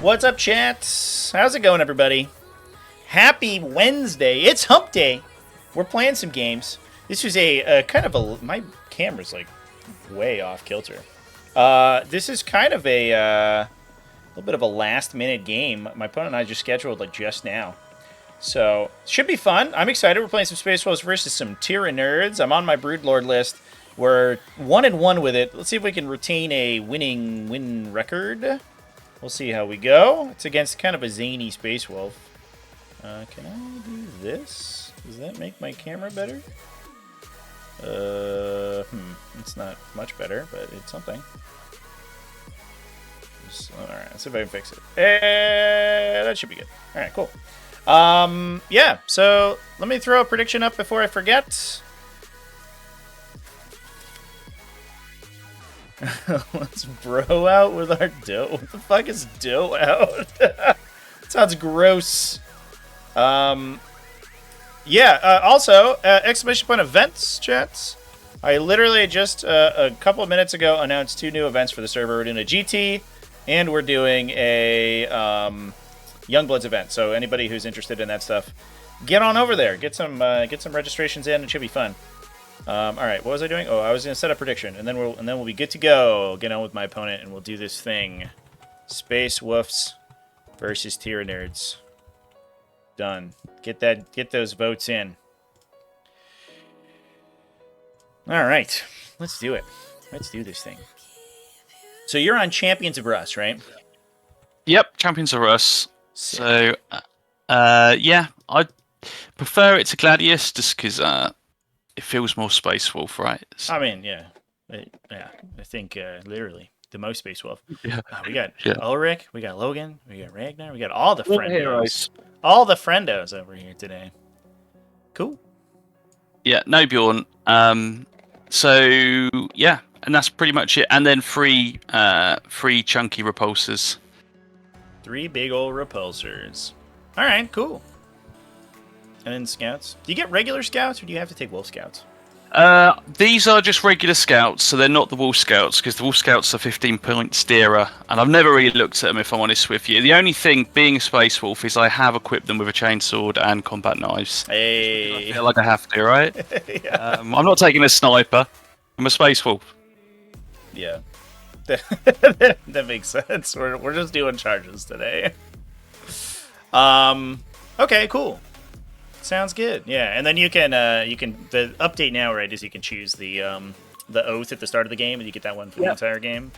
What's up, chat? How's it going, everybody? Happy Wednesday. It's hump day. We're playing some games. This was a kind of a... My camera's, like, way off kilter. This is kind of a little bit of a last-minute game. My opponent and I just scheduled, like, just now. So, should be fun. I'm excited. We're playing some Space Wolves versus some Tyranids. I'm on my Broodlord list. We're 1-1 with it. Let's see if we can retain a win record. We'll see how we go. It's against kind of a zany Space Wolf. Can I do this? Does that make my camera better? It's not much better, but it's something. Alright, let's see if I can fix it. That should be good. Alright, cool. Yeah, so let me throw a prediction up before I forget. Let's bro out with our dough. What the fuck is dough out? Sounds gross. Yeah, also, exclamation point events, chats. I literally just, a couple of minutes ago, announced 2 new events for the server. We're doing a GT, and we're doing a Youngbloods event. So anybody who's interested in that stuff, get on over there. Get some registrations in. It should be fun. All right, what was I doing? Oh, I was gonna set a prediction, and then we'll be good to go. Get on with my opponent, and we'll do this thing. Space Wolves versus Tyranids. Done. Get those votes in. All right, let's do it. Let's do this thing. So you're on Champions of Rust, right? Yep, Champions of Rust. So, yeah, I prefer it to Gladius just because it feels more Space Wolf, right? I mean, yeah. I think literally the most Space Wolf. Yeah. We got Yeah. Ulrich, we got Logan, we got Ragnar, we got all the All friendos. heroes. All the friendos over here today. Cool. Yeah, no Bjorn. So yeah, and that's pretty much it. And then three chunky repulsors. 3 big old repulsors. All right, cool. And then scouts. Do you get regular scouts, or do you have to take wolf scouts? These are just regular scouts, so they're not the wolf scouts, because the wolf scouts are 15-point steerer, and I've never really looked at them, if I'm honest with you. The only thing, being a space wolf, is I have equipped them with a chainsword and combat knives. Hey. I feel like I have to, right? Yeah. I'm not taking a sniper. I'm a space wolf. Yeah. That makes sense. We're just doing charges today. Okay, cool. Sounds good. Yeah, and then you can the update now, right, is you can choose the oath at the start of the game, and you get that one for the entire game.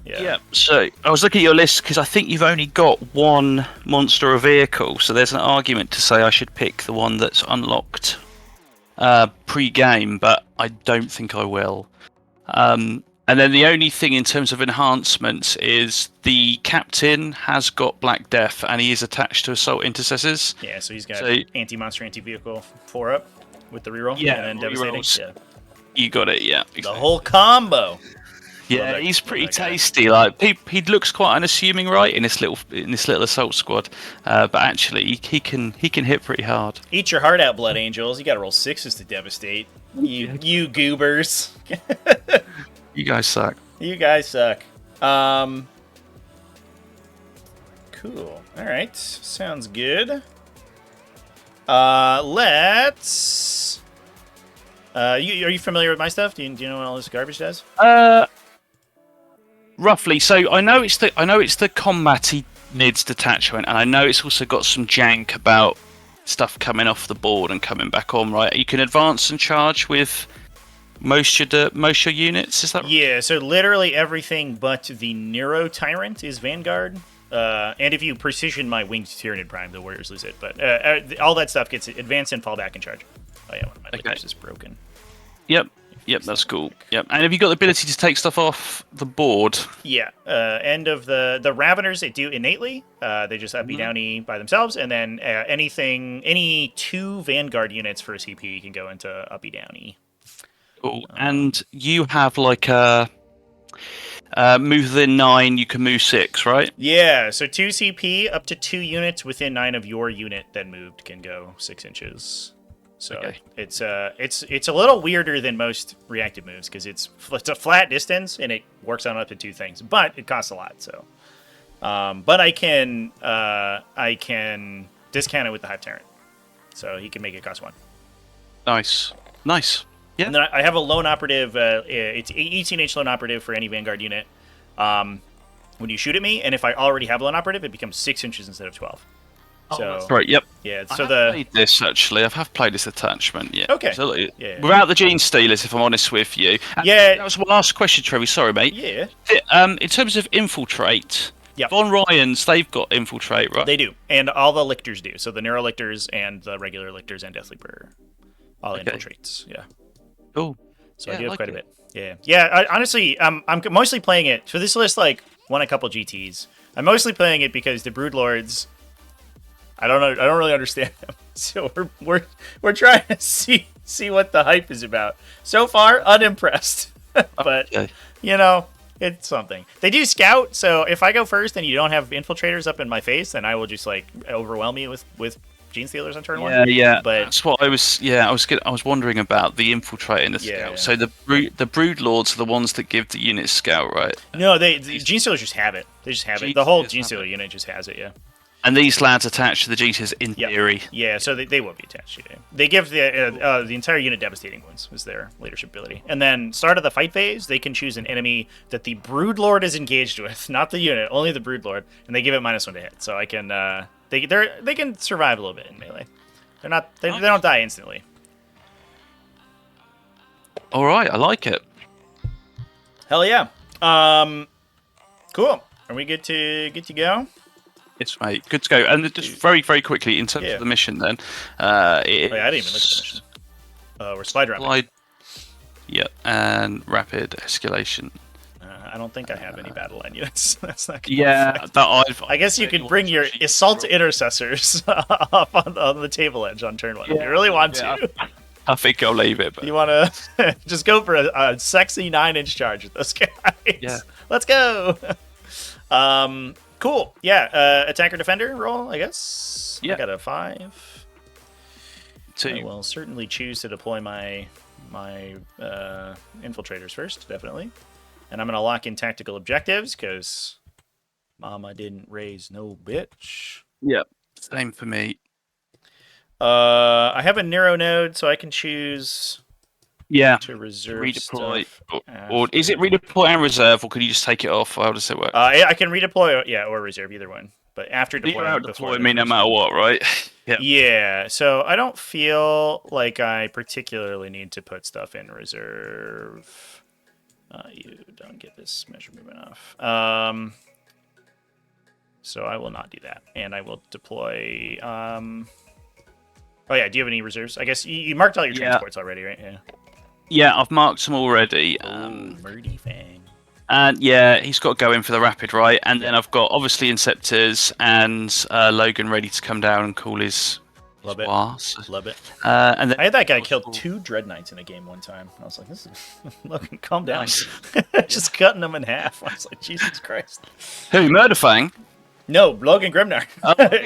Yeah. So I was looking at your list because I think you've only got one monster or vehicle. So there's an argument to say I should pick the one that's unlocked pre-game, but I don't think I will. And then the only thing in terms of enhancements is the captain has got Black Death, and he is attached to Assault Intercessors. Yeah, so he's got anti-monster, anti-vehicle 4-up with the reroll. Yeah, and then devastating. Yeah. You got it, yeah. Exactly. The whole combo. Yeah, he's pretty tasty. Like he looks quite unassuming, right, in this little assault squad, but actually he can hit pretty hard. Eat your heart out, Blood Angels. You got to roll 6s to devastate. You goobers. You guys suck. You guys suck. Cool. All right. Sounds good. Let's. Are you familiar with my stuff? Do you know what all this garbage does? Roughly. So I know it's the combatty nids detachment, and I know it's also got some jank about stuff coming off the board and coming back on. Right? You can advance and charge with most your units, is that right? Yeah, so literally everything but the Nero Tyrant is Vanguard. And if you precision my Winged Tyranid Prime, the Warriors lose it. But all that stuff gets advance and fall back and charge. Oh yeah, one of my leaders is broken. Yep, that's cool. Yep, and have you got the ability to take stuff off the board? Yeah, end of the Raveners, they do innately. They just uppy downy by themselves, and then any 2 Vanguard units for a CP can go into uppy downy. Cool. And you have like a move within 9, you can move 6, right? Yeah, so 2 CP, up to 2 units within 9 of your unit that moved can go 6 inches. So it's a little weirder than most reactive moves because it's a flat distance and it works on up to 2 things, but it costs a lot. So But I can discount it with the Hive Tyrant, so he can make it cost 1. Nice. Yeah. And then I have a lone operative. It's 18H lone operative for any Vanguard unit. When you shoot at me, and if I already have lone operative, it becomes 6 inches instead of 12. So that's right. Yep. Yeah. I So have played this actually. I have played this attachment. Yeah. Okay. So, Yeah. Without the gene stealers, if I'm honest with you. Yeah. That was my last question, Trevi. Sorry, mate. Yeah. In terms of infiltrate. Yep. Von Ryans, they've got infiltrate, right? They do, and all the lictors do. So the neurolictors and the regular lictors and Death Leaper, all infiltrates. Yeah. Cool. So I do have quite a bit. Yeah. Yeah. Honestly, I'm mostly playing it for this list. Like, won a couple GTs. I'm mostly playing it because the Broodlords. I don't know. I don't really understand them. So we're trying to see what the hype is about. So far, unimpressed. But you know, it's something. They do scout, so if I go first and you don't have infiltrators up in my face, then I will just like overwhelm you with gene stealers on turn 1. Yeah. But that's what I was. Yeah, I was wondering about the infiltrate and the scout. Yeah. So the brood lords are the ones that give the unit scout, right? No, the gene stealers just have it. They just have it. The whole gene stealer unit just has it. Yeah. And these lads attached to the gene stealers in theory. Yeah, so they will be attached. Yeah. They give the entire unit devastating wounds is their leadership ability. And then start of the fight phase, they can choose an enemy that the Broodlord is engaged with, not the unit, only the Broodlord, and they give it -1 to hit. So I can they can survive a little bit in melee. They don't die instantly. All right, I like it. Hell yeah. Cool. Are we good to go? Yes, mate. Good to go. And just very, very quickly, in terms of the mission, then. I didn't even look at the mission. We're spider rapping. Yep, and rapid escalation. I don't think I have any battle line units. That's not good. Yeah, I guess you could bring your assault intercessors up on the table edge on turn 1 if you really want to. I think I'll leave it. But... You want to just go for a sexy 9-inch charge with those guys. Yeah. Let's go. Cool. Yeah. Attacker defender roll, I guess. Yeah. I got a 5. 2. I will certainly choose to deploy my infiltrators first, definitely. And I'm going to lock in tactical objectives because Mama didn't raise no bitch. Yep. Same for me. I have a Neuro node, so I can choose to reserve redeploy. Stuff or is it redeploy and reserve, or can you just take it off? How does it work? I can redeploy, or reserve, either one. But after deployment, deploy me no matter what, right? Yeah. So I don't feel like I particularly need to put stuff in reserve. You don't get this measure movement off. So I will not do that, and I will deploy. Oh yeah, do you have any reserves? I guess you marked all your transports already, right? Yeah. Yeah, I've marked them already. Murdy Fang. And yeah, he's got to go in for the rapid, right? And then I've got obviously Inceptors and Logan ready to come down and call his Love it. Boss. Love it. And then I had that guy kill 2 Dread Knights in a game one time. I was like, "This is Logan, calm down." Nice. Just cutting them in half. I was like, "Jesus Christ!" Who? Murderfang? No, Logan Grimnar.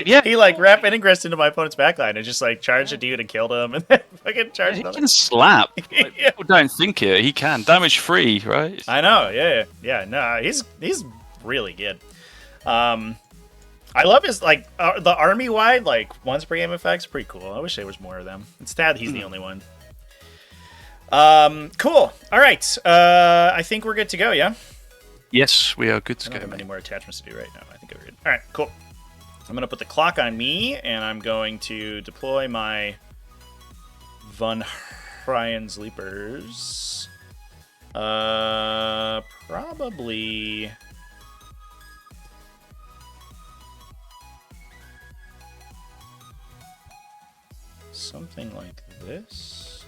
Yeah. He like wrapped ingress into my opponent's backline and just like charged a dude and killed him, and then fucking charged He another. can slap. Like, Yeah. People don't think it. He can. Damage free, right? I know. Yeah. No, he's really good. I love his like the army wide like once per game effects. Pretty cool. I wish there was more of them. Instead, he's the only one. Cool. All right. I think we're good to go. Yeah. Yes, we are good to I don't go. have any more attachments to do right now. I think we're good. All right. Cool. I'm gonna put the clock on me, and I'm going to deploy my Von Ryan's Leapers. Probably. Something like this.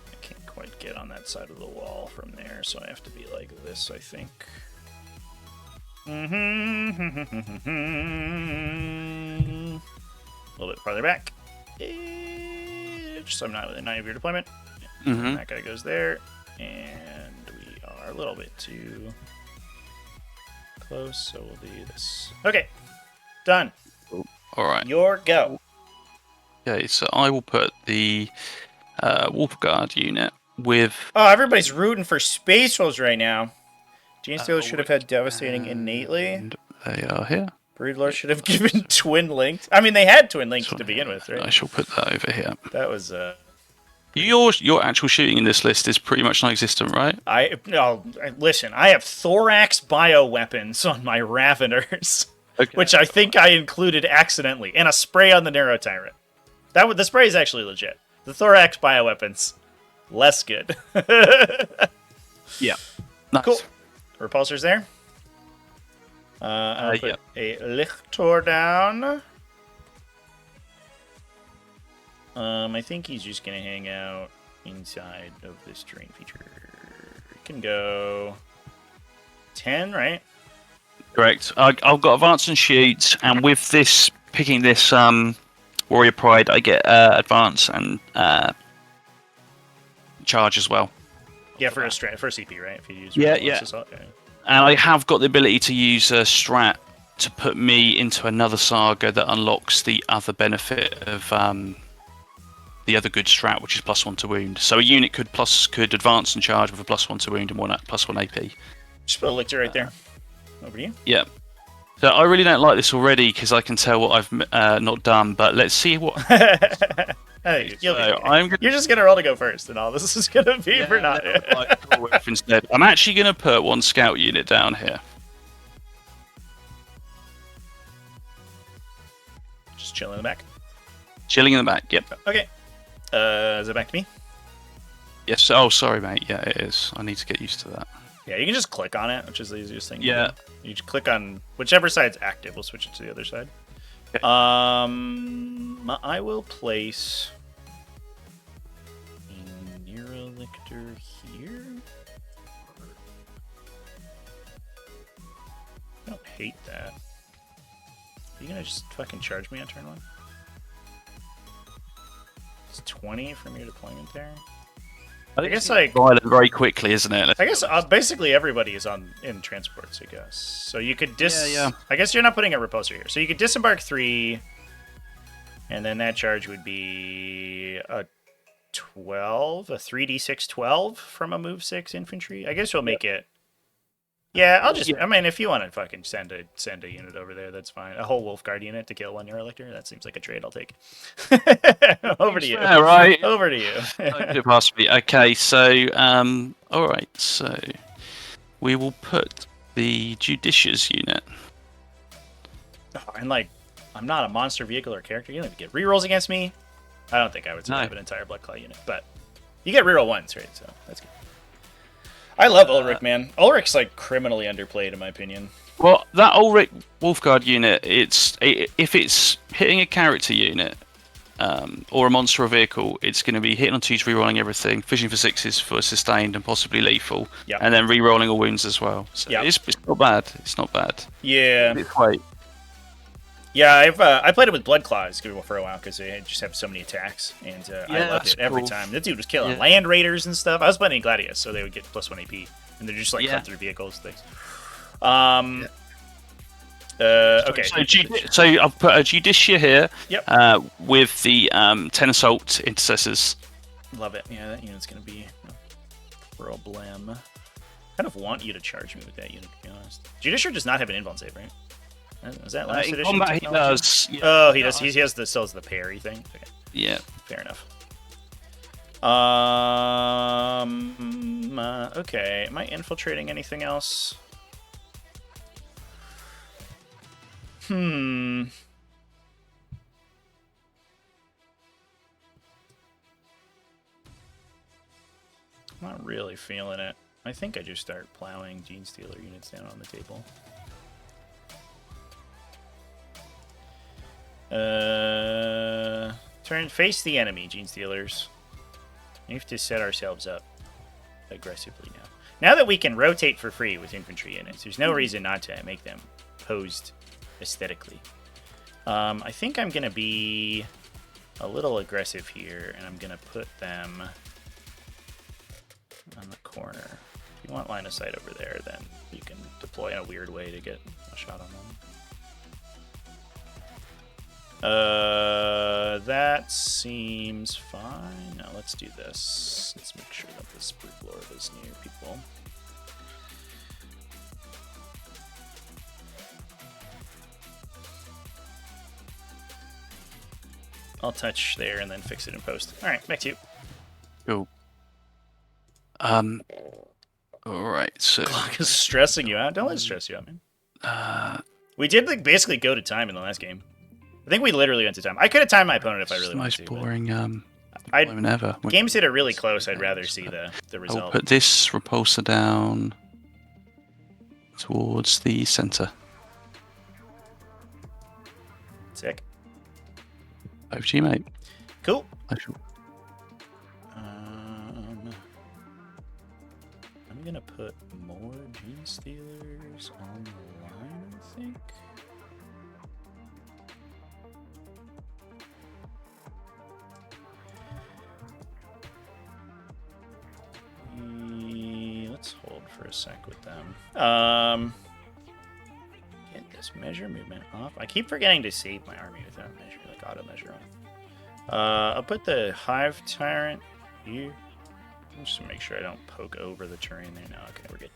I can't quite get on that side of the wall from there, so I have to be like this, I think. A little bit farther back. So I'm not within 9 of your deployment. That guy goes there, and we are a little bit too close, so we'll do this. Okay, done. All right. Your go. Okay, so I will put the Wolfguard unit with. Oh, everybody's rooting for Space Wolves right now. Genestealers should have had devastating innately. And they are here. Broodlord should have given twin links. I mean, they had twin links to begin with, right? I shall put that over here. That was Your actual shooting in this list is pretty much non-existent, right? Listen, I have thorax bioweapons on my Raveners, Okay. which I think I included accidentally, and a spray on the Neurotyrant. The spray is actually legit. The thorax bioweapons, less good. Yeah. Nice. Cool. Repulsor's there. I'll put a Lichtor down. I think he's just gonna hang out inside of this terrain feature. Can go 10, right? Correct. I've got advance and shoot, and with this picking this warrior pride, I get advance and charge as well. Yeah, for CP, right? If you use Assault, yeah. And I have got the ability to use a strat to put me into another saga that unlocks the other benefit of the other good strat, which is +1 to wound. So a unit could advance and charge with a +1 to wound and +1 AP. Just put a lictor right there. Over to you. Yeah. So I really don't like this already because I can tell what I've not done. But let's see what. Hey, you're just gonna roll to go first, and all this is gonna be for not. Instead, I'm actually gonna put one scout unit down here. Just chilling in the back. Chilling in the back. Yep. Okay. Is it back to me? Yes. Oh, sorry, mate. Yeah, it is. I need to get used to that. Yeah, you can just click on it, which is the easiest thing. Yeah. You just click on whichever side's active. We'll switch it to the other side. Okay. I will place a Neurolictor here. I don't hate that. Are you gonna just fucking charge me on turn 1? It's 20 from your deployment there. I guess like violent very quickly, isn't it? I guess basically everybody is in transports. I guess so. You could I guess you're not putting a repulsor here, so you could disembark 3, and then that charge would be a 12, a 3d6 12 from a move 6 infantry. I guess you'll make it. Yeah, I'll just. I mean, if you want to fucking send a unit over there, that's fine. A whole Wolfguard unit to kill one Neurolictor. That seems like a trade I'll take. Over to you. Yeah, right. Over to you. Pass me. Okay, so all right, so we will put the Judicious unit. Oh, and like, I'm not a monster vehicle or character. You don't even get rerolls against me. I don't think I would survive an entire Bloodclaw unit, but you get reroll once, right? So that's good. I love Ulrich, man. Ulrich's like criminally underplayed, in my opinion. Well, that Ulrich Wolfguard unit, if it's hitting a character unit or a monster or vehicle, it's going to be hitting on 2s, rerolling everything, fishing for 6s for sustained and possibly lethal, and then rerolling all wounds as well. So it's not bad. It's not bad. Yeah. It's quite. Yeah, I played it with Bloodclaws for a while because they just have so many attacks, and I loved it every time. That dude was killing land raiders and stuff. I was playing Gladius, so they would get +1 AP, and they're just like cut through vehicles things. Okay. So I've put a Judicia here. Yep. With the 10 assault intercessors. Love it. Yeah, that unit's gonna be a problem. I kind of want you to charge me with that unit, to be honest. Judiciary does not have an invuln save, right? Is that last edition? Combat, he does. Yeah. Oh, he does. He has still has the parry thing. Okay. Yeah. Fair enough. Okay. Am I infiltrating anything else? I'm not really feeling it. I think I just start plowing Genestealer units down on the table. Face the enemy, Genestealers. We have to set ourselves up aggressively now. Now that we can rotate for free with infantry units, there's no reason not to make them posed aesthetically. I think I'm going to be a little aggressive here, and I'm going to put them on the corner. If you want line of sight over there, then you can deploy in a weird way to get a shot on them. That seems fine. Now let's do this. Let's make sure that the Spruce Lord is near people. I'll touch there and then fix it in post. All right, back to you. Cool. All right. So Clock is stressing you out. Don't let it stress you out, man. We did like basically go to time in the last game. I think we literally went to time. I could have timed my opponent if I really wanted to. Most boring deployment ever. Games hit it really close. I'd rather see the result. I'll put this repulsor down towards the center. Sick. Over to you, mate. Cool. I'm gonna put more Gene Stealers on the line, I think. Let's hold for a sec with them. Get this measure movement off. I keep forgetting to save my army with that measure, like auto measure on. I'll put the Hive Tyrant here. Just to make sure I don't poke over the terrain there. No, okay, we're good.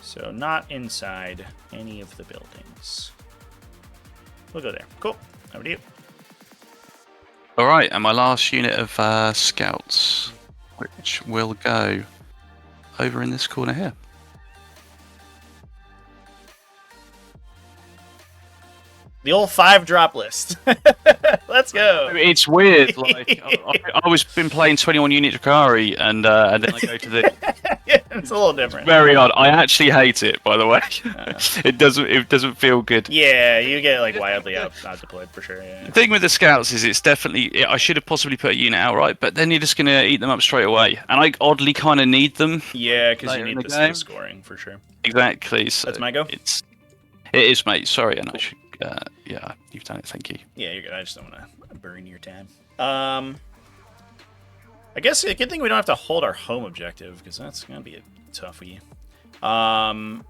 So not inside any of the buildings. We'll go there. Cool. Over to you. All right, and my last unit of scouts, which will go over in this corner here. The old 5-drop list. Let's go. It's weird. Like I was been playing 21 unit Drakari, and then I go to the. Yeah, it's a little different. Very odd. I actually hate it. By the way, it doesn't feel good. Yeah, you get like wildly out deployed for sure. Yeah. The thing with the scouts is it's definitely. I should have possibly put a unit outright, but then you're just gonna eat them up straight away, and I oddly kind of need them. Yeah, because you need the scoring for sure. Exactly. So that's my go. It is, mate. Sorry, and I should. Yeah, you've done it. Thank you. Yeah, you're good. I just don't want to burn your time. I guess a good thing we don't have to hold our home objective, because that's going to be a toughie. I'm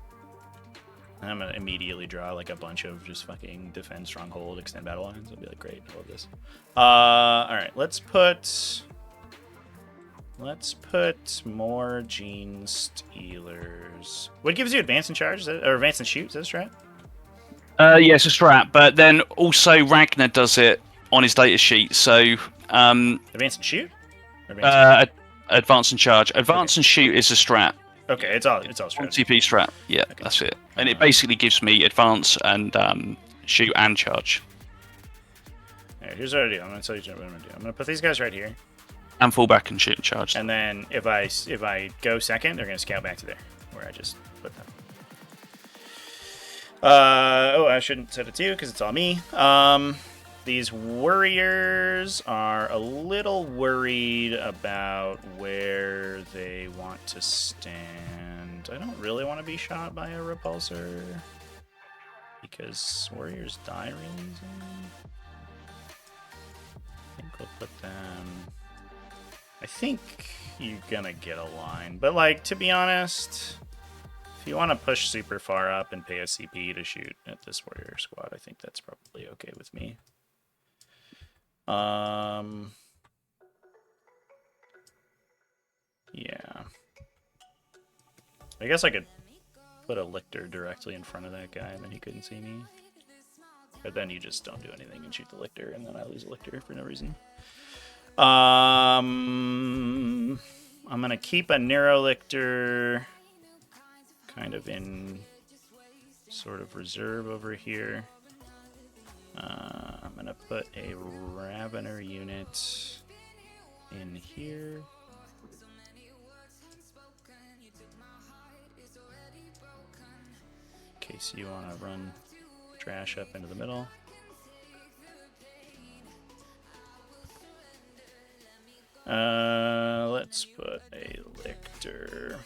going to immediately draw like a bunch of just fucking defend stronghold, extend battle lines. I'll be like, great, I love this. All right, let's put more Gene Stealers. What gives you advance and charge? Or advance and shoot? Is that a strat? Yeah, it's a strat, but then also Ragnar does it on his data sheet. So advance and shoot. Advance and charge. Advance and shoot is a strat. Okay, it's all strat. TP strat. Yeah, okay. That's it. And it basically gives me advance and shoot and charge. Alright, here's what I do. I'm gonna tell you what I'm gonna do. I'm gonna put these guys right here. And fall back and shoot and charge. And then if I go second, they're gonna scout back to there where I just put them. I shouldn't set it to you because it's all me. These warriors are a little worried about where they want to stand. I don't really want to be shot by a repulsor because warriors die really easily. I think we'll put them... I think you're gonna get a line, but like, to be honest... If you want to push super far up and pay a CP to shoot at this warrior squad, I think that's probably okay with me. Yeah. I guess I could put a lictor directly in front of that guy and then he couldn't see me. But then you just don't do anything and shoot the lictor and then I lose a lictor for no reason. I'm going to keep a Neurolictor kind of in sort of reserve over here. I'm going to put a Ravener unit in here. In case you want to run trash up into the middle. Let's put a Lictor.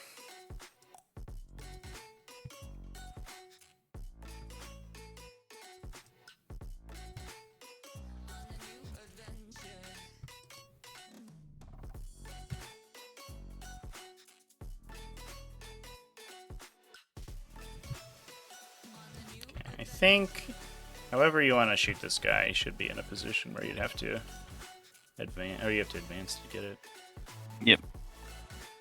I think, however you want to shoot this guy, he should be in a position where you'd have to advance, or you have to advance to get it. Yep.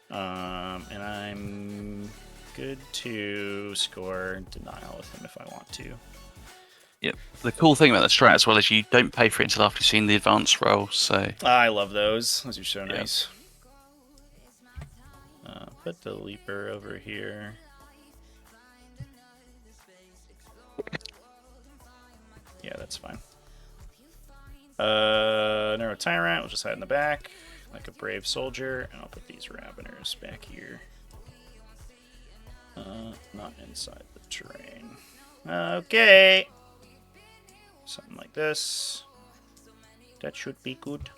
And I'm good to score denial with him if I want to. Yep. The cool thing about the strat as well is you don't pay for it until after you've seen the advanced roll. So I love those. Those are so nice. Put the leaper over here. Yeah, that's fine. Narrow Tyrant, we'll just hide in the back like a brave soldier, and I'll put these Raveners back here. Not inside the terrain. Okay. Something like this. That should be good.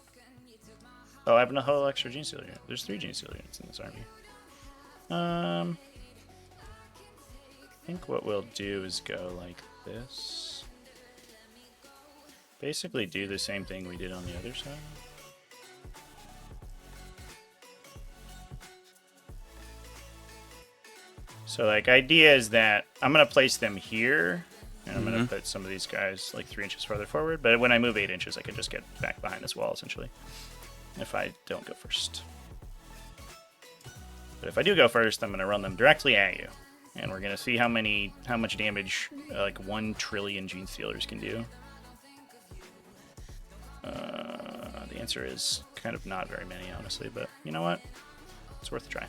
Oh, I have a whole extra Gene Stealer unit. There's 3 Gene Stealer units in this army. I think what we'll do is go like this. Basically do the same thing we did on the other side. So like idea is that I'm going to place them here, and I'm going to put some of these guys like 3 inches farther forward, but when I move 8 inches I can just get back behind this wall essentially, if I don't go first. But if I do go first, I'm going to run them directly at you, and we're going to see how much damage like 1 trillion Gene Stealers can do. The answer is kind of not very many, honestly, but you know what? It's worth a try.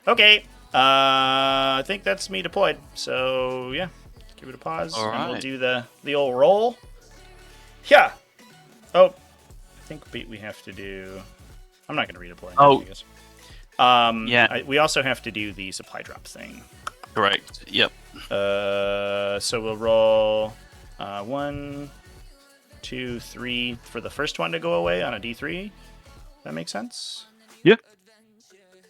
Okay, I think that's me deployed. So yeah, give it a pause, and we'll do the old roll. Yeah. Oh, I think we have to do. I'm not going to redeploy. Oh. I guess. Yeah. We also have to do the supply drop thing. correct. Yep. So we'll roll 1, 2, 3 for the first one to go away on a D3. That makes sense? Yeah.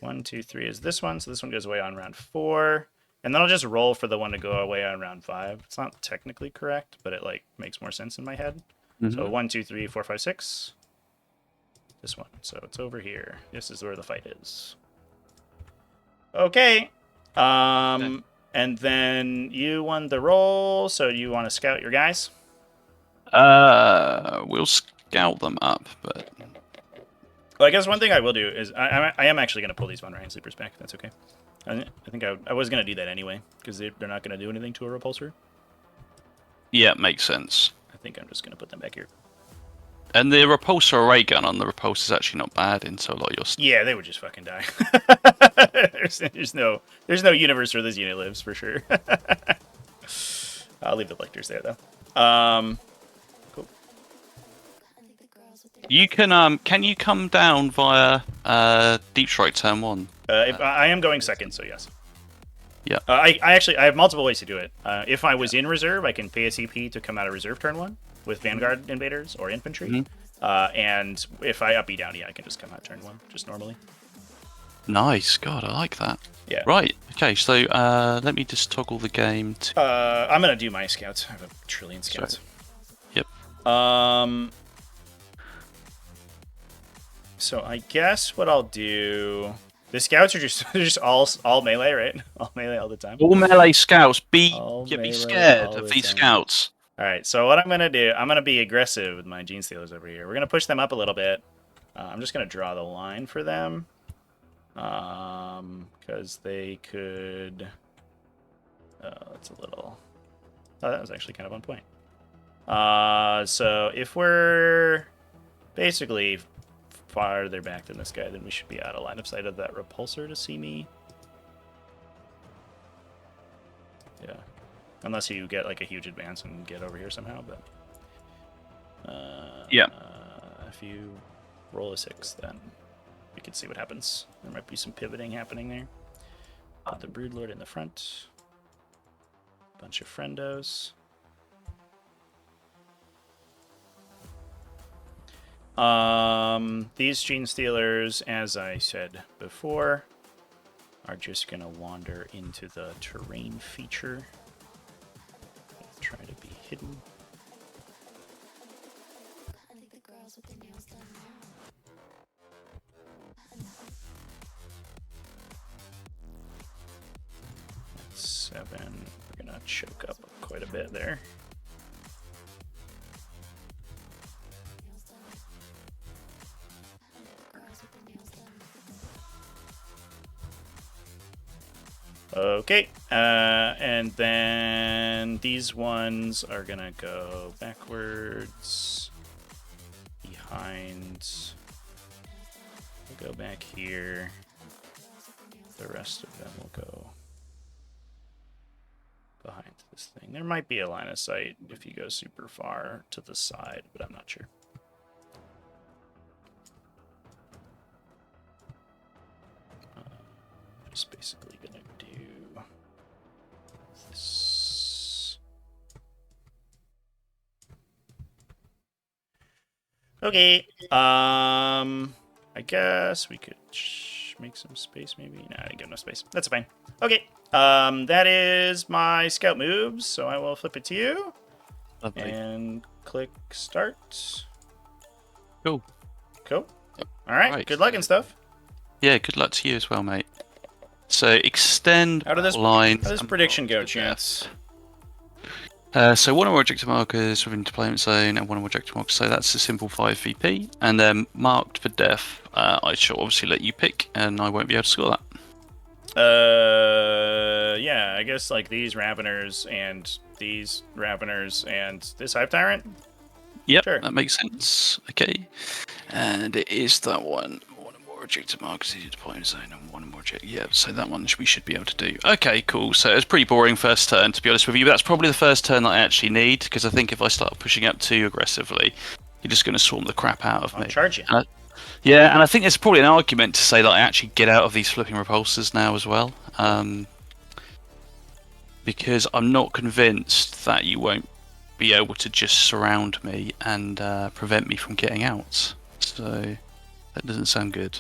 1, 2, 3 is this one, so this one goes away on round 4. And then I'll just roll for the one to go away on round 5. It's not technically correct, but it like makes more sense in my head. Mm-hmm. So 1, 2, 3, 4, 5, 6. This one. So it's over here. This is where the fight is. Okay. And then you won the roll, so you want to scout your guys? We'll scout them up, but Well, I guess one thing I will do is I am actually going to pull these Von Ryan Sleepers back. If that's okay. I think I was going to do that anyway, because they're not going to do anything to a repulsor. yeah, makes sense. I think I'm just going to put them back here. And the repulsor array gun on the repulsor is actually not bad into a lot of your stuff. Yeah, they would just fucking die. there's no universe where this unit lives for sure. I'll leave the Lictors there though. Cool. You can you come down via Deep Strike turn 1? I am going second, so yes. Yeah. I have multiple ways to do it. If I was in reserve, I can pay a CP to come out of reserve turn 1 with Vanguard invaders or infantry. Mm-hmm. And if I up E down, I can just come out turn 1 just normally. Nice. God, I like that. Yeah. Right. Okay. So let me just toggle the game to. I'm gonna do my scouts. I have a trillion scouts. Sorry. Yep. So I guess what I'll do. The scouts are just all melee, right? All melee all the time. All melee scouts. Be melee scared all of the these time. scouts. All right, so what I'm going to do, I'm going to be aggressive with my Gene Stealers over here. We're going to push them up a little bit. I'm just going to draw the line for them. Because they could... that's a little... Oh, that was actually kind of on point. So if we're basically farther back than this guy, then we should be out of line of sight of that repulsor to see me. Yeah. Unless you get like a huge advance and get over here somehow, but Yeah. If you roll a 6, then we can see what happens. There might be some pivoting happening there. Put the Broodlord in the front. Bunch of friendos. These Gene Stealers, as I said before, are just gonna wander into the terrain feature. Try to be hidden. That's 7. We're gonna choke up quite a bit there. Okay, and then these ones are gonna go backwards, behind. We'll go back here. The rest of them will go behind this thing. There might be a line of sight if you go super far to the side, but I'm not sure. Just basically gonna do this. Okay. I guess we could make some space, maybe. No, I didn't get no space. That's fine. Okay. That is my scout moves, so I will flip it to you. Lovely. And click start. Cool. Cool. All right. Good luck and stuff. Yeah, good luck to you as well, mate. So extend lines. How does prediction go, Chance? So one of our objective markers within deployment zone and one of our objective markers. So that's a simple 5 VP. And then marked for death, I shall obviously let you pick, and I won't be able to score that. Yeah, I guess like these Raveners and these Raveners and this Hive Tyrant? Yep, sure. That makes sense. Okay. And it is that one. One of more objective markers in deployment zone and one more objective. Yeah, so that one we should be able to do. Okay, cool. So it's pretty boring first turn, to be honest with you. But that's probably the first turn that I actually need, because I think if I start pushing up too aggressively, you're just going to swarm the crap out of me. I'll charge you. Yeah, and I think there's probably an argument to say that I actually get out of these flipping repulsors now as well. Because I'm not convinced that you won't be able to just surround me and prevent me from getting out. So that doesn't sound good.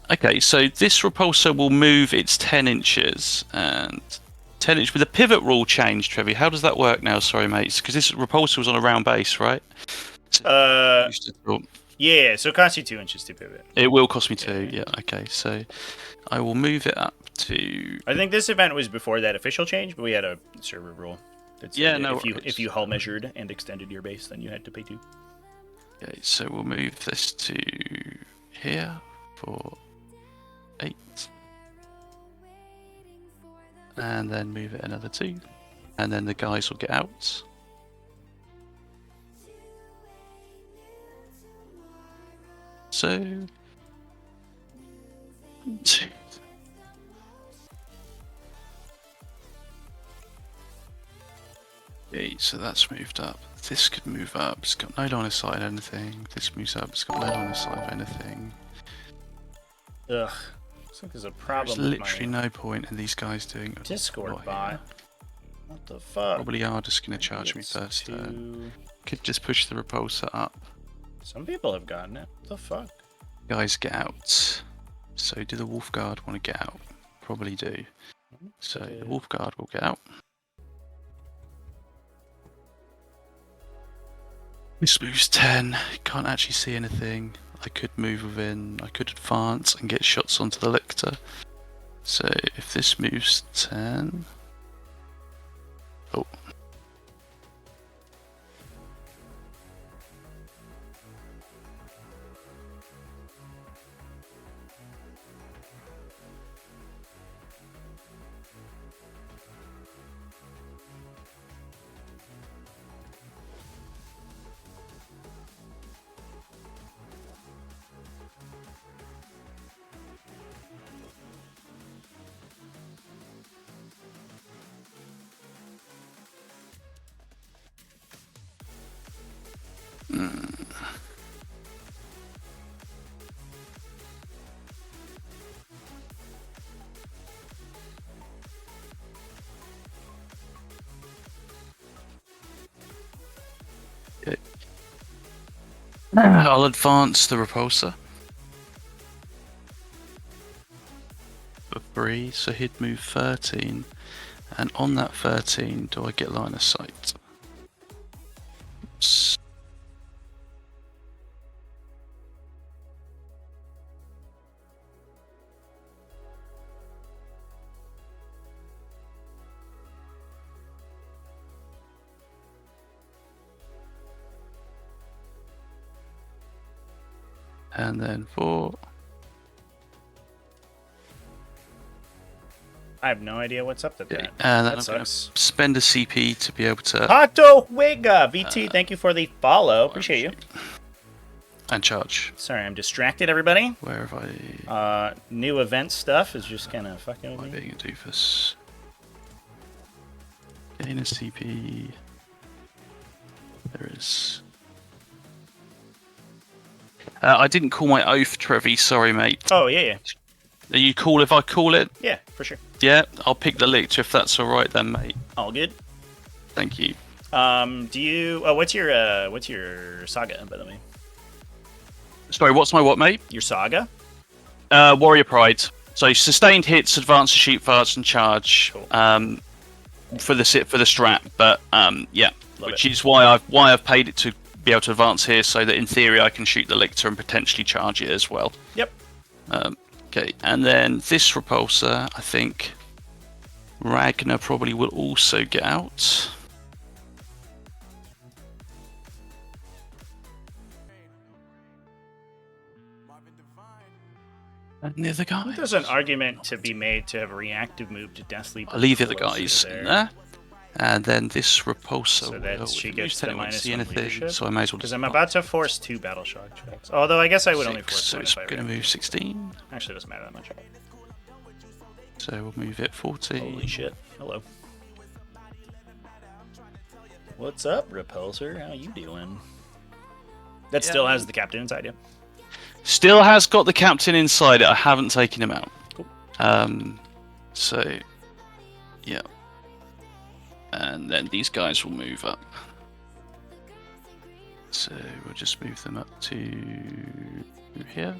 Okay, so this repulsor will move its 10 inches and 10 inches with a pivot rule change, Trevi. How does that work now? Sorry, mates, because this repulsor was on a round base, right? Yeah, so it costs you 2 inches to pivot. It will cost me 2. Yeah. Okay, so I will move it up to. I think this event was before that official change, but we had a server rule that said if you hull measured and extended your base, then you had to pay 2. Okay, so we'll move this to here for 8, and then move it another 2, and then the guys will get out. So 2. Okay, so that's moved up. This could move up. It's got no line of sight of anything. This moves up. It's got no line of sight of anything. Ugh. Looks like there's a problem. There's literally no point in these guys doing Discord bot. What the fuck? Probably are just going to charge me first turn. Could just push the repulsor up. Some people have gotten it. What the fuck? Guys, get out. So, do the Wolf Guard want to get out? Probably do. So, the Wolf Guard will get out. This moves 10. Can't actually see anything. I could move within. I could advance and get shots onto the Lictor. So, if this moves 10. Oh. Okay. I'll advance the repulsor for 3, so he'd move 13, and on that 13, do I get line of sight? Oops. And then 4. I have no idea what's up with that. And then That I'm going to sucks. spend a CP to be able to... Pato Wega! VT, thank you for the follow. Appreciate you. And charge. Sorry, I'm distracted, everybody. Where have I... New event stuff is just kind of fucking Am I with me. being a doofus? Gain a CP. There is... I didn't call my oath, Trevi. Sorry, mate. Oh, yeah. Are you cool if I call it? Yeah, for sure. Yeah, I'll pick the lictor if that's all right then, mate. All good. Thank you. Do you... Oh, what's your saga, by the way? Sorry, what's my what, mate? Your saga? Warrior Pride. So sustained hits, advance to shoot fast, and charge. Cool. For the strat, but yeah, Love which it. is why I've paid it to be able to advance here, so that in theory I can shoot the lictor and potentially charge it as well. Yep. Okay, and then this repulsor, I think Ragnar probably will also get out. And the other guy. There's an argument to be made to have a reactive move to Deathly. I'll leave the other guys in there. And then this repulsor. So that she gets the won't see -1 anything, leadership. so I may as well. Because I'm about to force 2 battle shock checks. Although I guess I would only 6, force so 1 it's if I going to reacted. move 16. Actually, it doesn't matter that much. So we'll move it 40. Holy shit. Hello. What's up, Repulsor? How you doing? That still has the captain inside you. Still has got the captain inside it. I haven't taken him out. Cool. So, yeah. And then these guys will move up. So we'll just move them up to here.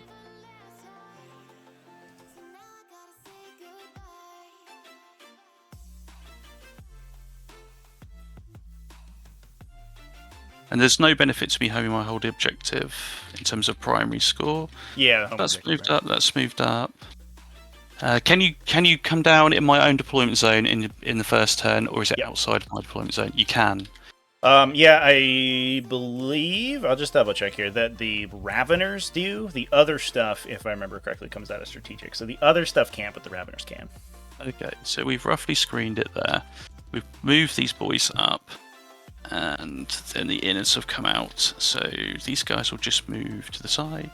And there's no benefit to me having my whole objective in terms of primary score. Yeah, That's moved up. That's moved up. Can you come down in my own deployment zone in the first turn, or is it outside of my deployment zone? You can. Yeah, I believe I'll just double check here that the Raveners do. The other stuff, if I remember correctly, comes out of strategic. So the other stuff can't, but the Raveners can. Okay, so we've roughly screened it there. We've moved these boys up, and then the innards have come out. So these guys will just move to the side.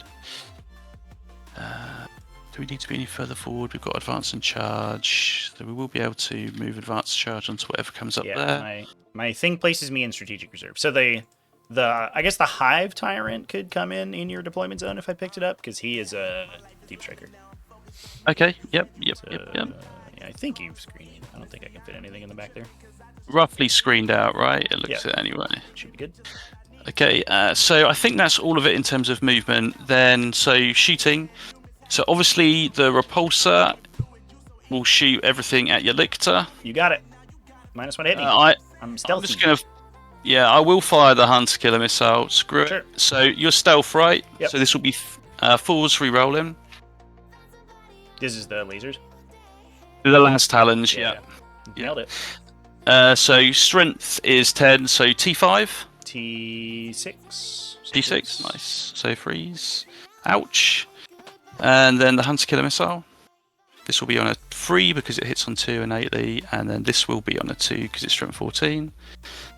Do we need to be any further forward? We've got advance and charge, so we will be able to move advance and charge onto whatever comes up there. My thing places me in strategic reserve. So I guess the Hive Tyrant could come in your deployment zone if I picked it up, because he is a deep striker. Okay. Yep. Yeah, I think you've screened. I don't think I can fit anything in the back there. Roughly screened out, right? It looks it anyway. Should be good. Okay, so I think that's all of it in terms of movement. Then, so shooting. So obviously the repulsor will shoot everything at your lictor. You got it. -1 hit me. I'm stealthy. I'm just gonna. Yeah, I will fire the hunter killer missile. Screw Sure. it. So you're stealth, right? Yep. So this will be fools re-rolling. This is the lasers. The last challenge, yeah. Nailed it. So strength is 10. So T5. T6. T6, nice. So freeze. Ouch. And then the hunter killer missile. This will be on a 3 because it hits on 2 innately, and then this will be on a 2 because it's strength 14.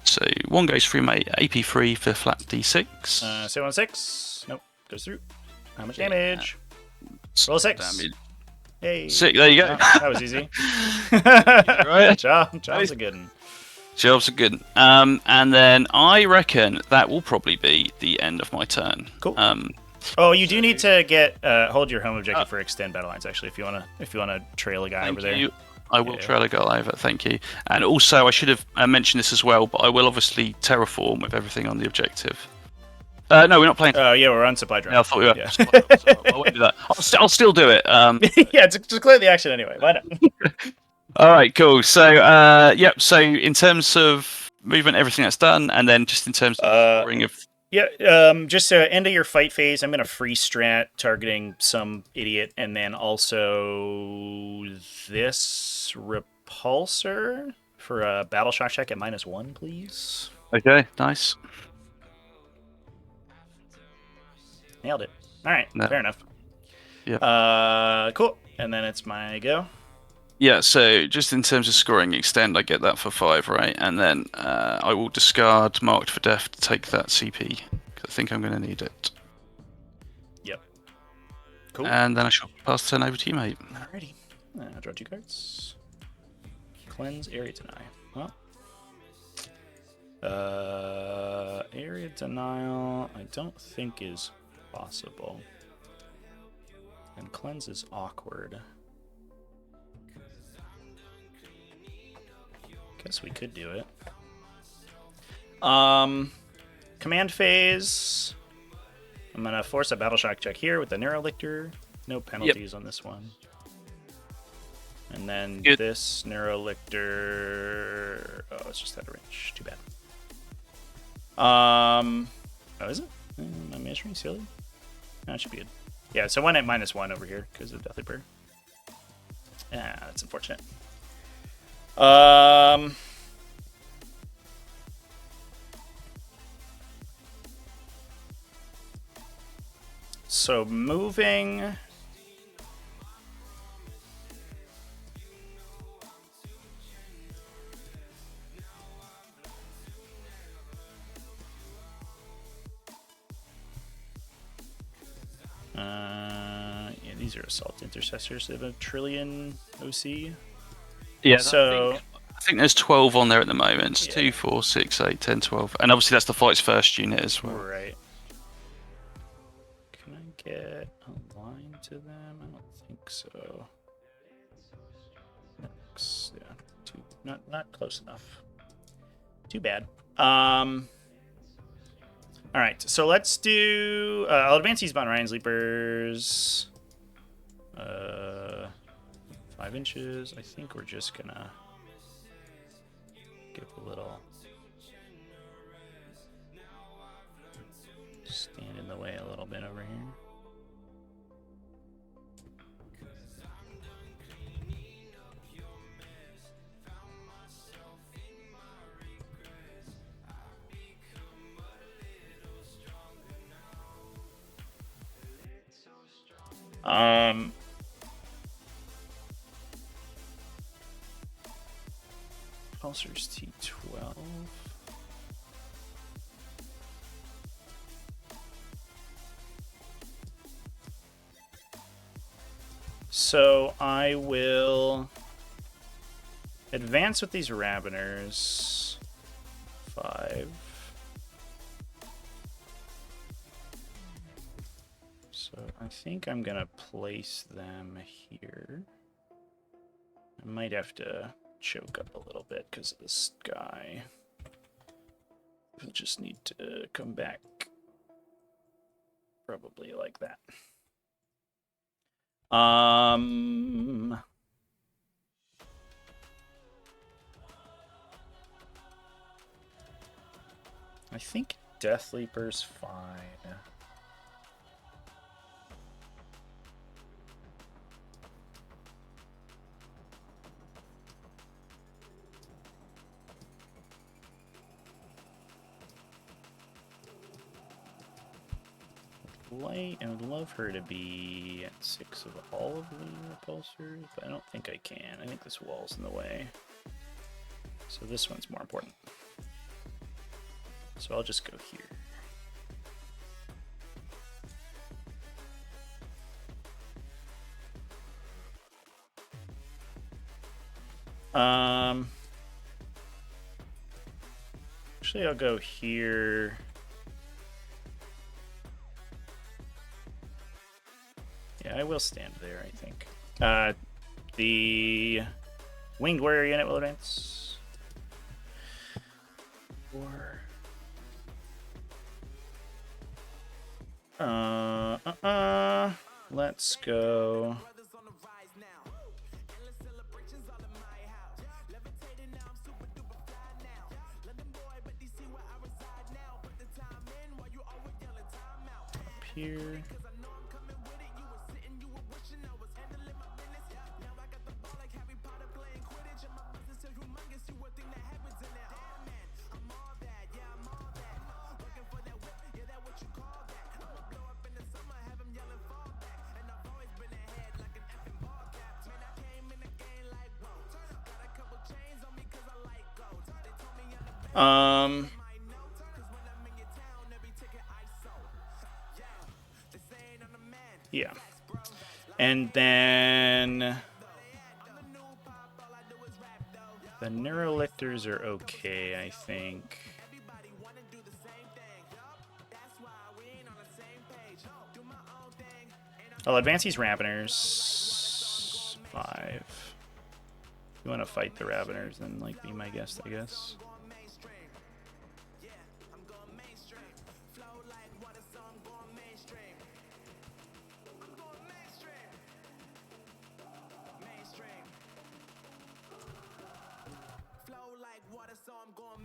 So one goes through, mate. AP 3 for flat D6. So on 6. Nope. Goes through. How much damage? Roll 6. Damage. Hey. 6. There you go. That was easy. Right. Job's a good one. Job's a good one. And then I reckon that will probably be the end of my turn. Cool. Oh, you do need to get hold your home objective for extend battle lines. Actually, if you wanna trail a guy over there. I will trail a guy over. Thank you. And also, I should have mentioned this as well, but I will obviously terraform with everything on the objective. No, we're not playing. Oh yeah, we're on supply drop. Yeah, I thought we were. Yeah. I won't do that. I'll still do it. Yeah, just clear the action anyway. Why not? All right, cool. So, yep. So, in terms of movement, everything that's done, and then just in terms of scoring of. Yeah, just end of your fight phase, I'm gonna free strat targeting some idiot, and then also this repulsor for a battle shock check at -1, please. Okay, nice. Nailed it. All right, No. fair enough. Yeah. Cool. And then it's my go. Yeah, so just in terms of scoring extend, I get that for 5, right? And then I will discard Marked for Death to take that CP, because I think I'm going to need it. Yep. Cool. And then I shall pass the turn over to you, mate. Alrighty. I'll draw 2 cards. Cleanse, Area Deny. Well, Area Denial I don't think is possible. And Cleanse is awkward. Guess we could do it. Command phase. I'm gonna force a battle shock check here with the Neurolictor. No penalties on this one. And then this Neurolictor. Oh, it's just out of range. Too bad. Oh, is it? Am I measuring silly? No, it should be good. Yeah, so 1 at -1 over here because of Death Leaper. Yeah, that's unfortunate. So moving. Yeah, these are Assault Intercessors. They have a trillion OC. Yeah, so I think there's 12 on there at the moment. It's 2, 4, 6, 8, 10, 12. And obviously that's the fight's first unit as well. Right. Can I get a line to them? I don't think so. Yeah, not close enough. Too bad. All right, so let's do. I'll advance these Von Ryan's Leapers. 5 inches. I think we're just gonna give a little. Stand in the way a little bit over here. Pulsar's T12. So I will advance with these Raveners. 5. So I think I'm gonna place them here. I might have to choke up a little bit because of this guy. We'll just need to come back probably like that. I think Death Leaper's fine. I would love her to be at 6 of all of the repulsors, but I don't think I can. I think this wall's in the way. So this one's more important. So I'll just go here. Actually, I'll go here. Yeah, I will stand there, I think. The Winged Warrior unit will advance. Let's go. Up here. Yeah. And then the Neurolictors are okay, I think. I'll advance these Raveners. 5. If you want to fight the Raveners, then like be my guest, I guess.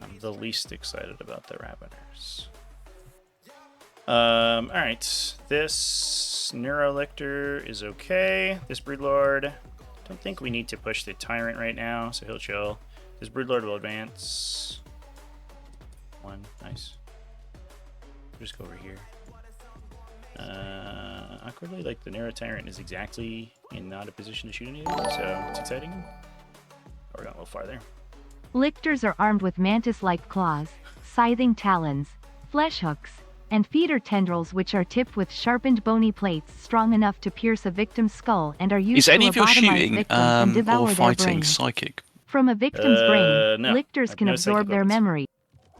I'm the least excited about the Raveners. Alright. This Neurolictor is okay. This Broodlord, don't think we need to push the Tyrant right now, so he'll chill. This Broodlord will advance. 1, nice. Just go over here. Awkwardly, like the Neuro Tyrant is exactly in not a position to shoot anything, so it's exciting. Oh, we're going a little farther. Lictors are armed with mantis-like claws, scything talons, flesh hooks, and feeder tendrils which are tipped with sharpened bony plates strong enough to pierce a victim's skull and are used Is to any of your lobotomize shooting victims and devour or their fighting brain. psychic? From a victim's brain, No. lictors can No absorb psychic their weapons. memory.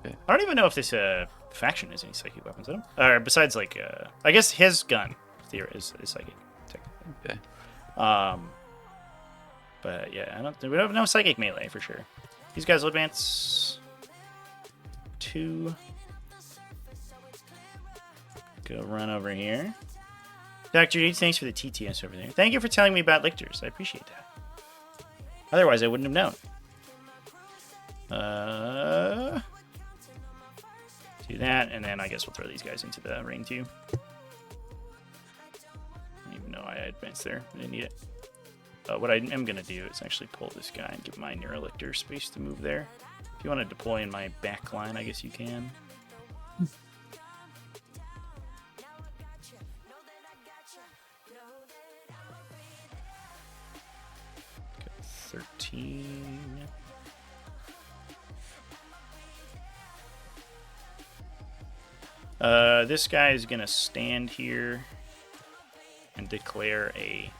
I don't even know if this faction has any psychic weapons in them. Or besides, like, I guess his gun is psychic, technically. Okay. But yeah, we don't have no psychic melee for sure. These guys will advance 2. Go run over here. Dr. H, thanks for the TTS over there. Thank you for telling me about lictors. I appreciate that. Otherwise, I wouldn't have known. Do that, and then I guess we'll throw these guys into the ring too. I don't even know why I advanced there. I didn't need it. What I am going to do is actually pull this guy and give my Neurolictor space to move there. If you want to deploy in my back line, I guess you can. 13. This guy is going to stand here and declare a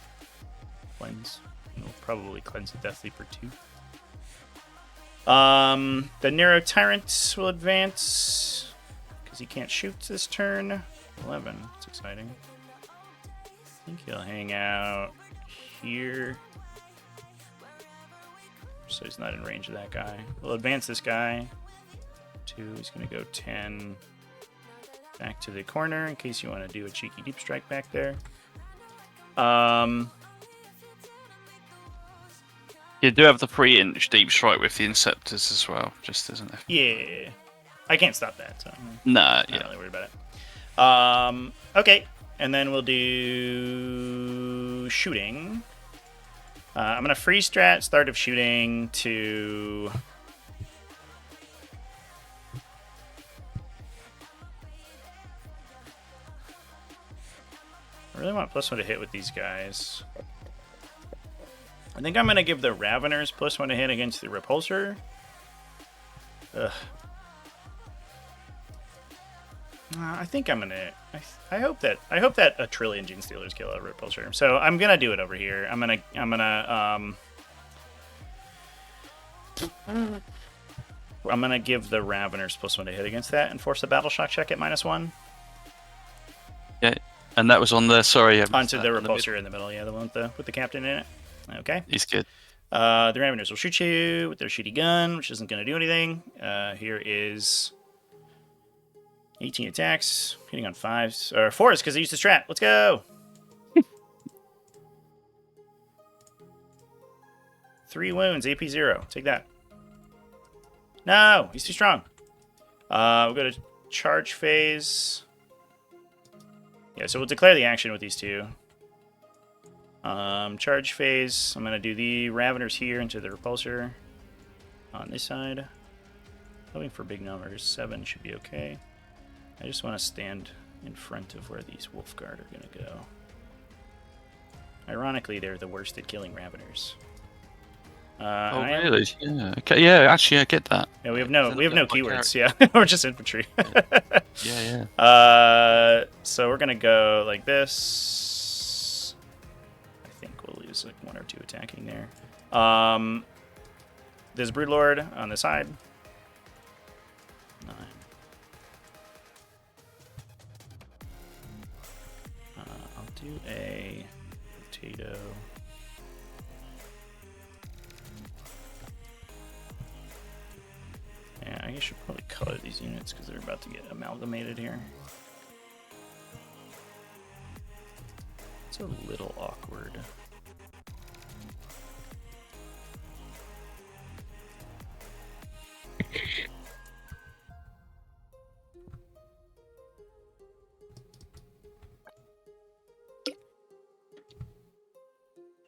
cleanse. He'll probably cleanse the Death Leaper too. The Neuro Tyrant will advance because he can't shoot this turn. 11. That's exciting. I think he'll hang out here. So he's not in range of that guy. We'll advance this guy. 2. He's going to go 10 back to the corner in case you want to do a cheeky deep strike back there. You do have the 3-inch deep strike with the Inceptors as well, just as an F. Yeah. I can't stop that, so Nah, I'm not really worried about it. Okay. And then we'll do shooting. I'm going to freeze strat start of shooting to... I really want +1 to hit with these guys. I think I'm going to give the Raveners +1 to hit against the Repulsor. Ugh. I think I'm gonna. I hope that a trillion Gene Stealers kill a Repulsor. So I'm gonna do it over here. I'm gonna give the Raveners +1 to hit against that and force a Battle Shock check at -1 Yeah, and that was on the onto the Repulsor in the middle. Yeah, the one with the captain in it. Okay. He's good. The Raveners will shoot you with their shitty gun, which isn't gonna do anything. Here is 18 attacks, hitting on 5s or 4s because they used the strat. Let's go. 3 wounds, AP 0. Take that. No, he's too strong. We'll go to charge phase. Yeah, so we'll declare the action with these two. Charge phase. I'm gonna do the Raveners here into the Repulsor on this side. Hoping for big numbers. 7 should be okay. I just want to stand in front of where these Wolfguard are going to go. Ironically, they're the worst at killing Raveners. Oh, and I am- really? Yeah. Okay. Yeah. Actually, I get that. Yeah, we have no Then I've got my keywords. Yeah, we're just infantry. Yeah. Yeah. So we're gonna go like this. I think we'll lose like 1 or 2 attacking there. There's Broodlord on the side. 9. I'll do a potato. Yeah, I should probably color these units because they're about to get amalgamated here. It's a little awkward.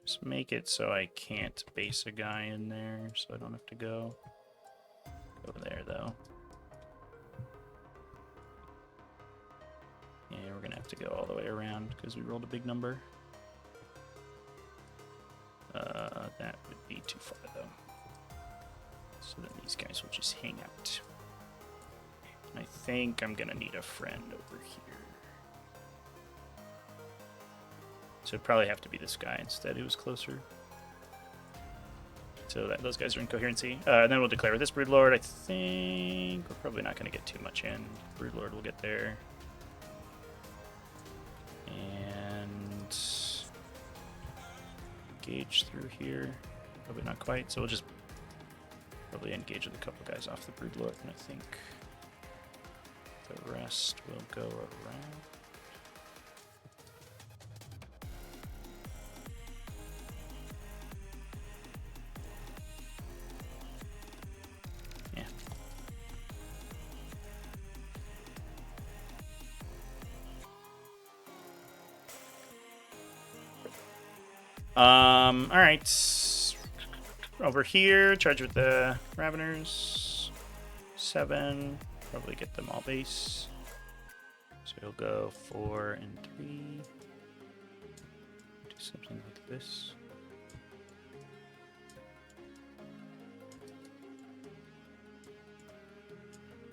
Just make it so I can't base a guy in there, so I don't have to go over there, though. Yeah, we're gonna have to go all the way around because we rolled a big number. That would be too far, though. So then these guys will just hang out. I think I'm gonna need a friend over here. So it'd probably have to be this guy instead who was closer. So that those guys are in coherency. And then we'll declare with this Broodlord. I think we're probably not going to get too much in. Broodlord will get there. And engage through here. Probably not quite. So we'll just probably engage with a couple guys off the Broodlord. And I think the rest will go around. All right. Over here, charge with the Raveners. 7. Probably get them all base. So he'll go 4 and 3. Do something like this.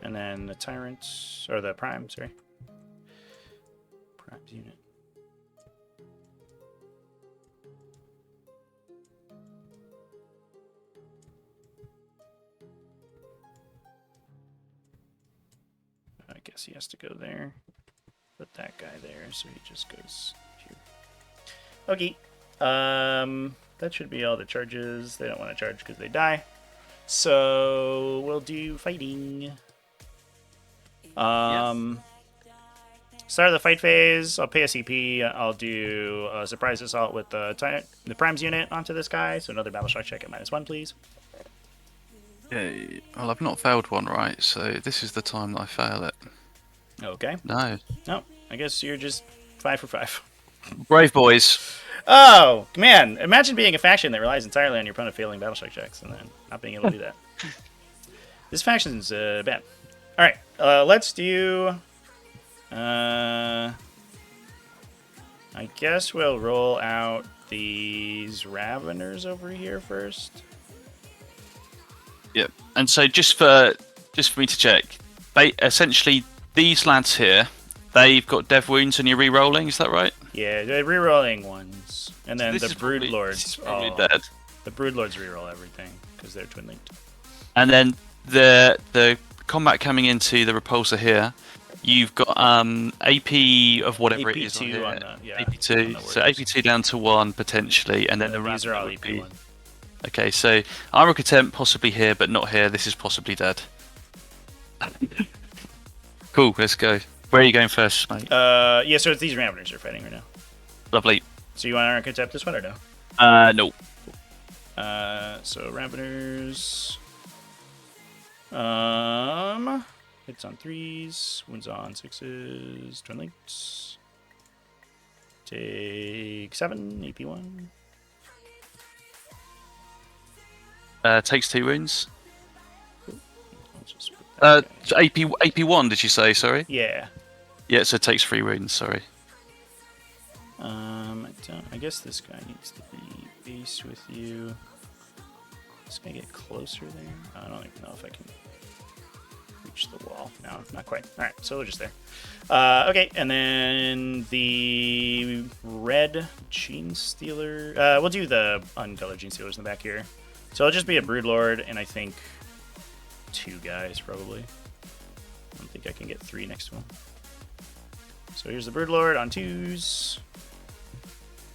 And then the Tyrants, or the Prime, sorry. Prime's unit. I guess he has to go there. Put that guy there, so he just goes here. Okay. That should be all the charges. They don't want to charge because they die. So we'll do fighting. Start of the fight phase. I'll pay a CP. I'll do a surprise assault with the Primes unit onto this guy. So another battle shock check at -1, please. Yeah. Well, I've not failed one, right? So this is the time that I fail it. Okay. No. No, I guess you're just 5 for 5. Brave boys. Oh, man. Imagine being a faction that relies entirely on your opponent failing battle shock checks and then not being able to do that. This faction's bad. All right, let's do... I guess we'll roll out these Raveners over here first. Yep. And so just for me to check, essentially these lads here, they've got dev wounds and you're re-rolling, is that right? Yeah, they're re-rolling ones. And then So the Broodlords... probably dead. The Broodlords re-roll everything, because they're twin-linked. And then the combat coming into the repulsor here, you've got AP of whatever it is on here. AP2. So AP2 down to 1 potentially, and then the these are all would be... AP1. Okay, so Armor Contempt possibly here, but not here. This is possibly dead. Cool, let's go. Where are you going first, mate? Yeah, so it's these Raveners are fighting right now. Lovely. So you want to Contempt this one or no? No. So Raveners. Hits on 3s, wounds on 6s, twin links. Take 7, AP1. Takes 2 wounds. I'll just put that guy. AP1, did you say? Sorry. Yeah. Yeah, so it takes 3 wounds. Sorry. I guess this guy needs to be base with you. Just gonna get closer there. I don't even know if I can reach the wall. No, not quite. All right, so we're just there. Okay, and then the red Gene Stealer. We'll do the uncolored Gene Stealers in the back here. So it'll just be a Broodlord, and I think 2 guys probably. I don't think I can get 3 next to him. So here's the Broodlord on 2s,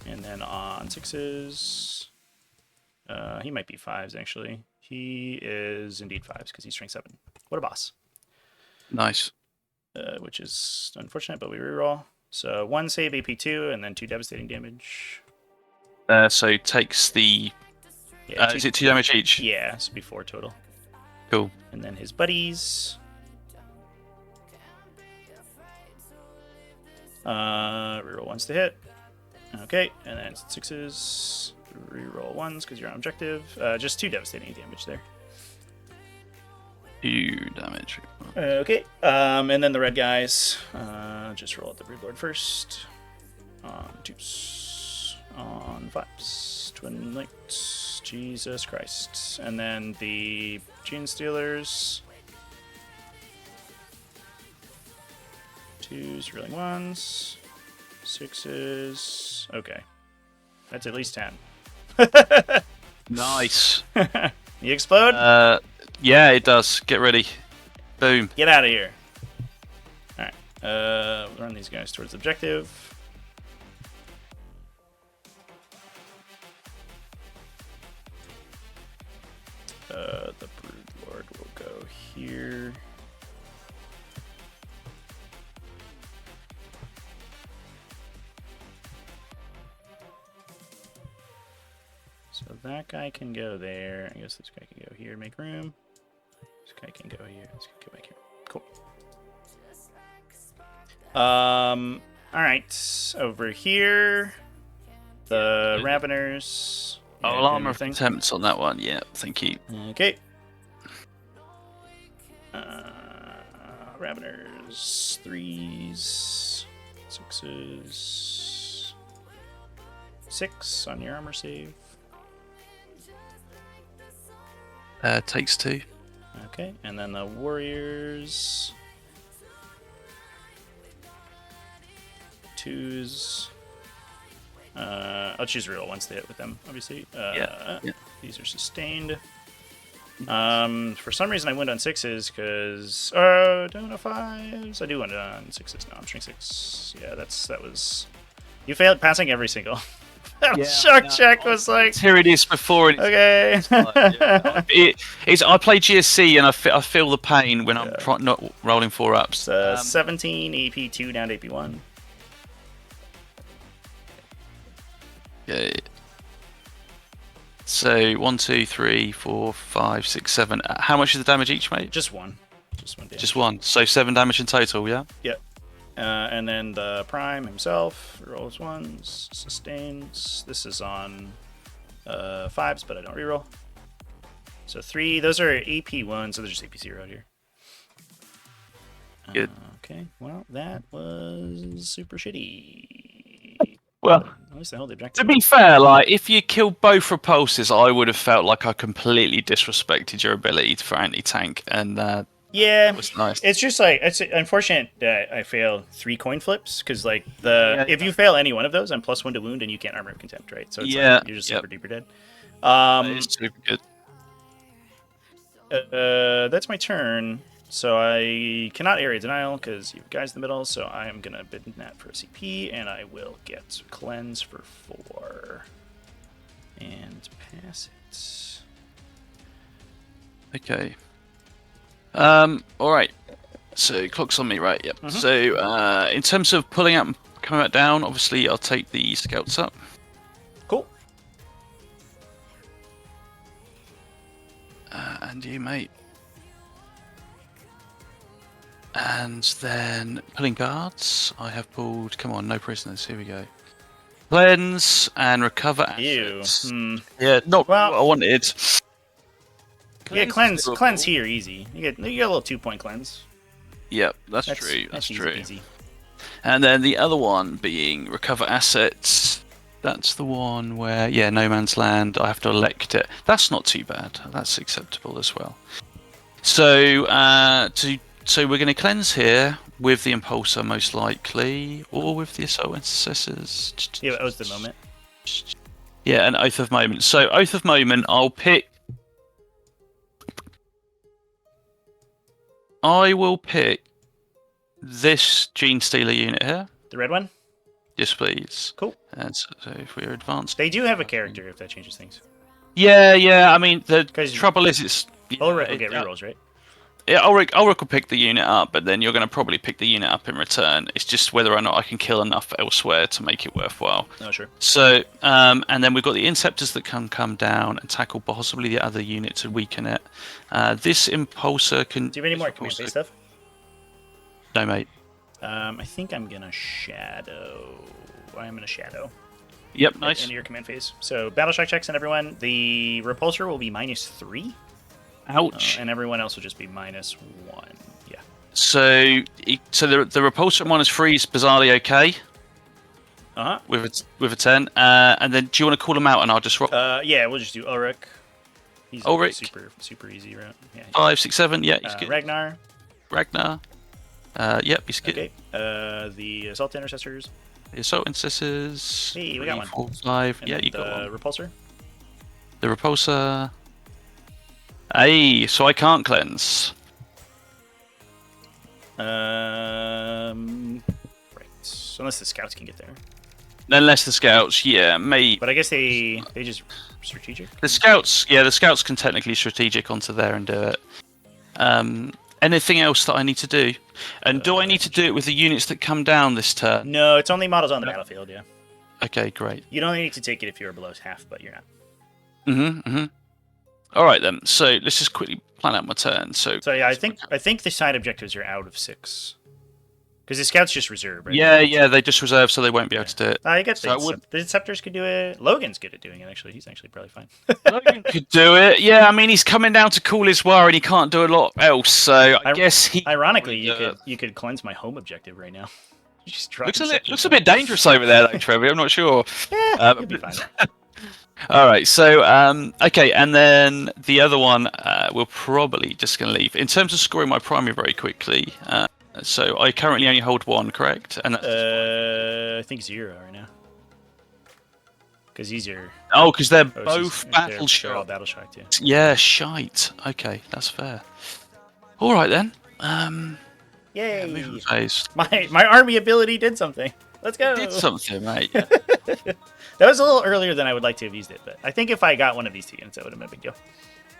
and then on 6s. He might be 5s actually. He is indeed 5s because he's strength 7. What a boss! Nice. Which is unfortunate, but we reroll. So 1 save AP 2, and then 2 devastating damage. So takes the. Yeah, is it 2 damage each? Yeah, this would be 4 total. Cool. And then his buddies. Reroll 1s to hit. Okay, and then 6s. Reroll 1s because you're on objective. Just 2 devastating damage there. 2 damage. Okay, and then the red guys. Just roll out the Broodlord first. On 2s. On 5s. Twin Lights. Jesus Christ. And then the Gene Stealers. 2s, rolling 1s. 6s. Okay. That's at least 10. Nice. You explode? Yeah, it does. Get ready. Boom. Get out of here. Alright. We'll run these guys towards the objective. The Broodlord will go here. So that guy can go there. I guess this guy can go here, make room. This guy can go here. This guy can go back here. Cool. Alright. Over here. The Raveners. Oh, armor of attempts on that one. Yeah, thank you. Okay. Raveners. 3s. 6s. 6 on your armor save. Takes 2. Okay, and then the Warriors. 2s. I'll choose real ones to hit with them, obviously. Yeah. These are sustained. For some reason I went on 6s because don't know 5s. I do went on 6s now. I'm strength 6. Yeah, that was. You failed passing every single. Shark check was like. Here it is before. Okay. I play GSC and I feel the pain when I'm not rolling 4-ups. 17 AP 2 down to AP 1. Yeah. So 1, 2, 3, 4, 5, 6, 7. How much is the damage each, mate? Just 1. Just 1 damage. Just 1. So 7 damage in total, yeah? Yep. And then the Prime himself rolls 1s, sustains. This is on 5s, but I don't reroll. So 3. Those are AP 1, so they're just AP 0 out here. Good. Okay. Well, that was super shitty. Well, at least I held the objective. To be fair, like if you killed both repulses, I would have felt like I completely disrespected your ability for anti-tank, and yeah, that was nice. It's just like it's unfortunate that I failed 3 coin flips because like if you fail any one of those, I'm +1 to wound and you can't armor of contempt, right? So it's like, you're just super duper dead. It's super good. That's my turn. So I cannot area denial because you have guys in the middle. So I am gonna bid that for a CP, and I will get cleanse for 4 and pass it. Okay. All right. So clock's on me, right? Yep. Mm-hmm. So in terms of pulling up and coming back down, obviously I'll take the scouts up. Cool. And you, mate. And then pulling guards. I have pulled. Come on, no prisoners. Here we go. Cleanse and recover assets. Yeah, not what I wanted. Yeah, cleanse here, easy. You get a little 2-point cleanse. Yep, that's true. That's easy true. Easy. And then the other one being recover assets. That's the one where, yeah, no man's land. I have to elect it. That's not too bad. That's acceptable as well. So, so we're going to cleanse here with the Impulsor most likely, or with the Assault Intercessors. Yeah, that was the moment. Yeah, an Oath of Moment. So, Oath of Moment, I'll pick. I will pick this Gene Stealer unit here. The red one? Yes, please. Cool. And so if we're advanced. They do have a character if that changes things. Yeah. I mean, the trouble is it's. Ulrich will get rerolls, right? Yeah, Ulrich will pick the unit up, but then you're going to probably pick the unit up in return. It's just whether or not I can kill enough elsewhere to make it worthwhile. Oh, sure. So, and then we've got the Inceptors that can come down and tackle possibly the other unit to weaken it. This Impulsor can... Do you have any more command phase stuff? No, mate. I think I'm going to Shadow. I'm going to Shadow. Yep, nice. Into your command phase. So, Battle Shock checks on everyone. The Repulsor will be -3. Ouch. And everyone else will just be -1. Yeah. So the Repulsor -3 is bizarrely okay. Uh-huh. With a 10. And then do you want to call them out and I'll just roll? Yeah, we'll just do Ulrich. He's Ulrich. super easy, right? Yeah. 5, 6, 7. Yeah, he's good. Ragnar. Yep, he's good. Okay. The Assault Intercessors. The Assault Intercessors. Hey, we got one. 4, 5. And yeah, then you got one. The Repulsor. The Repulsor. Hey, so I can't cleanse. Right. So unless the scouts can get there. Unless the scouts, yeah, mate. But I guess they just strategic. The scouts can technically strategic onto there and do it. Anything else that I need to do? And do I need to do it with the units that come down this turn? No, it's only models on the battlefield, yeah. Okay, great. You'd only need to take it if you're below half, but you're not. All right then. So let's just quickly plan out my turn. So yeah, I think the side objectives are out of 6. Because the scouts just reserve, right? Yeah, they just reserve, so they won't be able to do it. I guess the Deceptors could do it. Logan's good at doing it, actually. He's actually probably fine. Logan could do it. Yeah, I mean, he's coming down to cool his war, and he can't do a lot else. So I guess he. Ironically, you could cleanse my home objective right now. Just looks a bit dangerous over there, though, Trevor. I'm not sure. Yeah, you'll be fine. All right, so okay, and then the other one we're probably just going to leave. In terms of scoring my primary very quickly, so I currently only hold 1, correct? And I think 0 right now. Because these are... Oh, because they're both battle shock. They're all battle shocked, yeah. Yeah, shite. Okay, that's fair. All right then. Yay! Movement phase. My army ability did something. Let's go. Did something, mate. Yeah. That was a little earlier than I would like to have used it, but I think if I got one of these 2 units, that would have been a big deal.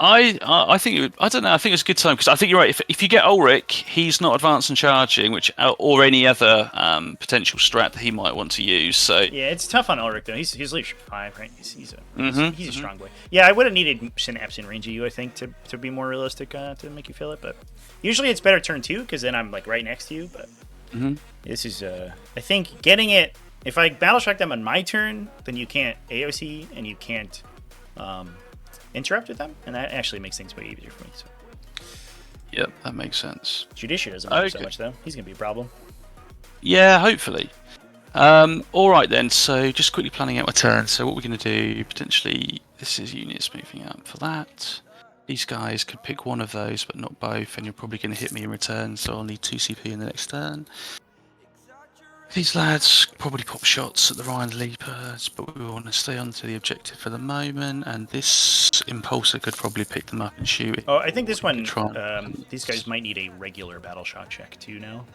I think I don't know. I think it's a good time because I think you're right. If you get Ulrich, he's not advanced and charging, which or any other potential strat that he might want to use. So yeah, it's tough on Ulrich though. He's leadership 5, right? He's a strong boy. Yeah, I would have needed Synapse in range of you, I think, to be more realistic to make you feel it. But usually it's better turn 2 because then I'm like right next to you. But this is I think getting it. If I battle shock them on my turn, then you can't AOC and you can't interrupt with them, and that actually makes things way easier for me. So. Yep, that makes sense. Judicia doesn't matter so much though. He's gonna be a problem. Yeah, hopefully. All right then. So just quickly planning out my turn. So what we're going to do potentially. This is units moving up for that. These guys could pick one of those, but not both, and you're probably going to hit me in return. So I'll need 2 CP in the next turn. These lads probably pop shots at the Ryan Leapers, but we want to stay onto the objective for the moment. And this Impulsor could probably pick them up and shoot it. Oh, I think this one, these guys might need a regular battle shot check too now.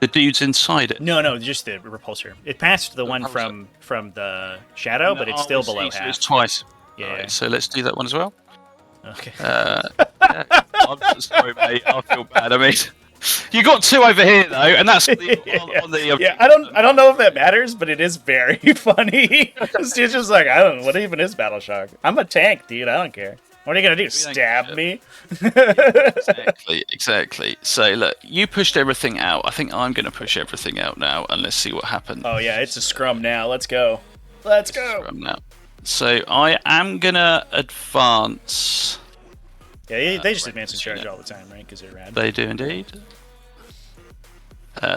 The dude's inside it? No, just the Repulsor. It passed the one from the Shadow, but it's still below half. So it's twice. Yeah. Right, so let's do that one as well. Okay. Yeah. I'm sorry, mate. I feel bad. I mean... You got 2 over here though, and that's on the yeah. I don't know if that matters, but it is very funny. This dude's just like, I don't know what even is battle shock. I'm a tank, dude. I don't care. What are you gonna do? Stab me? Exactly. So look, you pushed everything out. I think I'm gonna push everything out now, and let's see what happens. Oh yeah, it's a scrum now. Let's go. Let's go. Scrum now. So I am gonna advance. Yeah, they just advance and charge all the time, right? Because they're rad. They do indeed.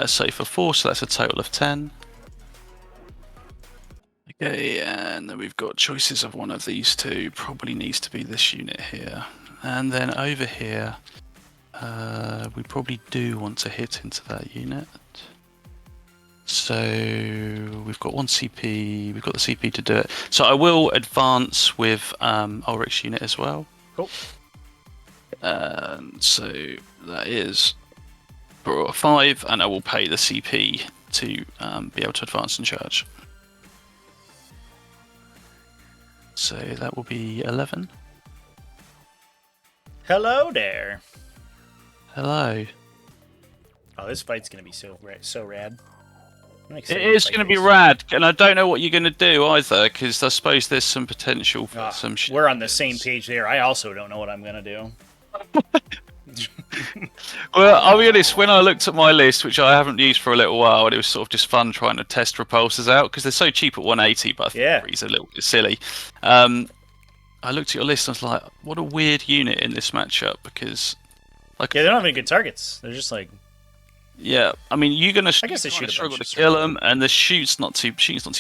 So for 4, so that's a total of 10. Okay, and then we've got choices of one of these two. Probably needs to be this unit here. And then over here, we probably do want to hit into that unit. So we've got one CP, we've got the CP to do it. So I will advance with Ulrich's unit as well. Cool. So that is for a 5, and I will pay the CP to be able to advance and charge. So that will be 11. Hello there. Hello. Oh, this fight's gonna be so rad. I'm It excited is fight going to be this. rad, and I don't know what you're going to do either, because I suppose there's some potential for some shit. We're on the same page there. I also don't know what I'm gonna do. Well, I'll be honest, when I looked at my list, which I haven't used for a little while, and it was sort of just fun trying to test repulsors out, because they're so cheap at 180, but I think three's a little bit silly. I looked at your list and I was like, what a weird unit in this matchup, because... like, Yeah, they don't have any good targets. They're just like... Yeah, I mean, you're gonna I guess they shoot a struggle bunch to of kill stuff. them, and the shoot's not too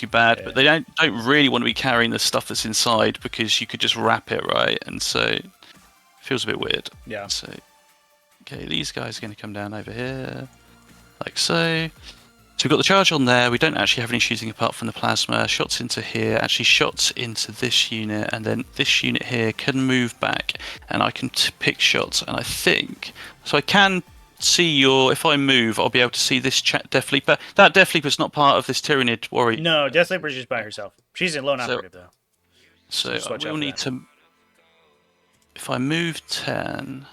bad, but they don't really want to be carrying the stuff that's inside, because you could just wrap it, right? And so it feels a bit weird. Yeah. So okay, these guys are going to come down over here, like so. So we've got the charge on there. We don't actually have any shooting apart from the plasma. Shots into here, actually shots into this unit, and then this unit here can move back, and I can pick shots, and I think so. I can see your, if I move, I'll be able to see this Death Leaper. That Death Leaper's not part of this Tyranid warrior. No, Death Leaper's just by herself. She's a lone operative though. So Just watch I out will for need that. to. If I move 10,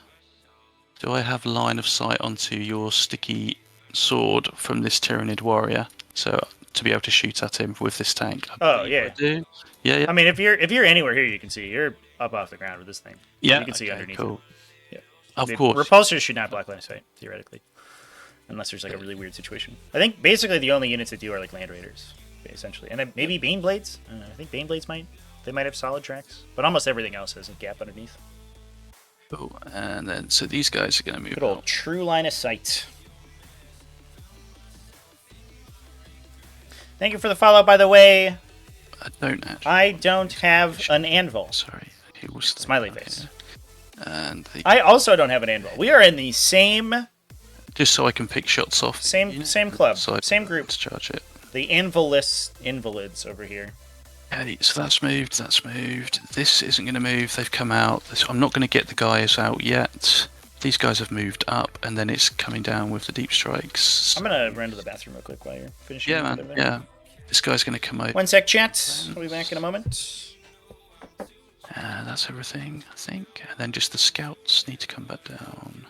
do I have line of sight onto your sticky sword from this Tyranid warrior? So to be able to shoot at him with this tank. Oh yeah. I do. Yeah, yeah. I mean, if you're anywhere here, you can see. You're up off the ground with this thing. Yeah, You can see underneath. Cool. Yeah. Of course. Repulsors should not block line of sight, theoretically. Unless there's like a really weird situation. I think basically the only units that do are like Land Raiders, essentially. And then maybe Bane Blades. I think Bane Blades might have solid tracks. But almost everything else has a gap underneath. Cool. And then, so these guys are going to move Good old out. true line of sight. Thank you for the follow, by the way. I don't actually. I don't have an anvil. Sorry. He will stay Smiley down face. here. And the, I also don't have an anvil. We are in the same just so I can pick shots off. same unit, club, so I same can group. charge it. The anvil-less invalids over here. Okay, so that's moved, that's moved. This isn't going to move, they've come out. I'm not going to get the guys out yet. These guys have moved up, and then it's coming down with the deep strikes. I'm gonna run to the bathroom real quick while you're finishing. Yeah, over man, there. yeah. This guy's going to come over. 1 sec, chat. We'll be back in a moment. That's everything, I think. And then just the scouts need to come back down.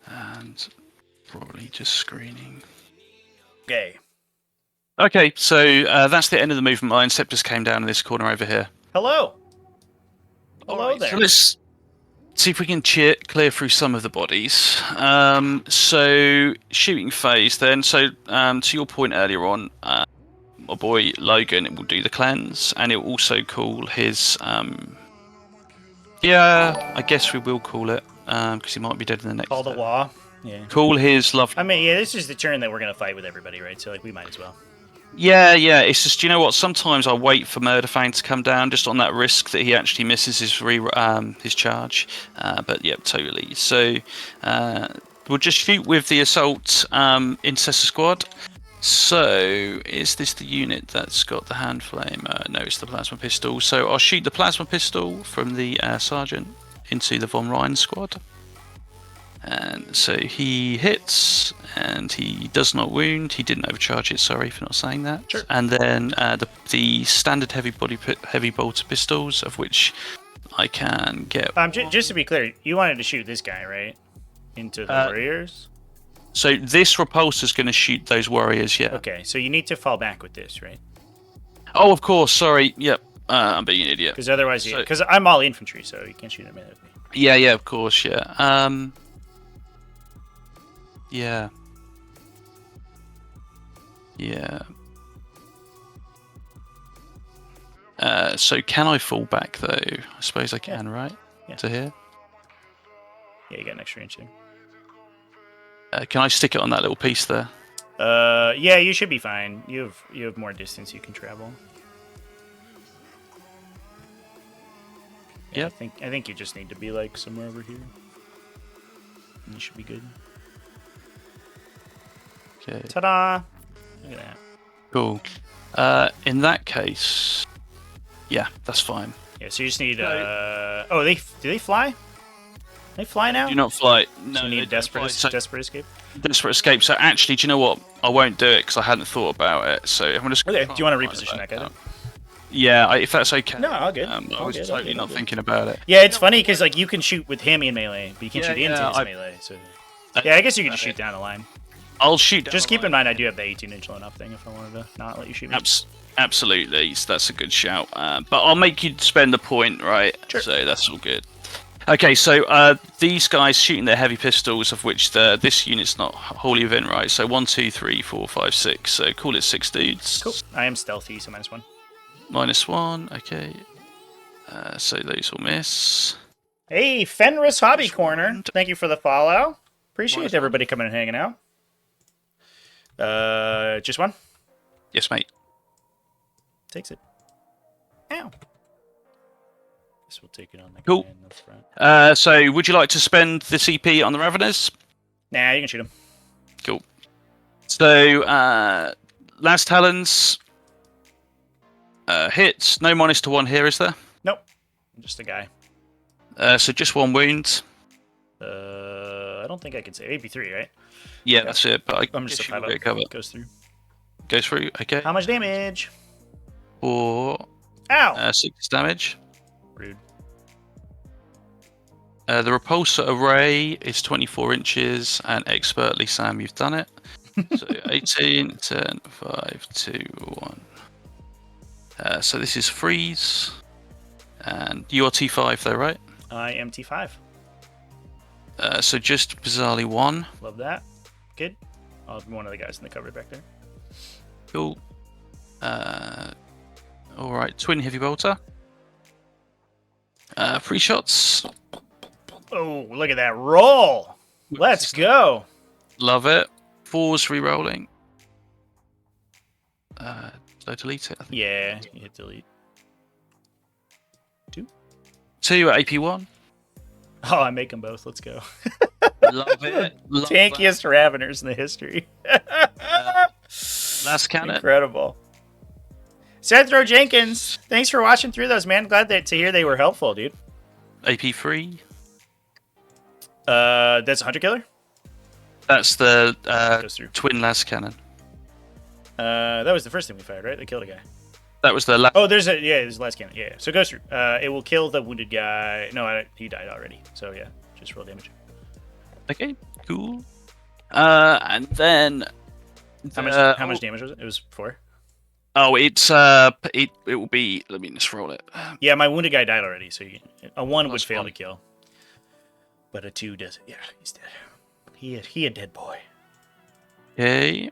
And probably just screening. Okay. Okay, so that's the end of the movement line. Scepters came down in this corner over here. Hello. Hello Alright, there. So let's see if we can clear through some of the bodies. So shooting phase then. So to your point earlier on, my boy Logan will do the cleanse, and it will also call his. Yeah, I guess we will call it because he might be dead in the next. Call the turn. law. Yeah. Call his love. I mean, yeah, this is the turn that we're gonna fight with everybody, right? So like, we might as well. Yeah, yeah. It's just, you know what? Sometimes I wait for Murderfang to come down, just on that risk that he actually misses his charge. But yeah, totally. So we'll just shoot with the assault intercessor squad. So is this the unit that's got the hand flame? No, it's the plasma pistol. So I'll shoot the plasma pistol from the sergeant into the von Ryan squad. And so he hits, and he does not wound. He didn't overcharge it. Sorry for not saying that. Sure. And then the standard heavy bolter pistols, of which I can get. Just to be clear, you wanted to shoot this guy, right? Into the warriors. So this repulsor is going to shoot those warriors. Yeah. Okay, so you need to fall back with this, right? Oh, of course. Sorry. Yep. I'm being an idiot. Because otherwise, because I'm all infantry, so you can't shoot him with me. Yeah. Yeah. Of course. Yeah. Yeah. Yeah. So can I fall back though? I suppose I can, right? Yeah. To here. Yeah, you got an extra inch there. Can I stick it on that little piece there? Yeah, you should be fine. You have more distance you can travel. Yeah, Yep. I think you just need to be like somewhere over here. And you should be good. Okay. Ta-da! Look at that. Cool. In that case, yeah, that's fine. Yeah, so you just need. Oh, do they fly? They fly now. Do not fly. No, So you they need don't fly. So, desperate escape. desperate escape. So actually, do you know what? I won't do it because I hadn't thought about it. So I'm just. Okay. Do you want to reposition that guy? Then? Yeah, if that's okay. No, all good. I All was good, totally all not good. thinking about it. Yeah, it's funny because like you can shoot with him in melee, but you can Yeah, shoot into yeah, his I- melee. So yeah, I guess you can just shoot down the line. I'll shoot. Down Just the keep in line. mind, I do have the 18-inch loan up thing if I wanted to not let you shoot me. Absolutely, so that's a good shout. But I'll make you spend the point, right? Sure. So that's all good. Okay, so these guys shooting their heavy pistols, of which this unit's not wholly within, right? So 1, 2, 3, 4, 5, 6. So call it 6 dudes. Cool. I am stealthy, so -1. -1. Okay. So those will miss. Hey, Fenris Hobby Corner. Thank you for the follow. Appreciate -1. everybody coming and hanging out. Just one. Yes, mate. Takes it. Ow. Guess we'll take it on the Cool. guy in the front. So would you like to spend the CP on the Raveners? Nah, you can shoot him. Cool. So last Talons hits. No -1 here, is there? Nope. I'm just a guy. So just 1 wound. I don't think I can say AP3, right? Yeah, that's it. But I'm just a guess you will 5 get cover. Goes through. Goes through. Okay. How much damage? 4, Ow! 6 damage. Rude. The repulsor array is 24 inches, and expertly, Sam, you've done it. So 18, 10, 5, 2, 1. So this is freeze. And you're T5 though, right? I am T5. So just bizarrely 1. Love that. Good. I'll have one of the guys in the cover back there. Cool. Alright, twin heavy bolter. 3 shots. Oh, look at that roll! Let's go! Love it. 4's re-rolling. Did I delete it? I think. Yeah, you hit delete. 2 at AP1. Oh, I make them both. Let's go. Love it. Love Tankiest Raveners in the history. Last cannon. Incredible. Sethro Jenkins, thanks for watching through those, man. Glad to hear they were helpful, dude. AP3. That's a hunter killer. That's the Goes through. twin last cannon. That was the first thing we fired, right? They killed a guy. That was the last. Oh, there's the last cannon. Yeah, so it goes through. It will kill the wounded guy. No, he died already. So yeah, just roll damage. Okay, cool. And then How much damage was it? It was 4. Oh, it's it will be. Let me just roll it. Yeah, my wounded guy died already. So a 1 would Plus fail 1. to kill, but a 2 does it. Yeah, he's dead. He a dead boy. Okay.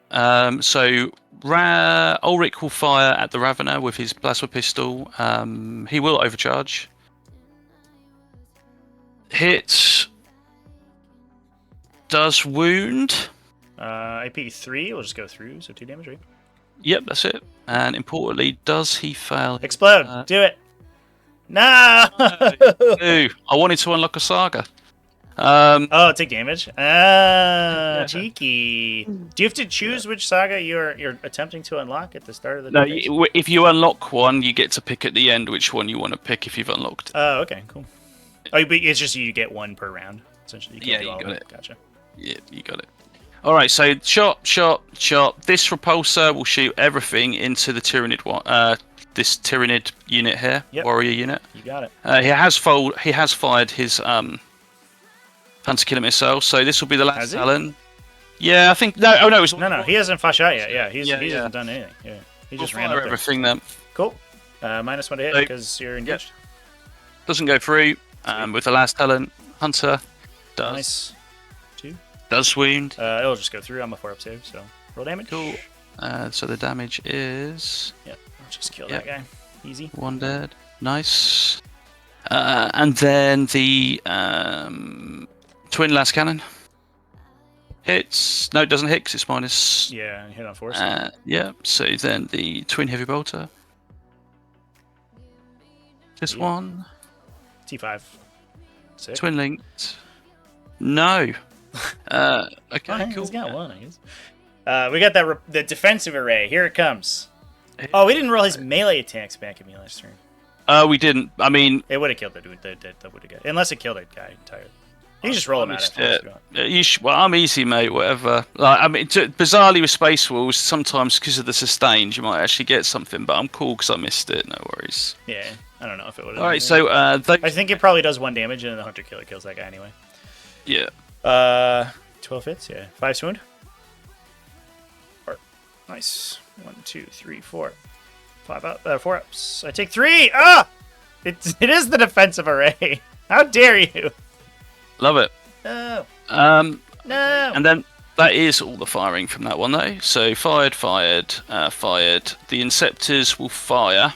So Ulrich will fire at the Ravener with his plasma pistol. He will overcharge. Hits. Does wound. IP 3 will just go through, so 2 damage, right? Yep, that's it. And importantly, does he fail? Explode! Do it! No! Ooh, I wanted to unlock a saga. Oh, take damage. Ah, cheeky. Do you have to choose which saga you're attempting to unlock at the start of the? No, phase? if you unlock one, you get to pick at the end which one you want to pick if you've unlocked it. Oh, okay, cool. Oh, but it's just you get 1 per round, essentially. Yeah, do you all got of it. Gotcha. Yeah, you got it. All right, so shot. This repulsor will shoot everything into the Tyranid one. This Tyranid unit here, Yep. warrior unit. You got it. He has fired his hunter killer missile, so this will be the last Has he? Talon. Yeah, I think no. Oh no, it's No, he hasn't fought shot yet. Yeah, he Yeah. hasn't done anything. Yeah, he We'll just ran fire up there. everything then. Cool. -1 to hit So- because you're engaged. Doesn't go through. With the last Talon, hunter does Nice. 2. does wound. It'll just go through. I'm a 4-up save, so roll damage. Cool. So the damage is Yep. I'll just kill Yep. that guy. Easy. 1 dead. Nice. And then the twin last cannon Hits. No, it doesn't hit 'cause it's minus. Yeah, hit on force. Yeah. So then the twin heavy bolter. Just one. T5. Sick. Twin linked. No. Okay, cool. He's got one, I guess. We got that the defensive array. Here it comes. Oh, we didn't roll his melee attacks back at me last turn. We didn't. I mean, it would have killed that dude. That would have got. Unless it killed that guy entirely. You just roll him at it. Well, I'm easy, mate. Whatever. Like, I mean, bizarrely with Space Wolves, sometimes because of the sustained, you might actually get something. But I'm cool because I missed it. No worries. Yeah, I don't know if it would have. All right, so I think it probably does 1 damage, and then the hunter killer kills that guy anyway. Yeah. 12 hits. Yeah, 5 swound. 4. Nice. 1, 2, 3, 4. 5 up. 4 ups. I take 3. Ah! It is the defensive array. How dare you? Love it. No. No. And then that is all the firing from that one, though. So fired. The Inceptors will fire.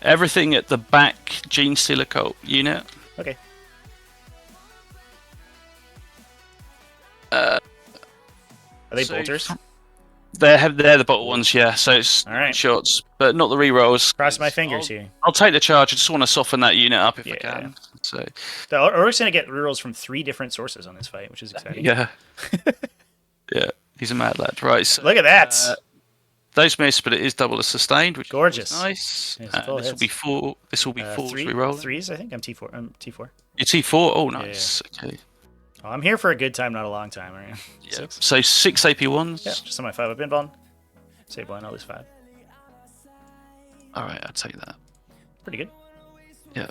Everything at the back Gene Stealer Cult unit. Okay. Are they bolters? They're the bottle ones, yeah. So it's all right. Shots, but not the rerolls. Cross my fingers here. I'll take the charge. I just want to soften that unit up if I can. So we're going to get rerolls from 3 different sources on this fight, which is exciting. Yeah. Yeah, he's a mad lad. Right. So, look at that. Those miss, but it is double as sustained, which gorgeous. Is nice. This will be 4. This will be 4 reroll. 3s, I think. I'm T4. T4. You're T4. Oh, nice. Yeah. Okay. Oh, I'm here for a good time, not a long time. Right? Yeah. 6. So 6 AP1s. Yeah, just on my 5 up inbound. Save 1, I'll lose 5. Alright, I'll take that. Pretty good. Yeah.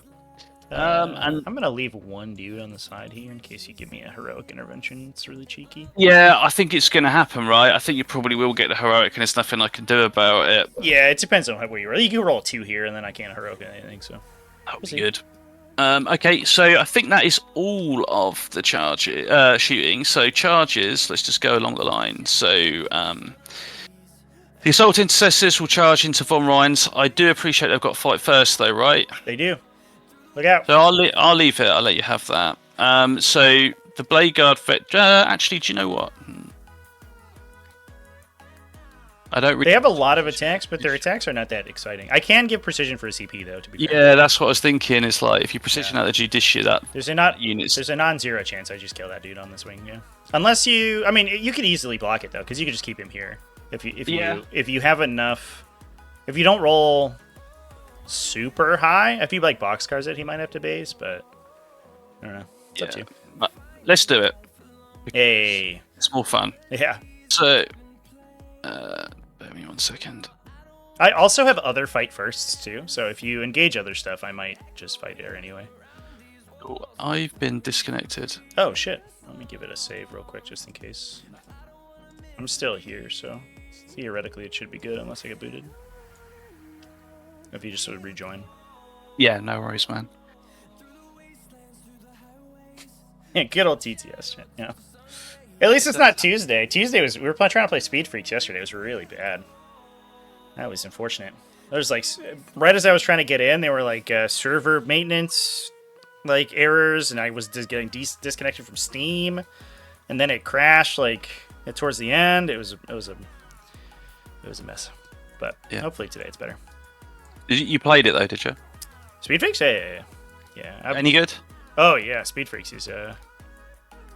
And I'm going to leave 1 dude on the side here in case you give me a heroic intervention. It's really cheeky. Yeah, I think it's going to happen, right? I think you probably will get the heroic and there's nothing I can do about it. Yeah, it depends on where you roll. You can roll 2 here and then I can't heroic anything, so. That would be good. Okay, so I think that is all of the shooting. So charges, let's just go along the line. So the Assault Intercessors will charge into Von Rhein's. I do appreciate they've got fight first, though, right? They do. Look out. So I'll leave it. I'll let you have that. So the Blade Guard... actually, do you know what? I don't really... They have a lot of attacks, but their attacks are not that exciting. I can give precision for a CP, though, to be fair. Yeah, that's what I was thinking. It's like, if you precision out the Judicia, there's a non-zero chance I just kill that dude on the swing, yeah. Unless you... I mean, you could easily block it, though, because you could just keep him here. If you have enough... If you don't roll super high, if you like boxcars it, he might have to base, but... I don't know. It's up to you. Let's do it. Hey. It's more fun. Yeah. So... bear me 1 second. I also have other fight firsts too, so if you engage other stuff, I might just fight air anyway. Oh, I've been disconnected. Oh shit! Let me give it a save real quick just in case. I'm still here, so theoretically it should be good unless I get booted. If you just sort of rejoin. Yeah, no worries, man. Yeah, good old TTS. Yeah. At least it's not Tuesday. Tuesday we were trying to play Speed Freaks yesterday. It was really bad. That was unfortunate. There's like right as I was trying to get in, they were like server maintenance like errors, and I was just getting disconnected from Steam, and then it crashed like towards the end. It was a mess. But hopefully today it's better. You played it though, did you? Speed Freaks, yeah. Any good? Oh yeah, Speed Freaks is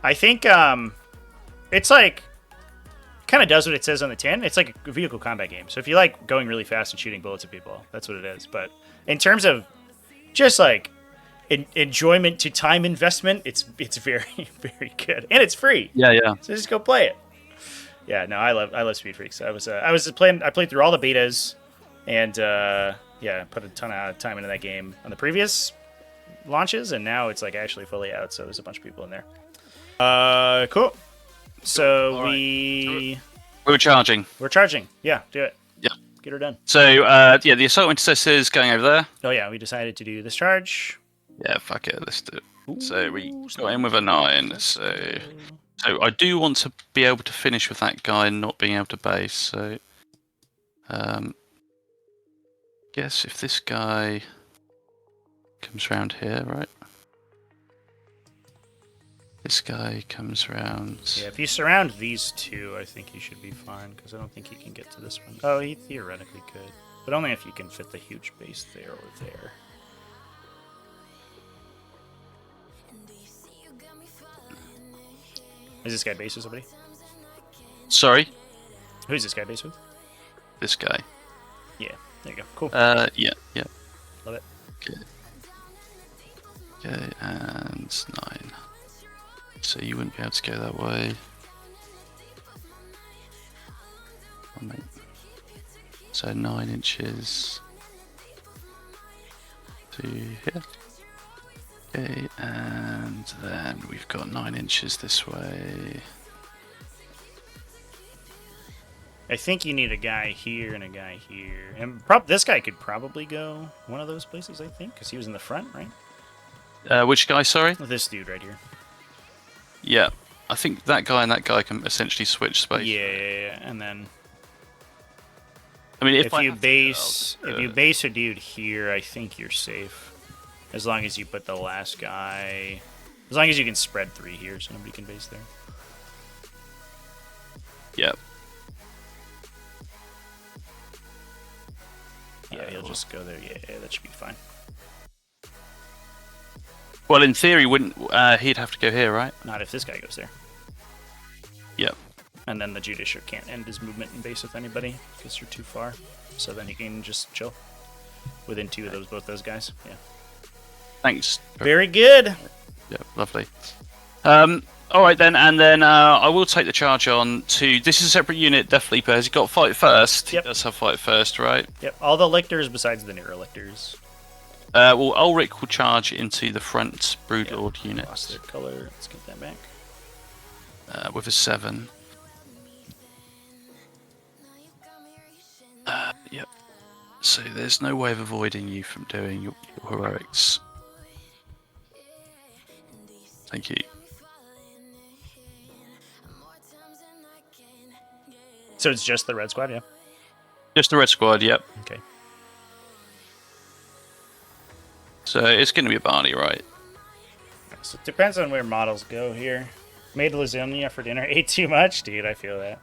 I think it's like kind of does what it says on the tin. It's like a vehicle combat game. So if you like going really fast and shooting bullets at people, that's what it is. But in terms of just like enjoyment to time investment, it's very very good, and it's free. Yeah. So just go play it. Yeah, no, I love Speed Freaks. I played through all the betas, and put a ton of time into that game on the previous launches, and now it's like actually fully out. So there's a bunch of people in there. Cool. So we're charging. We're charging. Yeah, do it. Yeah. Get her done. So the Assault Intercessor is going over there. Oh yeah, we decided to do this charge. Yeah, fuck it, let's do it. Ooh, so we got in with a 9. So I do want to be able to finish with that guy not being able to base. So guess if this guy comes around here, right? This guy comes around. Yeah, if you surround these two, I think he should be fine, because I don't think he can get to this one. Oh, he theoretically could. But only if you can fit the huge base there or there. Is this guy base with somebody? Sorry? Who's this guy base with? This guy. Yeah, there you go. Cool. Yeah. Love it. Okay, and 9. So you wouldn't be able to go that way. Oh, mate. So 9 inches to here. Okay, and then we've got 9 inches this way. I think you need a guy here and a guy here. And this guy could probably go one of those places, I think, because he was in the front, right? Which guy, sorry? This dude right here. Yeah, I think that guy and that guy can essentially switch space. Yeah. And then I mean, if you base a dude here, I think you're safe. As long as you put the last guy... As long as you can spread 3 here, so nobody can base there. Yep. Yeah, he'll just go there. Yeah, that should be fine. Well, in theory, wouldn't he'd have to go here, right? Not if this guy goes there. Yep. And then the Judicial can't end his movement and base with anybody because you're too far. So then he can just chill within 2 of both those guys. Yeah. Thanks. Very good. Yeah, lovely. All right then, and then I will take the charge on to. This is a separate unit, Death Leaper. Has he got fight first? Yep. He does have fight first, right? Yep. All the lictors besides the newer lictors. Well, Ulrich will charge into the front Broodlord unit. Lost their color. Let's get that back. With a 7. Yep. So there's no way of avoiding you from doing your heroics. Thank you. So it's just the red squad, yeah? Just the red squad, yep. Okay. So it's going to be a Barney, right? So it depends on where models go here. Made lasagna for dinner. Ate too much? Dude, I feel that.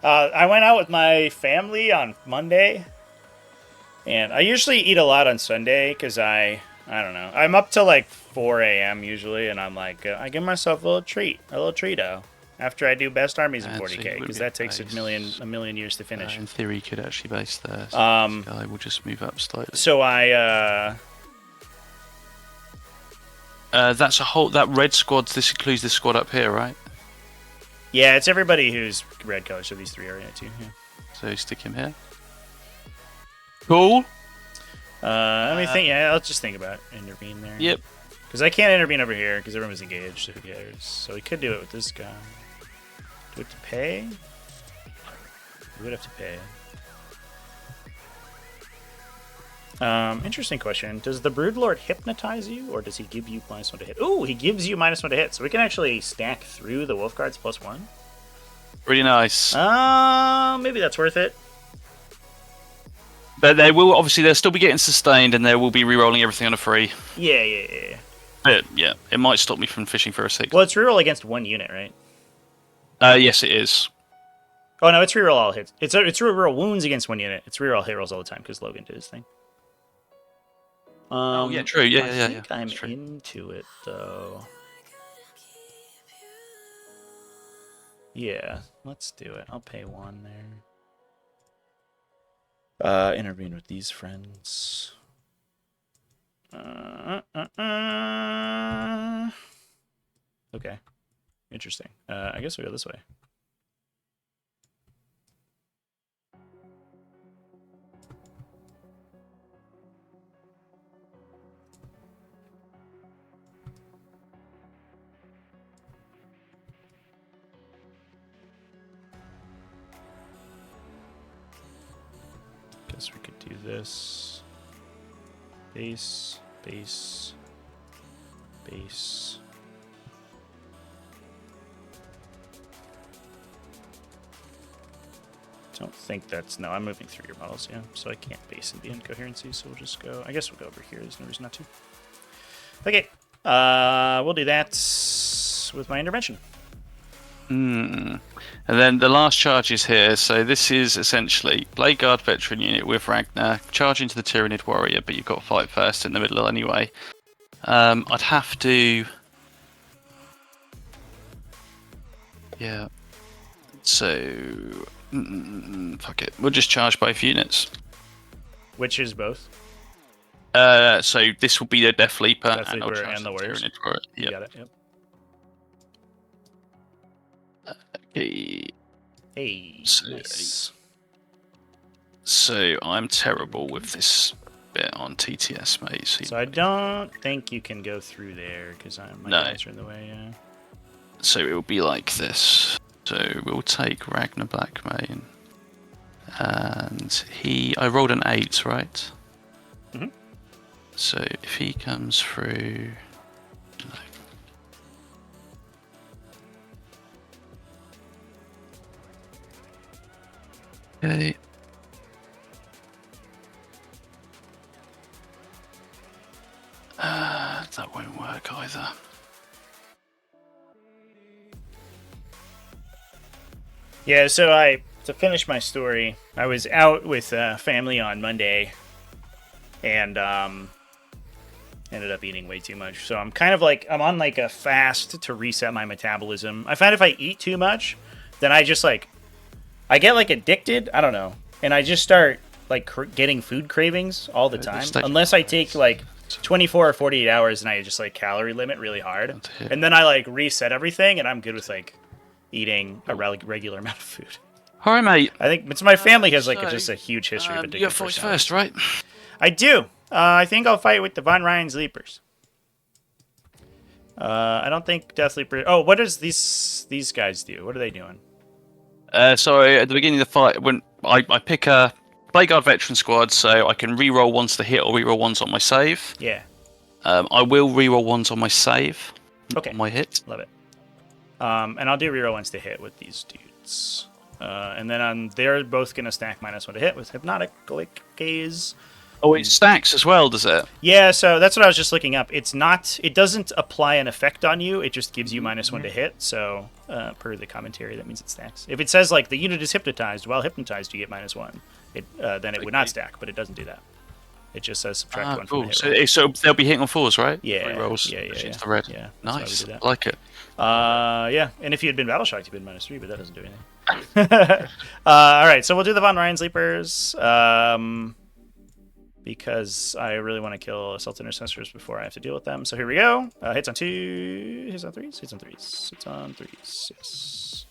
I went out with my family on Monday. And I usually eat a lot on Sunday because I don't know. I'm up till like 4 a.m. usually. And I'm like, I give myself a little treato. After I do best armies in 40k, because that takes a million years to finish. In theory, you could actually base there. So this guy will just move up slightly. So I that's a whole that red squad. This includes this squad up here, right? yeah, it's everybody who's red color. So these 3 are in it too. Yeah. So stick him here. Cool. Let me think. Yeah, I'll just think about intervene there. Yep. Because I can't intervene over here because everyone's engaged. So who cares? So we could do it with this guy. Do we have to pay? We would have to pay. Interesting question. Does the Broodlord hypnotize you, or does he give you -1 to hit? Ooh, he gives you -1 to hit, so we can actually stack through the Wolf Guards +1. Really nice. Maybe that's worth it. But they will obviously they'll still be getting sustained, and they will be re-rolling everything on a 3. Yeah. But yeah, it might stop me from fishing for a 6. Well, it's reroll against 1 unit, right? Yes, it is. Oh no, it's reroll all hits. It's reroll wounds against 1 unit. It's reroll hit rolls all the time because Logan did his thing. Oh yeah, true. Yeah, I think I'm true. into it though. Yeah, let's do it. I'll pay 1 there. Intervene with these friends. Okay. Interesting. I guess we'll go this way. Guess we could do this. Base. Don't think that's... No, I'm moving through your models, yeah. So I can't base in the incoherency, so we'll just go... I guess we'll go over here. There's no reason not to. Okay. We'll do that. with my intervention. And then the last charge is here. So this is essentially Blade Guard veteran unit with Ragnar charging to the Tyranid warrior, but you've got to fight first in the middle anyway. I'd have to. Yeah. So fuck it. We'll just charge both units. Which is both. So this will be the Death Leaper, And the warriors. Tyranid for it. You got it. Yep. Okay. Hey. Nice. So I'm terrible with this bit on TTS, mate. So I don't think you can go through there because my guys are in the way. Yeah. So it will be like this. So we'll take Ragnar Blackmane, and I rolled an 8, right? Mm-hmm. So if he comes through, okay. That won't work either. Yeah, so to finish my story, I was out with family on Monday, and ended up eating way too much. So I'm kind of like, I'm on like a fast to reset my metabolism. I find if I eat too much, then I just like, I get like addicted, I don't know, and I just start like getting food cravings all the time, unless I take like 24 or 48 hours and I just like calorie limit really hard, and then I like reset everything, and I'm good with like eating a regular amount of food. All right, mate. I think it's my family has like just a huge history of addictive. You have voice first, right? I do. I think I'll fight with the Von Ryan's Leapers. I don't think Death Leaper. Oh, what does these guys do? What are they doing? So at the beginning of the fight, when I pick a Blade Guard veteran squad, so I can reroll ones to hit or reroll ones on my save. Yeah. I will reroll ones on my save. Okay. On my hit. Love it. And I'll do reroll ones to hit with these dudes. And then they're both going to stack -1 to hit with Hypnotic Gaze. Oh, it stacks as well, does it? Yeah, so that's what I was just looking up. It doesn't apply an effect on you. It just gives you -1 to hit. So, per the commentary, that means it stacks. If it says, like, the unit is hypnotized, while hypnotized you get -1, then it would not stack, but it doesn't do that. It just says subtract 1 from the hit. So they'll be hitting on 4s, right? Yeah. 3 rolls. Yeah. The red. Yeah, nice. I like it. Yeah, and if you had been battle shocked, you'd been -3, but that doesn't do anything. All right, so we'll do the Von Ryan Sleepers, because I really want to kill Assault Intercessors before I have to deal with them. So here we go. Hits on 2, hits on 3s, hits on 3s, hits on 3s. Yes,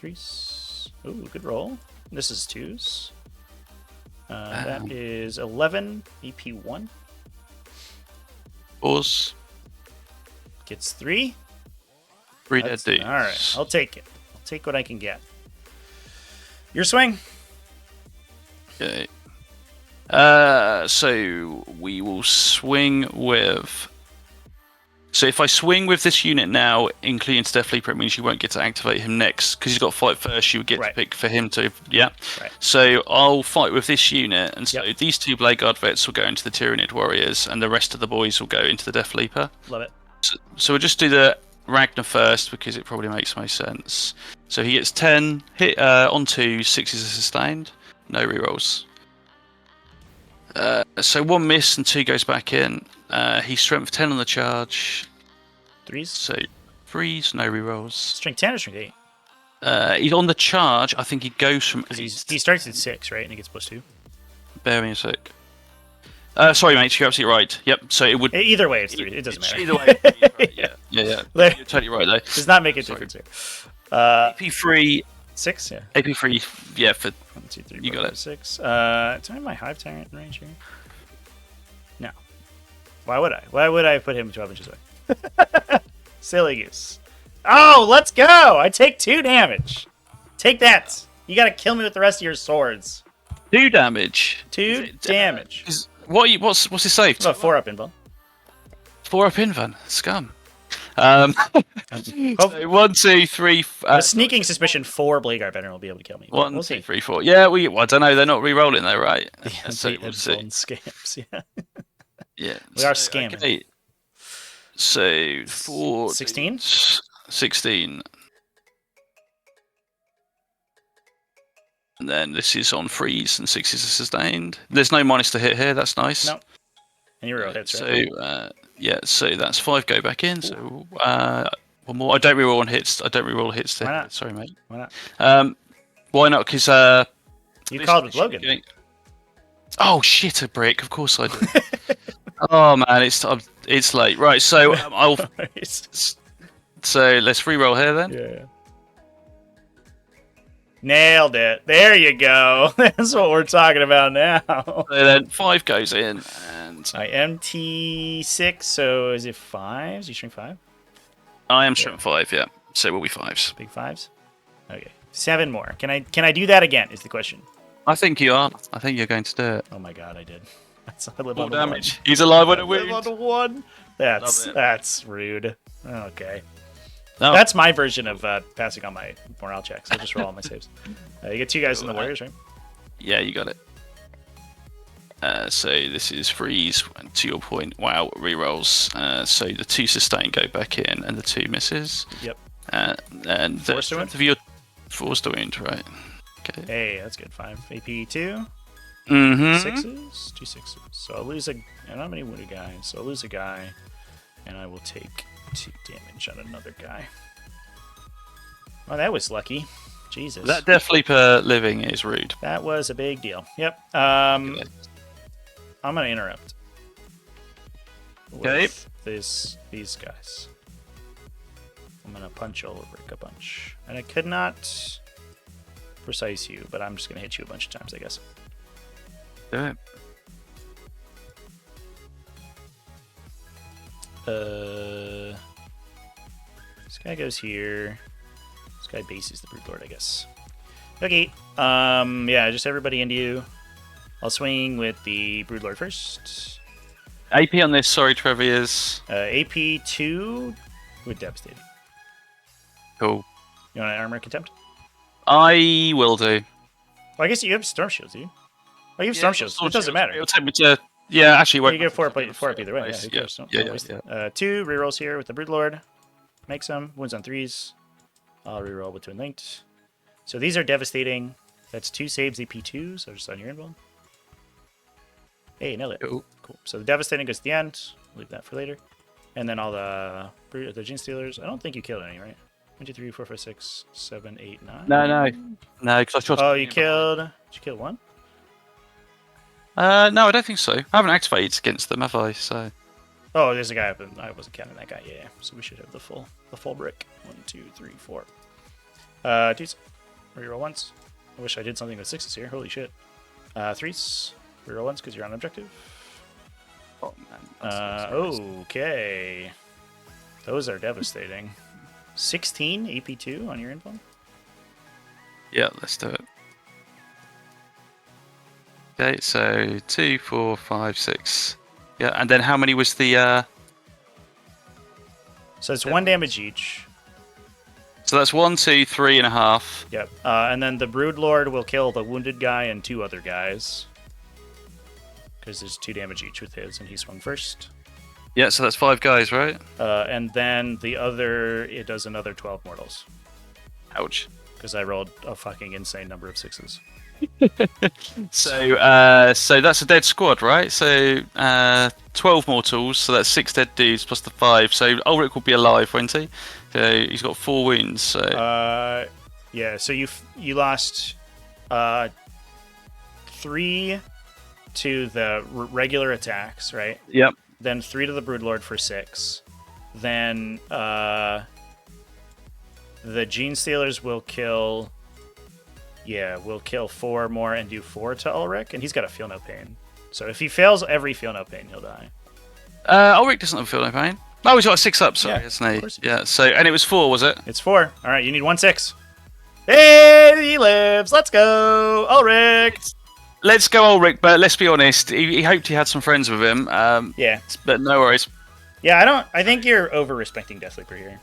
3s. Ooh, good roll. This is 2s. That is 11 EP 1. 4s. Gets 3. 3 dead dudes. All right, I'll take it. I'll take what I can get. Your swing. Okay. So we will swing with. So if I swing with this unit now, including Death Leaper, it means you won't get to activate him next because he's got to fight first. You would get to pick for him to, yeah. Right. So I'll fight with this unit, and so these 2 Blade Guard vets will go into the Tyranid warriors, and the rest of the boys will go into the Death Leaper. Love it. So we'll just do the Ragnar first because it probably makes most sense. So he gets 10 hit on 2, 6 is sustained, no rerolls. So 1 miss and 2 goes back in. He's strength 10 on the charge. 3s? So 3s, no rerolls. Strength 10 or strength 8? He's on the charge. I think he goes from 8. He starts at 6, right? And he gets +2. Bear me a sec. Sorry, mate. You're absolutely right. Yep. So it would. Either way, it's 3. It doesn't matter. Either way. Right. Yeah. You're totally right, though. Does not make a difference here. AP3. 6, yeah. AP3, yeah. For 1, 2, 3, you 4, got 5, 6. Do I have my Hive Tyrant in range here? No. Why would I? Why would I put him 12 inches away? Silly goose. Oh, let's go! I take 2 damage. Take that. You gotta kill me with the rest of your swords. 2 damage. 2 damage. What's his save? About 4 up invul. 4 up invan. Scum. So 1, 2, 3. A sneaking suspicion 4 Blade Guard veteran will be able to kill me. 1, 2, 3, 4. Yeah, I don't know. They're not re-rolling though, right? So we'll see. Yeah. We are scamming. Okay. So 4... 16? 16. And then this is on freeze and 6 is sustained. There's no minus to hit here. That's nice. No. And you reroll hits, right? So yeah, so that's 5 go back in. So one more. I don't reroll on hits. I don't reroll hits. Why not? Sorry, mate. Why not? Why not? Because You called with Logan. Oh shit! A brick. Of course I did. Oh man, it's late. Right. So I'll. So let's reroll here then. Yeah. Nailed it. There you go. That's what we're talking about now. So then 5 goes in, and I am T6, so is it 5s? You shrink 5? I am strength 5. Yeah. So we'll be 5s. Big 5s? Okay. 7 more. Can I do that again, is the question. I think you are. I think you're going to do it. Oh my god, I did. I live 4 on damage. 1. He's alive on I a live wound. on 1. Love it. That's rude. Okay. No. That's my version of passing on my morale checks. I'll just roll all my saves. You get 2 guys in the Warriors, right? Yeah, you got it. So this is freeze. And to your point, wow, rerolls. So the 2 sustain go back in, and the 2 misses. Yep. And the strength of your 4's to wound, right? Okay. Hey, that's good. 5 AP 2. Mm-hmm. 6s, 2 6s. So I'll lose and how many wounded guys? So I'll lose a guy, and I will take 2 damage on another guy. Well, that was lucky. Jesus. That death leap living is rude. That was a big deal. Yep. I'm gonna interrupt. Okay. With these guys. I'm gonna punch all over a bunch, and I could not precise you, but I'm just gonna hit you a bunch of times, I guess. Do it. This guy goes here. This guy bases the Brute Lord, I guess. Okay. Yeah, just everybody into you. I'll swing with the Brood Lord first. AP on this, sorry, Trevor, is... AP 2 with Devastating. Cool. You want an Armor Contempt? I will do. Well, I guess you have Storm Shields, do you? Oh, you have Storm Shields. It doesn't matter. It'll take me to... Yeah, actually... You get 4 up either way. Yeah, who cares? Yeah. 2 rerolls here with the Brood Lord. Make some. Wounds on 3s. I'll reroll with Twin Linked. So these are Devastating. That's 2 saves, AP 2, so just on your invuln. Hey, nailed it. Cool. So the Devastating goes to the end. Leave that for later. And then all the Gene Stealers. I don't think you killed any, right? 1, 2, 3, 4, 5, 6, 7, 8, 9. No, because I shot... Oh, you killed... Did you kill 1? No, I don't think so. I haven't activated against them, have I? So... Oh, there's a guy up in... I wasn't counting that guy. Yeah. So we should have the full brick. 1, 2, 3, 4. Dudes. Reroll once. I wish I did something with 6s here. Holy shit. 3s. Reroll once because you're on objective. Oh, man. Okay. Those are devastating. 16 AP2 on your info. Yeah, let's do it. Okay, so 2, 4, 5, 6. Yeah, and then how many was the... So it's 1 damage each. So that's 1, 2, 3.5. Yep. And then the Brood Lord will kill the wounded guy and 2 other guys. Because there's 2 damage each with his, and he swung first. Yeah, so that's 5 guys, right? And then the other, it does another 12 mortals. Ouch. Because I rolled a fucking insane number of 6s. So that's a dead squad, right? So 12 mortals, so that's 6 dead dudes plus the 5. So Ulrich will be alive, won't he? So he's got 4 wounds. So yeah. So you lost 3 to the regular attacks, right? Yep. Then 3 to the Broodlord for 6. Then the Gene Stealers will kill. Yeah, we'll kill 4 more and do 4 to Ulrich, and he's got a Feel No Pain. So if he fails every Feel No Pain, he'll die. Ulrich doesn't have Feel No Pain. Oh, he's got a 6 up, sorry, Yeah, hasn't he? Yeah, so, and it was 4, was it? It's 4. All right, you need 1 6. Hey, he lives. Let's go, Ulrich. Let's go, Ulrich, but let's be honest, he hoped he had some friends with him. Yeah. But no worries. Yeah, I think you're over-respecting Deathleaper here.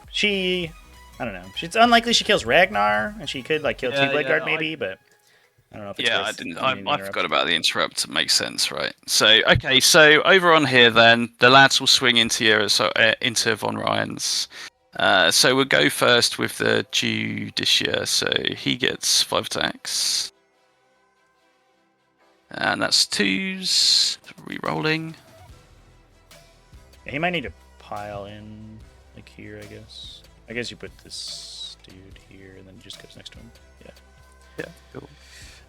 I don't know. It's unlikely she kills Ragnar, and she could, like, kill Two Blade Guard, maybe, but... I don't know if it's Yeah, worth I didn't. needing to I interrupt. forgot about the interrupt. It makes sense, right? So, okay, so over on here, then the lads will swing into into Von Ryan's. So we'll go first with the Judicia. So he gets 5 attacks, and that's 2s. Re-rolling. Yeah, he might need to pile in like here, I guess. I guess you put this dude here, and then he just goes next to him. Yeah. Yeah, cool.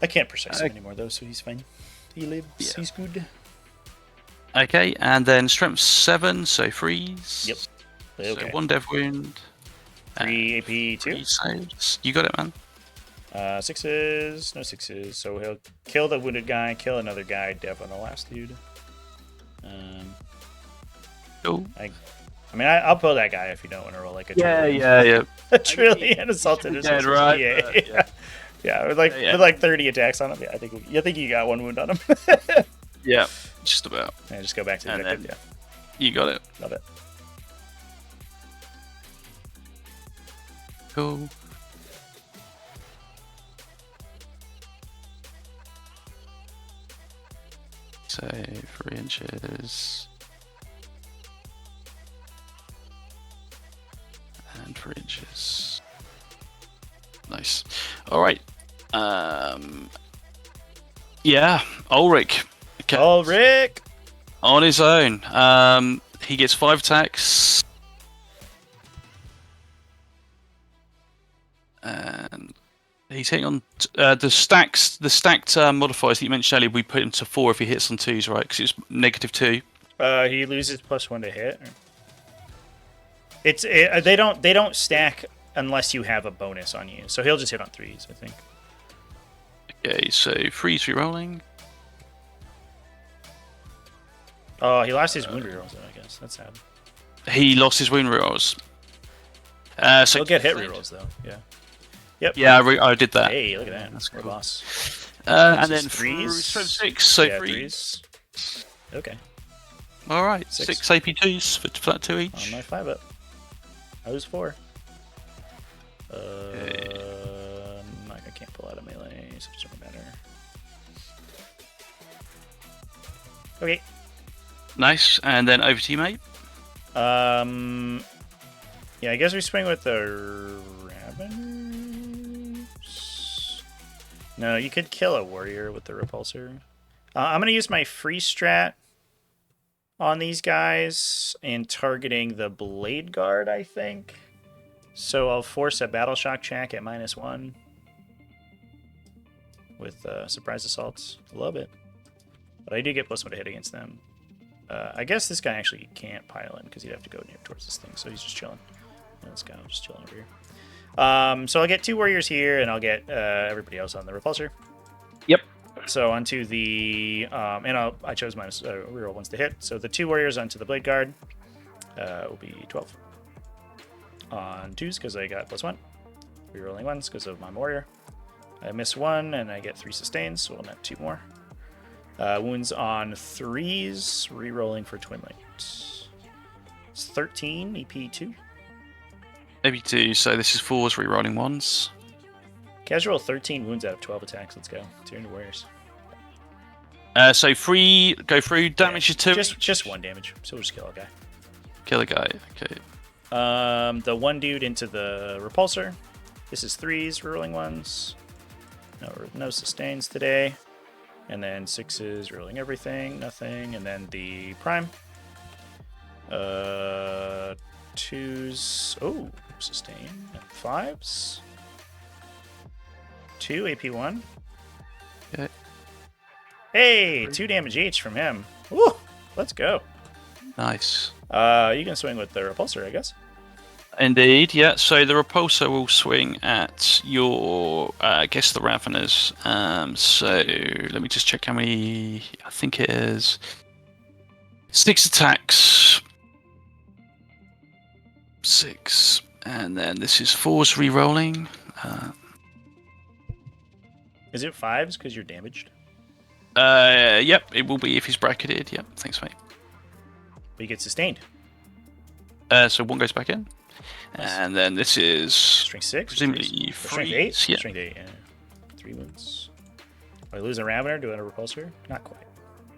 I can't precise him anymore though, so he's fine. He lives. Yeah. He's good. Okay, and then strength 7, so freeze. Yep. Okay. So 1 death wound. 3 AP 2. 3 saves. You got it, man. 6s. No 6s. So he'll kill the wounded guy, kill another guy, dev on the last dude. Cool. I mean, I'll pull that guy if you don't want to roll like a Yeah. a trillion assaulted. Dead, right? Yeah, with like 30 attacks on him. Yeah, I think you got 1 wound on him. Yeah, just about. Yeah, just go back to the And objective. then- You got it. Yeah, love it. Cool. So 3 inches. And 3 inches. Nice. All right. Yeah, Ulrich. Okay. Ulrich! On his own. He gets 5 attacks. And he's hitting on the stacked modifiers that you mentioned earlier. We put him to 4 if he hits on 2s, right? Because it's -2. He loses +1 to hit. They don't stack unless you have a bonus on you. So he'll just hit on 3s, I think. Okay, so freeze re-rolling. Oh, he lost his wound rerolls, though, I guess. That's sad. He lost his wound rerolls. So He'll get hit rerolls, though. Yeah. Yep. Yeah, I did that. Hey, look at that. That's We're cool. boss. And then threes. strength 6, so Yeah, 3s. Okay. All right, 6. 6 AP2s for flat 2 On each. my 5-up. I was 4. I can't pull out a melee, so it doesn't matter. Okay. Nice, and then over to you, mate. Yeah, I guess we swing with the Raveners. No, you could kill a warrior with the repulsor. I'm gonna use my free strat on these guys and targeting the blade guard, I think. So I'll force a battle shock check at -1 with surprise assaults. Love it. But I do get +1 to hit against them. I guess this guy actually can't pile in because he'd have to go near towards this thing, so he's just chilling. And this guy will just chilling over here. So I'll get 2 warriors here, and I'll get everybody else on the repulsor. Yep. So onto the I chose minus reroll once to hit. So the 2 warriors onto the blade guard will be 12 on 2s because I got +1. Rerolling 1s because of my warrior. I miss 1 and I get 3 sustains, so I'll net 2 more. Wounds on 3s, rerolling for Twin Light. It's 13 EP2. AP2, so this is 4s rerolling 1s. Casual 13 wounds out of 12 attacks. Let's go. 200 warriors. So 3 go through, damage is 2. Just 1 damage, so we'll just kill a guy. Kill a guy, okay. The 1 dude into the repulsor. This is 3s, rerolling 1s. No sustains today. And then 6s, rolling everything, nothing. And then the prime. 2s, oh, sustain. And 5s. 2 AP1. Okay. Hey, 2 damage each from him. Woo, let's go. Nice. You can swing with the repulsor, I guess. Indeed, yeah. So the repulsor will swing at your, I guess, the Raveners. So let me just check how many. I think it is 6 attacks. 6, and then this is 4s re-rolling. Is it 5s because you're damaged? Yep, it will be if he's bracketed. Yep, thanks, mate. But you get sustained. So 1 goes back in. Nice. And then this is Strength 6? presumably Strength 3. 8? Yeah. Strength 8, yeah. 3 wounds. I lose a Ravener, do I have a Repulsor? Not quite.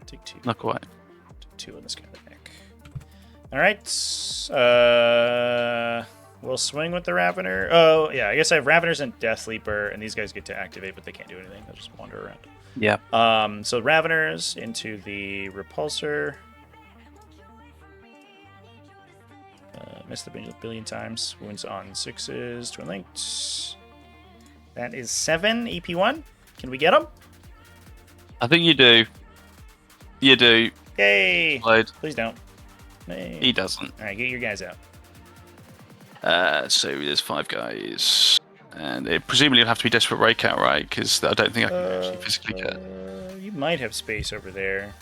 Take 2. Not quite. 2 on this guy in the neck. Alright. We'll swing with the Ravener. Oh, yeah, I guess I have Raveners and Death Sleeper, and these guys get to activate, but they can't do anything. They'll just wander around. Yeah. So Raveners into the Repulsor. Missed the billion times. Wounds on 6s. Twin linked. That is 7 EP1. Can we get them? I think you do. You do. Yay! Slide. Please don't. Hey. He doesn't. All right, get your guys out. So there's 5 guys. And it presumably will have to be Desperate Breakout, right? Because I don't think I can actually physically get... You might have space over there.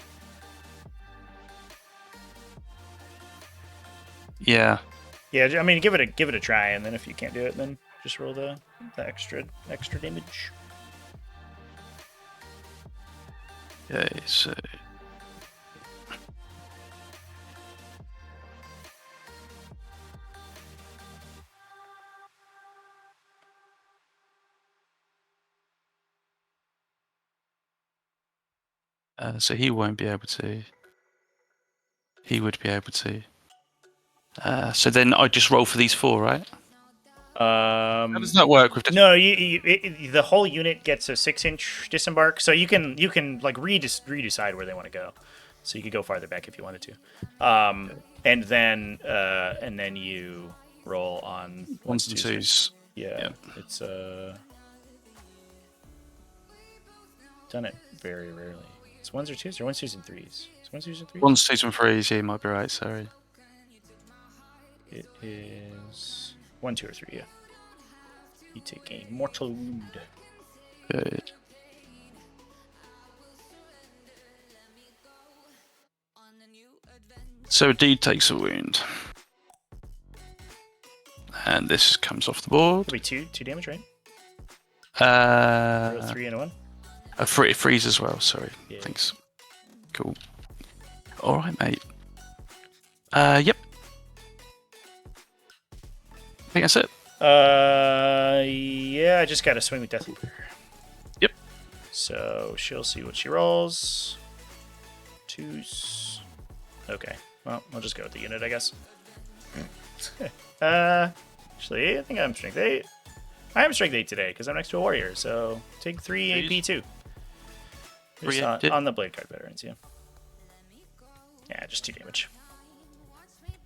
Yeah. Yeah, I mean, give it a try, and then if you can't do it, then just roll the extra damage. Okay, so... so he won't be able to. He would be able to. So then I just roll for these 4, right? How does that work with? No, the whole unit gets a 6-inch disembark, so you can like redecide where they want to go. So you could go farther back if you wanted to, and then you roll on 1s and 2s. Yeah, it's done it very rarely. It's 1s or 2s, or 1s, 2s, and 3s. It's 1s, 2s, and 3s. 1s, 2s, and 3s. Yeah, you might be right. Sorry. It is 1, 2, or 3. Yeah. You take a mortal wound. Good. So D takes a wound, and this comes off the board. It'll be 2 damage, right? Uh, 3 and a 1. Freeze as well. Sorry. Yeah. Thanks. Cool. All right, mate. Yep. I think that's it. Yeah, I just gotta swing with Death Leaper. Yep. So she'll see what she rolls. 2s. Okay. Well, I'll just go with the unit, I guess. Actually, I think I'm strength 8. I am strength 8 today because I'm next to a warrior. So take 3 AP 2. On the Blade Guard veterans, yeah. Yeah, just 2 damage.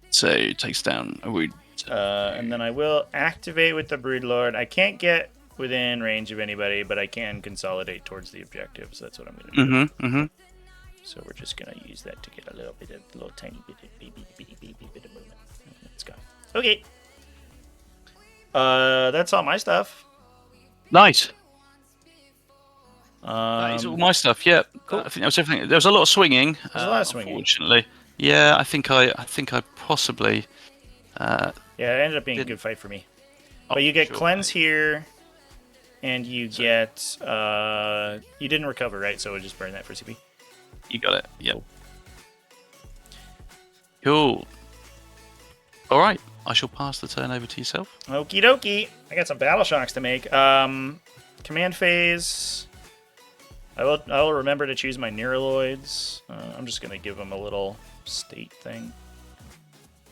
So it takes down a wound. And then I will activate with the Broodlord. I can't get within range of anybody, but I can consolidate towards the objective. So that's what I'm going to do. So we're just going to use that to get a little tiny bit of movement. Let's go. Okay. That's all my stuff. Nice. That is all my stuff. Yeah, cool. I think that was everything. There was a lot of swinging. There's a lot of swinging. Unfortunately, yeah. I think I possibly. Yeah, it ended up being a good fight for me. But you get cleanse here, and you get you didn't recover, right? So we'll just burn that for CP. You got it. Yep. Cool. All right. I shall pass the turn over to yourself. Okie dokie. I got some battle shocks to make. Command phase. I will remember to choose my Neuraloids. I'm just gonna give them a little state thing.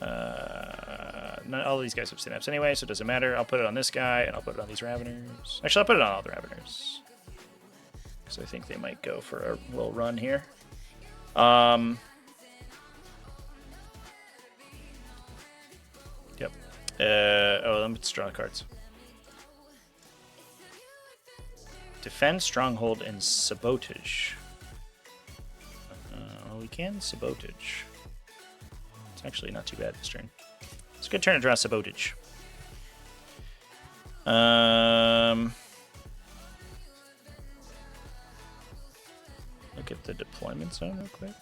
All of these guys have synapse anyway, so it doesn't matter. I'll put it on this guy, and I'll put it on these Raveners. Actually, I'll put it on all the Raveners. Because I think they might go for a little run here. Yep. Let me draw the cards. Defend, Stronghold, and Sabotage. We can Sabotage. It's actually not too bad this turn. It's a good turn to draw Sabotage. Look at the deployment zone real quick.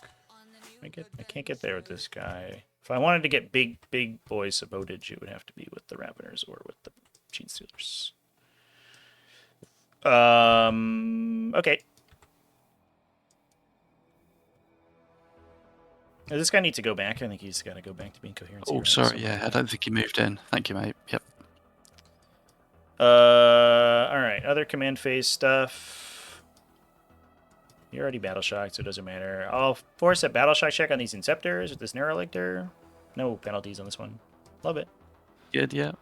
I can't get there with this guy. If I wanted to get big boy Sabotage, it would have to be with the Raveners or with the Gene Stealers. Okay. Does this guy need to go back? I think he's got to go back to being coherent. Oh, sorry. Yeah, I don't think he moved in. Thank you, mate. Yep. All right. Other command phase stuff. You're already battle shocked, so it doesn't matter. I'll force a battle shock check on these Inceptors with this Neurolictor. No penalties on this one. Love it. Good, yeah.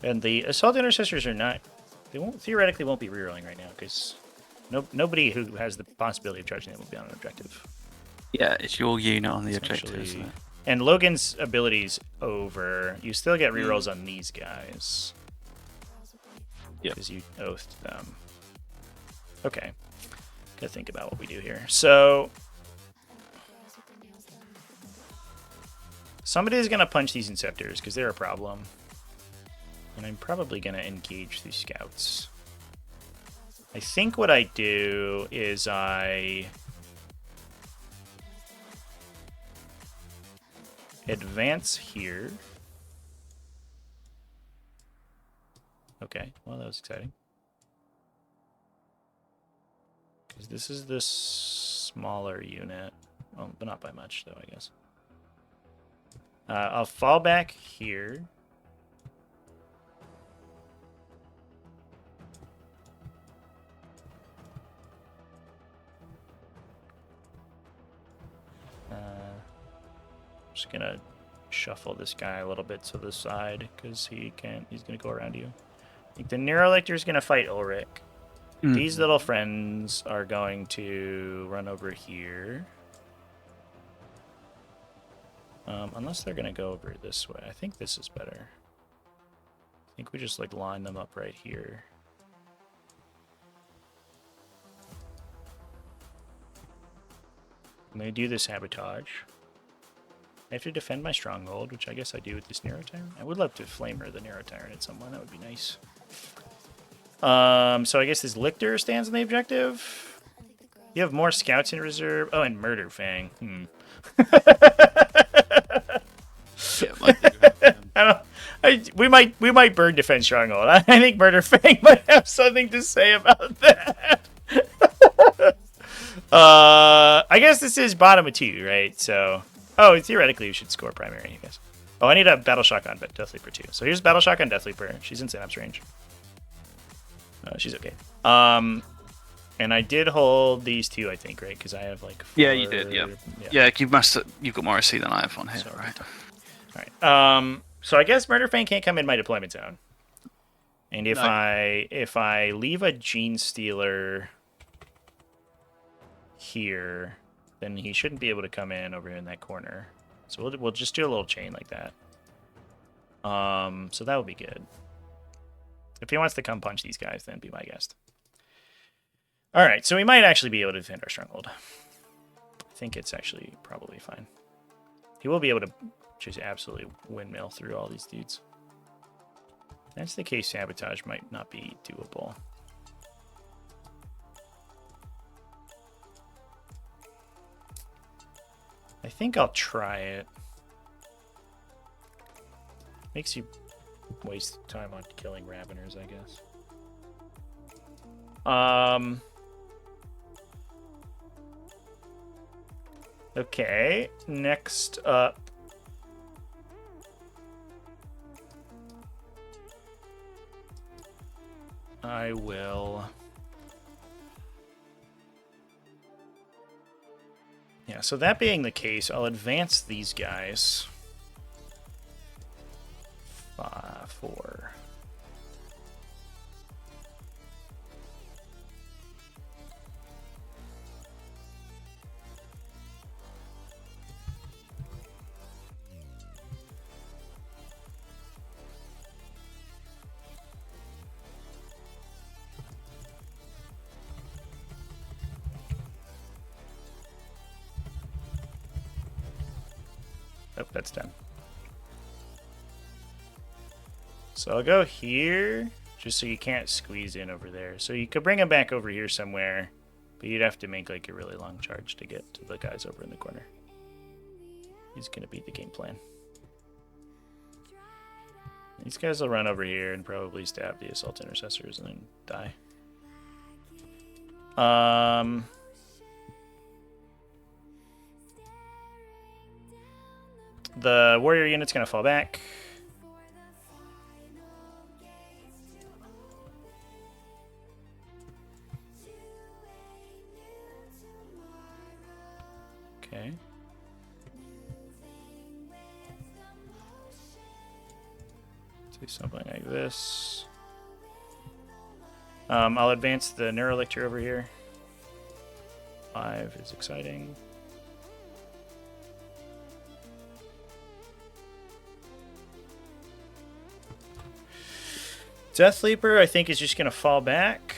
And the Assault Intercessors are not... They theoretically won't be rerolling right now, because nobody who has the possibility of charging them will be on an objective. Yeah, it's your unit on the It's objective, actually- isn't it? And Logan's ability's over. You still get rerolls on these guys. Yep. Because you oathed them. Okay. Gotta think about what we do here. So... Somebody's gonna punch these Inceptors, because they're a problem. And I'm probably going to engage these scouts. I think what I do is I advance here. Okay, well, that was exciting. Because this is the smaller unit. Well, but not by much, though, I guess. I'll fall back here. Just gonna shuffle this guy a little bit to the side because he's gonna go around you. I think the Neurolictor is gonna fight Ulrich. These little friends are going to run over here. Unless they're gonna go over this way. I think this is better. I think we just like line them up right here. I'm gonna do the sabotage. I have to defend my stronghold, which I guess I do with this Neurotyrant. I would love to flamer the Neurotyrant at someone. That would be nice. So I guess this Lictor stands on the objective. You have more scouts in reserve. Oh, and Murder Fang. Yeah, we might burn defense stronghold. I think Murder Fang might have something to say about that. I guess this is bottom of 2, right? So. Oh, theoretically, you should score primary, I guess. Oh, I need a Battle Shock on Death Leaper, too. So here's Battle Shock on Death Leaper. She's in Synapse range. She's okay. And I did hold these 2, I think, right? Because I have, like, 4... Yeah, you did, yeah. Yeah, you've got more SC than I have on here, So, right? Alright. So I guess Murder Fang can't come in my deployment zone. And if I leave a Gene Stealer here... then he shouldn't be able to come in over here in that corner. So we'll just do a little chain like that. So that would be good. If he wants to come punch these guys, then be my guest. All right, so we might actually be able to defend our stronghold. I think it's actually probably fine. He will be able to just absolutely windmill through all these dudes. If that's the case, sabotage might not be doable. I think I'll try it. Makes you waste time on killing Raveners, I guess. Okay, next up. I will... Yeah, so that being the case, I'll advance these guys. 4. Oh, that's done. So I'll go here, just so you can't squeeze in over there. So you could bring him back over here somewhere, but you'd have to make like a really long charge to get to the guys over in the corner. He's going to beat the game plan. These guys will run over here and probably stab the Assault Intercessors and then die. The warrior unit's going to fall back. Okay. Do something like this. I'll advance the Neurolictor over here. 5 is exciting. Death Leaper, I think, is just going to fall back.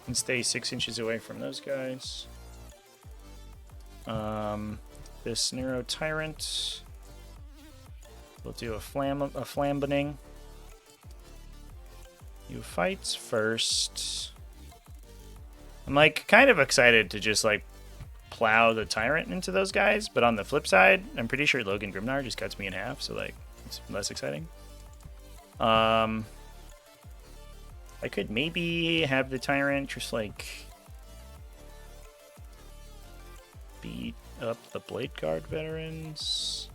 And stay 6 inches away from those guys. This Neuro Tyrant. We'll do a flambening. You fights first. I'm like kind of excited to just like plow the Tyrant into those guys, but on the flip side, I'm pretty sure Logan Grimnar just cuts me in half, so like it's less exciting. I could maybe have the Tyrant just like beat up the Blade Guard veterans.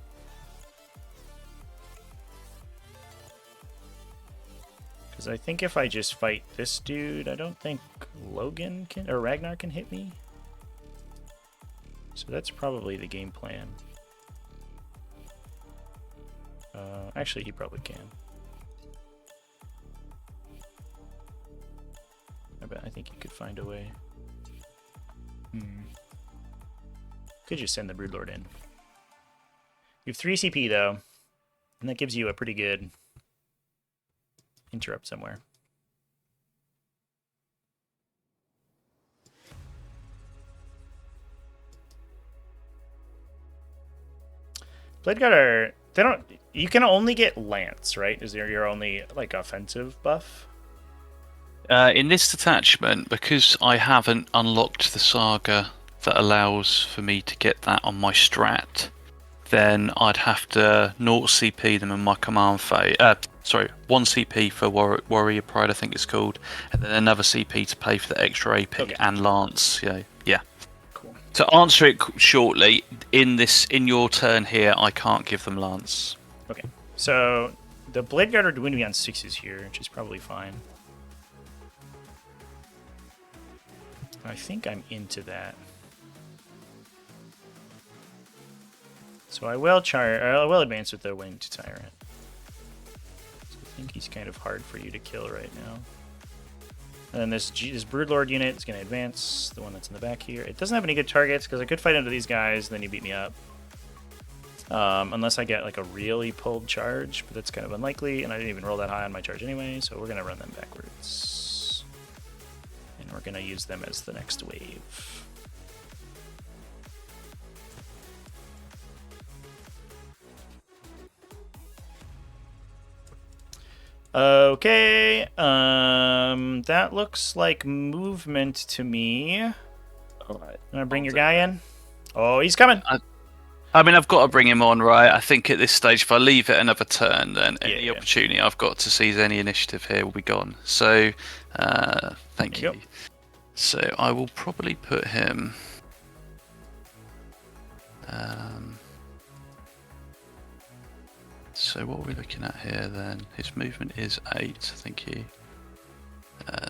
Because I think if I just fight this dude, I don't think Logan can, or Ragnar can hit me. So that's probably the game plan. Actually, he probably can. I think he could find a way. Could just send the Broodlord in. You have 3 CP though, and that gives you a pretty good interrupt somewhere. Blade Guard are, they don't, you can only get Lance, right? Is there your only like offensive buff? In this detachment, because I haven't unlocked the saga that allows for me to get that on my strat, then I'd have to 0 CP them in my command phase. Sorry, 1 CP for Warrior Pride, I think it's called, and then another CP to pay for the extra AP and Lance. Yeah. Cool. To answer it shortly, in your turn here, I can't give them Lance. Okay, so the Blade Guard are going to be on 6s here, which is probably fine. I think I'm into that. So I will advance with the Winged Tyrant. So I think he's kind of hard for you to kill right now. And then this Broodlord unit is going to advance, the one that's in the back here. It doesn't have any good targets because I could fight into these guys, and then you beat me up. Unless I get like a really pulled charge, but that's kind of unlikely, and I didn't even roll that high on my charge anyway, so we're going to run them backwards. And we're going to use them as the next wave. Okay, that looks like movement to me. Alright. Wanna bring your guy in? Oh, he's coming! I mean, I've got to bring him on, right? I think at this stage, if I leave it another turn, then any opportunity I've got to seize any initiative here will be gone. So, thank you. So, I will probably put him... So what are we looking at here then? His movement is 8, thank you.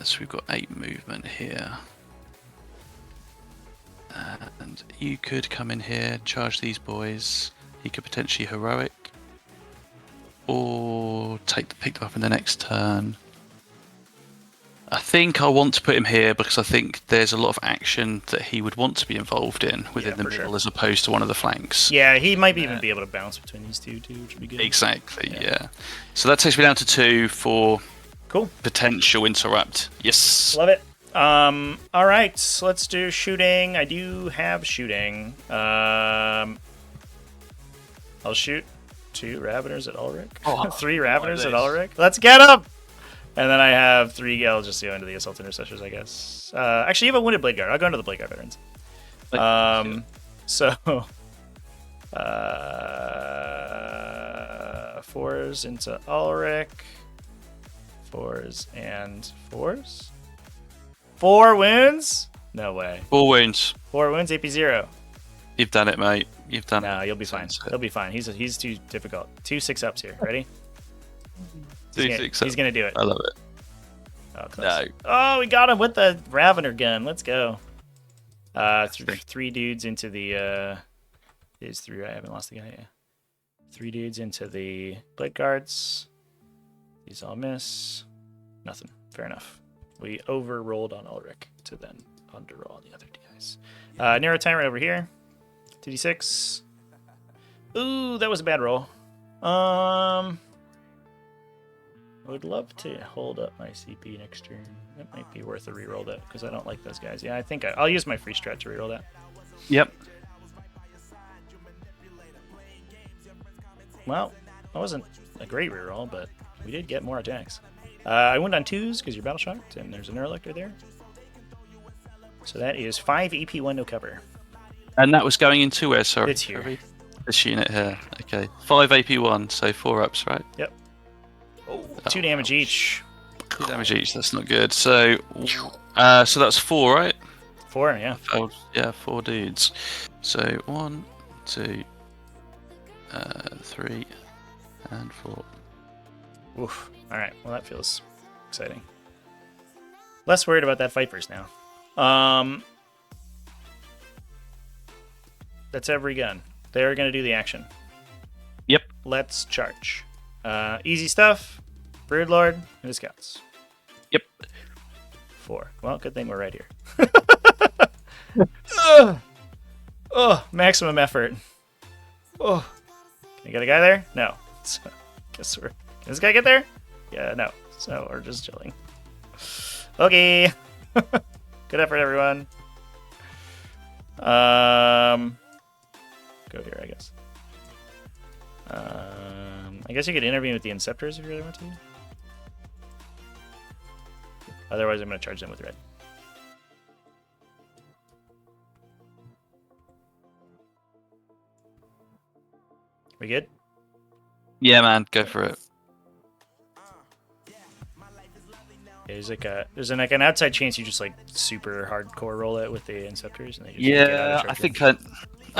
So we've got 8 movement here. And you could come in here, charge these boys. He could potentially heroic. Or pick them up in the next turn. I think I want to put him here because I think there's a lot of action that he would want to be involved in within the middle as opposed to one of the flanks. Yeah, he might even be able to bounce between these two too, which would be good. Exactly, yeah. So that takes me down to 2 for potential interrupt. Yes. Love it. All right, let's do shooting. I do have shooting. I'll shoot 2 Raveners at Ulrich. 3 Raveners at Ulrich. Let's get them! And then I have 3. I'll just go into the Assault Intercessors, I guess. Actually, you have a Wounded Blade Guard. I'll go into the Blade Guard veterans. So, 4s into Ulrich. 4s and 4s. 4 wounds. No way. 4 wounds. 4 wounds, AP 0. You've done it, mate. You've done it. No, you'll be fine. He'll be fine. He's too difficult. 2 6-ups here. Ready? He's gonna do it. I love it. Oh, close. No. Oh, we got him with the Ravener gun. Let's go. 3 dudes into the. Is 3? I haven't lost the guy. Yeah. 3 dudes into the blade guards. These all miss. Nothing. Fair enough. We over-rolled on Ulrich to then under-roll on the other guys. Narrow Tyrant over here. 2d6. Ooh, that was a bad roll. I would love to hold up my CP next turn. That might be worth a reroll that because I don't like those guys. Yeah, I think I'll use my free strat to reroll that. Yep. Well, that wasn't a great reroll, but we did get more attacks. I went on 2s because you're battle shocked, and there's a Neurolector there. So that is 5 EP1 no cover. And that was going into where, sorry? It's here. This unit here. Okay. 5 AP1, so 4 ups, right? Yep. Oh, 2 damage each. 2 damage each, that's not good. So that's 4, right? 4, yeah. Oh, yeah, 4 dudes. So 1, 2, 3, and 4. Oof. Alright, well that feels exciting. Less worried about that Vipers now. That's every gun. They're going to do the action. Yep. Let's charge. Easy stuff. Broodlord and the Scouts. Yep. 4. Well, good thing we're right here. Maximum effort. Oh. Can I get a guy there? No. So, guess we're... Can this guy get there? Yeah, no. So we're just chilling. Okay. Good effort, everyone. Go here, I guess. I guess you could intervene with the Inceptors if you really want to. Otherwise, I'm going to charge them with red. We good? Yeah, man, go for it. Yeah, there's like an outside chance you just like super hardcore roll it with the Inceptors, and they just yeah, I think I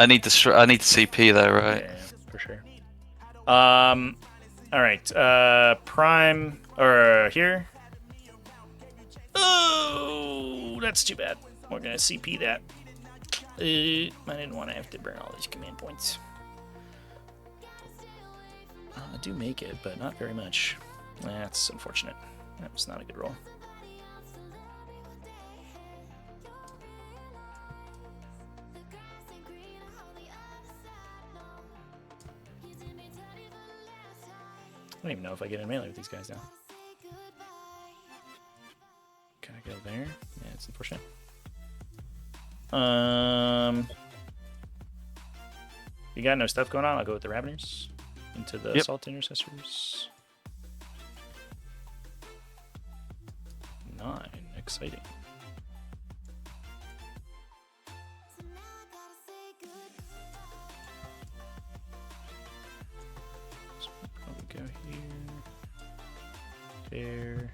need the CP there, right? Yeah, for sure. All right, Prime or here. Oh, that's too bad. We're gonna CP that. I didn't want to have to burn all these command points. I do make it, but not very much. That's unfortunate. That was not a good roll. I don't even know if I get in melee with these guys now. Can I go there? Yeah, it's unfortunate. You got no stuff going on? I'll go with the Raveners into the Assault Intercessors. 9. Exciting. So we'll probably go here. There.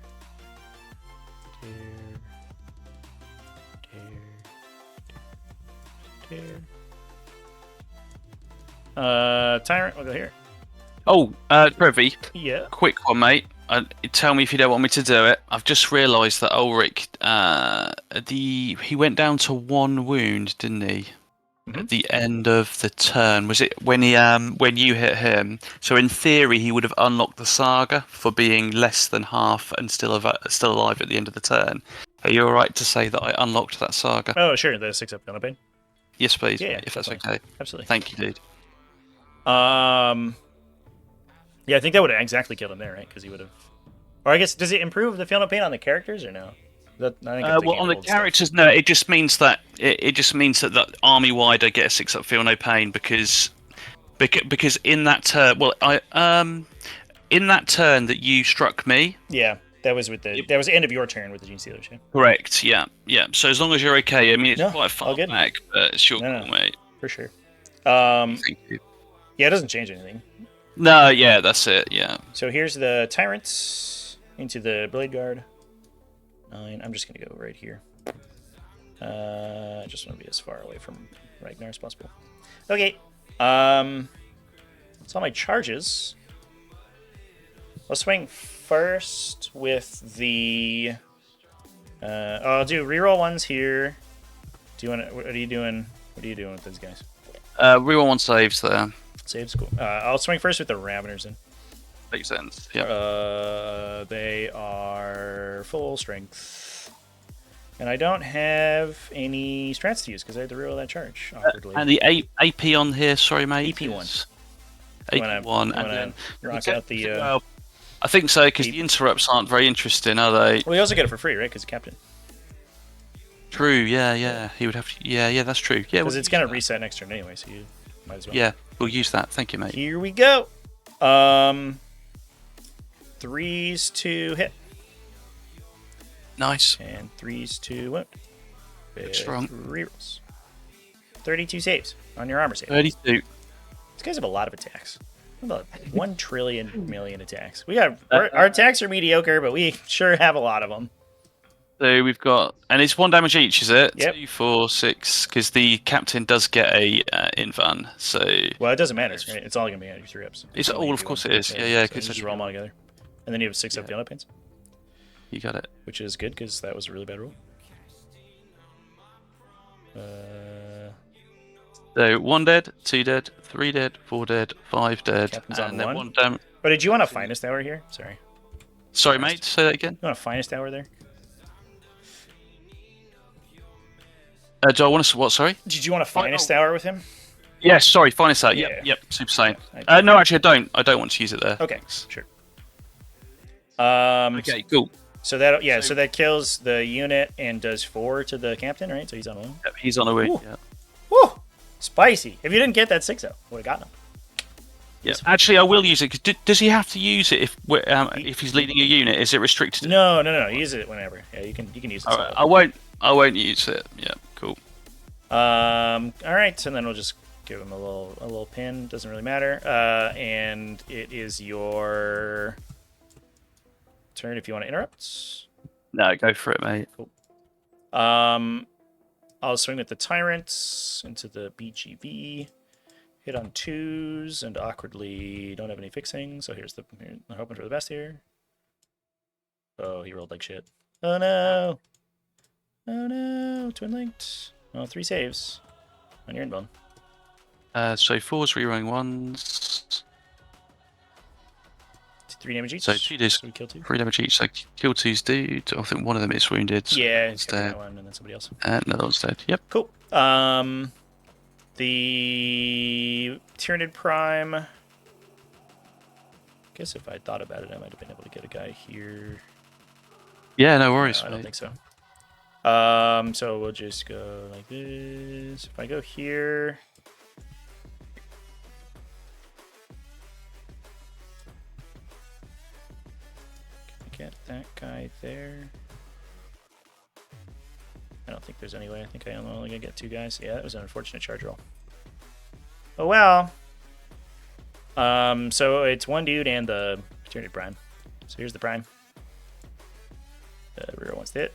Tyrant, we'll go here. Oh, Trevi. Yeah. Quick one, mate. Tell me if you don't want me to do it. I've just realised that Ulrich, he went down to 1 wound, didn't he? Mm-hmm. At the end of the turn, was it when you hit him? So in theory, he would have unlocked the saga for being less than half and still alive at the end of the turn. Are you all right to say that I unlocked that saga? Oh, sure. The 6-up Gunner Yes, please. Yeah, if that's okay. Absolutely. Thank you, dude. Yeah, I think that would have exactly killed him there, right? Because he would have. Or I guess, does it improve the Feel No Pain on the characters or no? I think well, on the characters, no. It just means that that army wide I get a 6-up Feel No Pain because in that turn, in that turn that you struck me. Yeah, that was that was the end of your turn with the Gene Stealers. Yeah. Correct. Yeah. So as long as you're okay, I mean it's quite far good. back, but it's your call, mate. For sure. Thank you. Yeah, it doesn't change anything. No, yeah, that's it, yeah. So here's the Tyrants into the Blade Guard. 9. I'm just going to go right here. I just want to be as far away from Ragnar as possible. Okay. That's all my charges. I'll swing first with the. I'll do reroll ones here. Do you want? What are you doing? What are you doing with these guys? Reroll 1 saves there. Saves, cool. I'll swing first with the Raveners then. Makes sense. Yeah. They are full strength, and I don't have any strats to use because I had to reroll that charge awkwardly. And the AP on here, sorry, mate. AP1. AP1, and then rock out the. Well, I think so because the interrupts aren't very interesting, are they? Well, you also get it for free, right? Because captain. True. Yeah. He would have to. Yeah. That's true. Yeah. Because it's gonna reset next turn anyway, so you might as well. Yeah, we'll use that. Thank you, mate. Here we go. 3s to hit. Nice. And 3s to wound. Strong. Rerolls. 32 saves on your armor save. 32. These guys have a lot of attacks. About 1 trillion million attacks. We got our attacks are mediocre, but we sure have a lot of them. So we've got, and it's 1 damage each, is it? Yep. 2, 4, 6, because the captain does get a invan. So. Well, it doesn't matter. Right? It's all gonna be on your 3-ups. It's all, of course, it is. Yeah. So just roll them all together, and then you have 6 up the other pains. You got it. Which is good because that was a really bad roll. So 1 dead, 2 dead, 3 dead, 4 dead, 5 dead, Captain's and on then 1. 1 But did you want a finest hour here? Sorry. Sorry, mate. Say that again. You want a finest hour there? Do I want to? What? Sorry. Did you want a finest hour with him? Yes. Sorry. Finest out. Yeah. Yep. Super Saiyan. Yeah, No, actually, I don't. I don't want to use it there. Okay. Sure. Okay. Cool. So that so that kills the unit and does 4 to the captain, right? So he's on 1. Yep, he's on a wing. Yeah. Woo! Spicy. If you didn't get that 6-0, would have gotten him. Yeah. Actually, I will use it. Does he have to use it if he's leading a unit? Is it restricted? No. Use it whenever. Yeah, you can use it. All right. I won't use it. Yeah. Cool. All right. So then we'll just give him a little pin. Doesn't really matter. And it is your turn if you want to interrupt. No, go for it, mate. Cool. I'll swing with the Tyrants into the BGV. Hit on 2s and awkwardly don't have any fixing. So here's I'm hoping for the best here. Oh, he rolled like shit. Oh no. Twin linked. Oh, 3 saves on your inbone. So 4's rerolling 1s. 3 damage each. So 2 days. So we kill 2. 3 damage each. So kill 2's dude. I think one of them is wounded. So Yeah, it's dead. dead. One and then somebody else. Another one's dead. Yep. Cool. The Tyranid Prime. Guess if I thought about it, I might have been able to get a guy here. Yeah, no worries. No, I don't mate. think so. So we'll just go like this. If I go here. Can I get that guy there? I don't think there's any way. I think I'm only gonna get 2 guys. Yeah, that was an unfortunate charge roll. Oh well. So it's 1 dude and the Tyranid Prime. So here's the Prime. Rear wants to hit.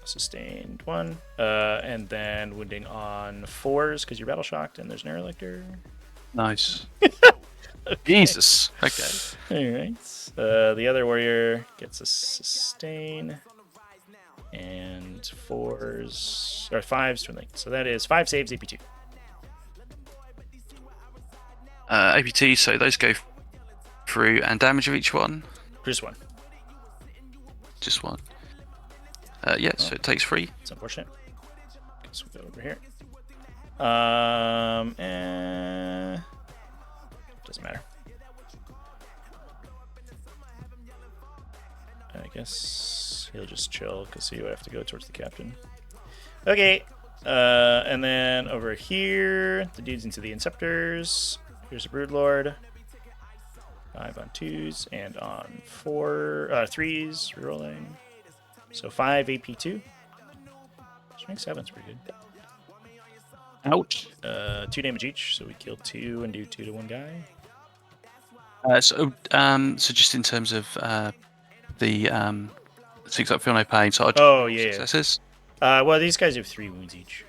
Sustained 1. And then wounding on 4s because you're battle shocked and there's an air elector. Nice. Jesus. Okay. Alright. The other warrior gets a sustain. And 4s or 5s twin link. So that is 5 saves AP2. APT, so those go through, and damage of each one? Just 1. Just 1. Yeah, so it takes 3. It's unfortunate. Guess we'll go over here. Doesn't matter. I guess he'll just chill because he would have to go towards the captain. Okay. And then over here, the dudes into the Inceptors. Here's a Broodlord. 5 on 2s and on 3s, rerolling. So 5 AP2. Strength 7's pretty good. Ouch. 2 damage each, so we kill 2 and do 2 to 1 guy. So just in terms of the 6 up, feel no pain. So Oh yeah. successes. Well, these guys have 3 wounds each.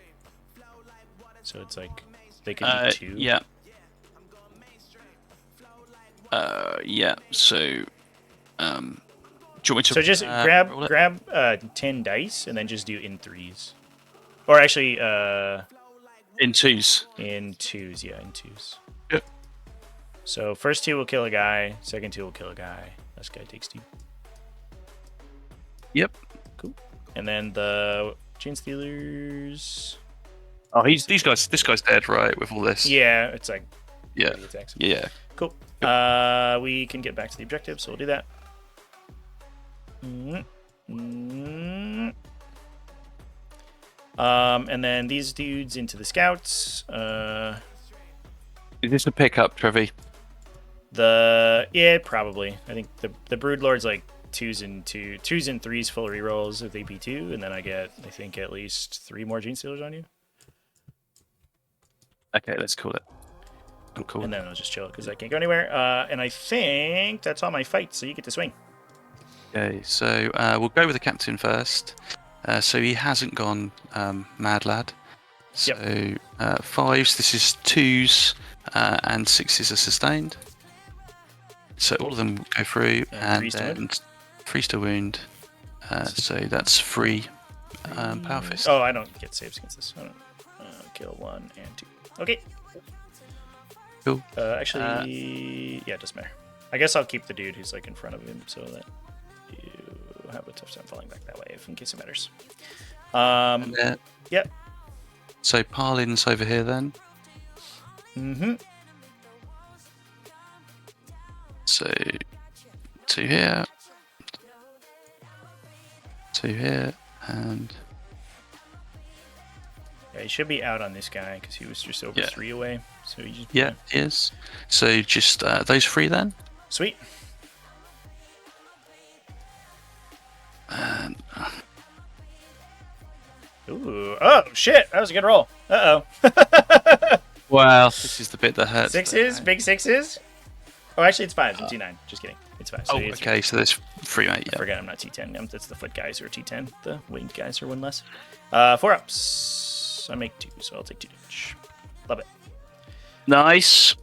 So it's like they could be 2. Yeah. Yeah. So, do you want me to? So just grab 10 dice and then just do in 3s, or actually in 2s. In 2s, yeah, in 2s. Yep. So first 2 will kill a guy, second 2 will kill a guy. This guy takes 2. Yep. Cool. And then the Chain Stealers. Oh, these guys. This guy's dead, right? With all this. Yeah, it's like Yeah. attacks. Yeah. Cool. We can get back to the objective, so we'll do that. And then these dudes into the scouts. Is this a pickup, Trevi? Yeah, probably. I think the Broodlord's like 2s and 3s full rerolls with AP2, and then I get, I think, at least 3 more Gene Stealers on you. Okay, let's call it. I'm cool. And then I'll just chill because I can't go anywhere. And I think that's all my fights, so you get to swing. Okay, so we'll go with the captain first. So he hasn't gone mad lad. So 5s, this is 2s, and 6s are sustained. So all of them go through, and then 3 to wound. So that's 3 power fist. Oh, I don't get saves against this. I don't kill 1 and 2. Okay. Cool. Actually, yeah, it doesn't matter. I guess I'll keep the dude who's like in front of him so that you have a tough time falling back that way, if in case it matters. Yep. So Parlin's over here then. Mm-hmm. So 2 here, 2 here, and yeah, he should be out on this guy because he was just over 3 away. So he just he is. So just those 3 then. Sweet. And ooh! Oh shit! That was a good roll. Uh-oh. wow, this is the bit that hurts. 6s, big 6s. Oh, actually, it's 5s. I'm T9. Just kidding. It's 5. So okay. So there's 3, mate. I forget I'm not T10. That's the foot guys who are T10. The winged guys are 1 less. 4 ups. I make 2, so I'll take 2 damage. Love it. Nice.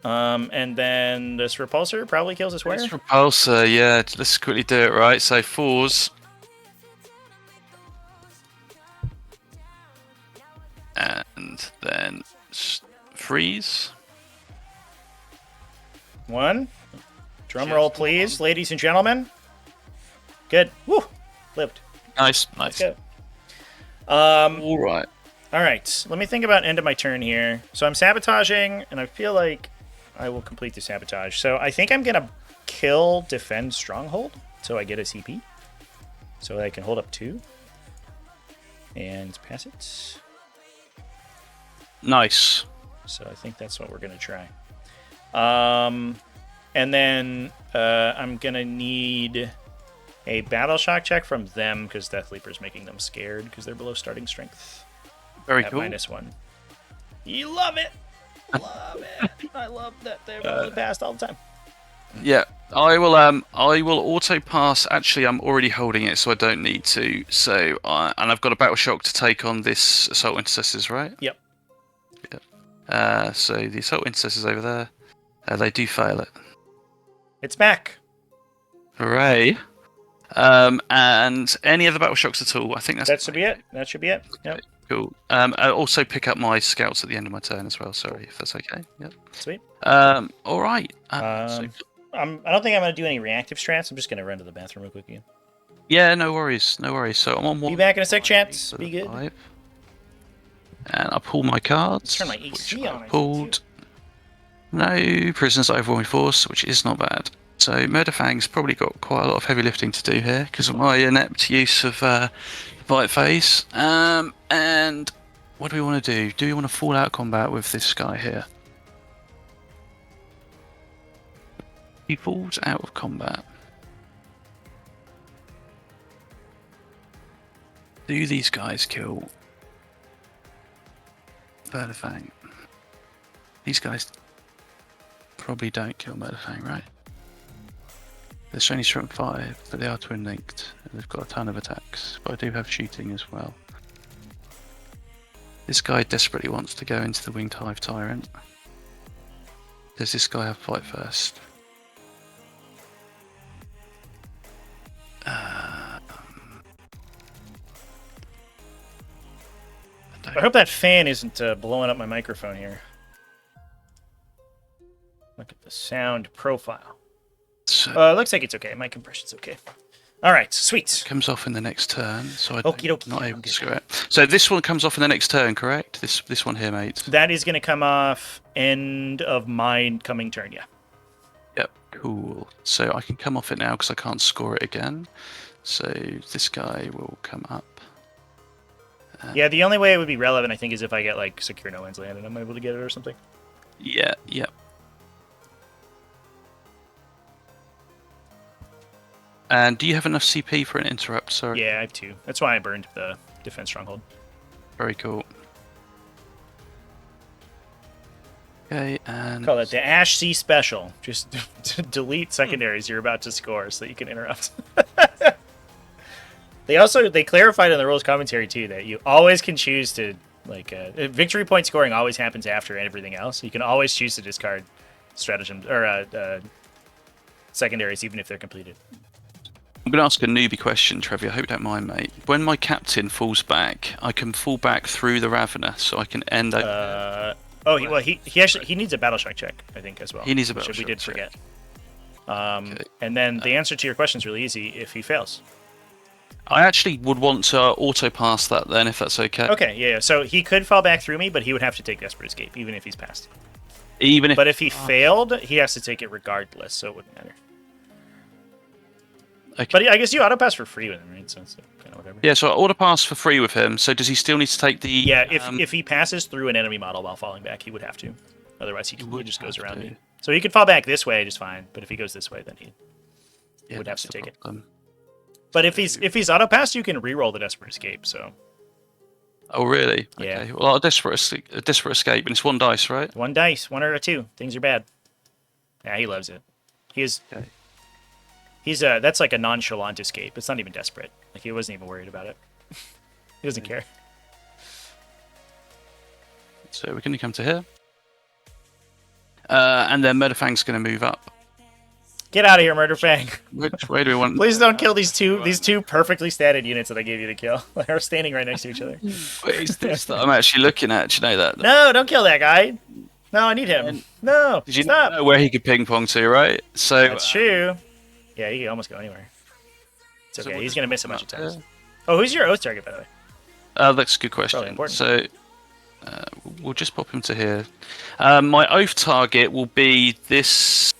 And then this repulsor probably kills this warrior. This repulsor, yeah. Let's quickly do it right. So 4s. And then 3s. 1. Drum roll, please, ladies and gentlemen. Good. Woo! Lived. Nice. Let's go. All right. All right. Let me think about end of my turn here. So I'm sabotaging, and I feel like I will complete the sabotage. So I think I'm gonna kill defend stronghold, so I get a CP, so I can hold up 2 and pass it. Nice. So I think that's what we're gonna try. And then I'm gonna need a battle shock check from them because Death Leaper's making them scared because they're below starting strength. Very at cool. -1. You love it. Love it. I love that they're below the past all the time. Yeah, I will auto pass. Actually, I'm already holding it, so I don't need to. So, and I've got a battle shock to take on this assault intercessors, right? Yep. So the assault intercessors over there, they do fail it. It's back. Hooray! And any other battle shocks at all? I think that should be it. That should be it. Yep. Okay, cool. I'll also pick up my scouts at the end of my turn as well. Sorry, if that's okay. Yep. Sweet. All right. So I don't think I'm going to do any reactive strats. I'm just going to run to the bathroom real quick again. yeah, no worries. So I'm on 1. Be back in a sec, chat. Be good. 5. And I pull my cards. Turn my AC on. Pulled. No prisoners overwhelming force, which is not bad. So Murderfang's probably got quite a lot of heavy lifting to do here because of my inept use of the bite phase. And what do we want to do? Do we want to fall out combat with this guy here? He falls out of combat. Do these guys kill Murderfang? These guys probably don't kill Murderfang, right? They're only strength 5, but they are twin linked, and they've got a ton of attacks. But I do have shooting as well. This guy desperately wants to go into the Winged Hive Tyrant. Does this guy have fight first? I hope that fan isn't blowing up my microphone here. Look at the sound profile. So It looks like it's okay. My compression's okay. All right, sweet. comes off in the next turn, so I'm Okie dokie, not I'm able to good. screw it. So this one comes off in the next turn, correct? This one here, mate. That is going to come off end of my coming turn, yeah. Yep, cool. So I can come off it now because I can't score it again. So this guy will come up. Yeah, the only way it would be relevant, I think, is if I get, like, Secure No Man's Land and I'm able to get it or something. Yeah, yep. And do you have enough CP for an interrupt? Sorry. Yeah, I have 2. That's why I burned the Defense Stronghold. Very cool. Okay, and Call it the Ash Sea Special. Just delete secondaries you're about to score so that you can interrupt. They clarified in the rules commentary too that you always can choose to victory point scoring always happens after everything else. You can always choose to discard stratagems or secondaries even if they're completed. I'm going to ask a newbie question, Trevi. I hope you don't mind, mate. When my captain falls back, I can fall back through the Ravener, so I can end up. He needs a battle shock check, I think, as well. He needs a which battle we did shock forget. Okay. And then the answer to your question is really easy if he fails. I actually would want to auto pass that then, if that's okay. Okay, yeah. So he could fall back through me, but he would have to take Desperate Escape, even if he's passed. Even if. But if he failed, he has to take it regardless, so it wouldn't matter. Okay. But I guess you auto pass for free with him, right? So it's kind of whatever. Yeah, so I auto pass for free with him. So does he still need to take the? Yeah, if he passes through an enemy model while falling back, he would have to. Otherwise, he just goes around me. So he could fall back this way just fine, but if he goes this way, then he would have to take it. But if he's auto passed, you can reroll the Desperate Escape. So. Oh really? Yeah. Okay. Well, a desperate escape, and it's 1 dice, right? 1 dice, 1 or a 2. Things are bad. Yeah, he loves it. Okay. That's like a nonchalant escape. It's not even desperate. Like he wasn't even worried about it. He doesn't care. So we're going to come to here. And then Murderfang's going to move up. Get out of here, Murderfang. Which way do we want? Please don't kill these two perfectly statted units that I gave you to kill. They're standing right next to each other. What is this that I'm actually looking at? Do you know that? No, don't kill that guy. No, I need him. No, Did you stop. know where he could ping pong to, right? So That's true. Yeah, he can almost go anywhere. It's okay. So He's going to miss a bunch of times. Oh, who's your oath target, by the way? That's a good question. Important. So we'll just pop him to here. My oath target will be this.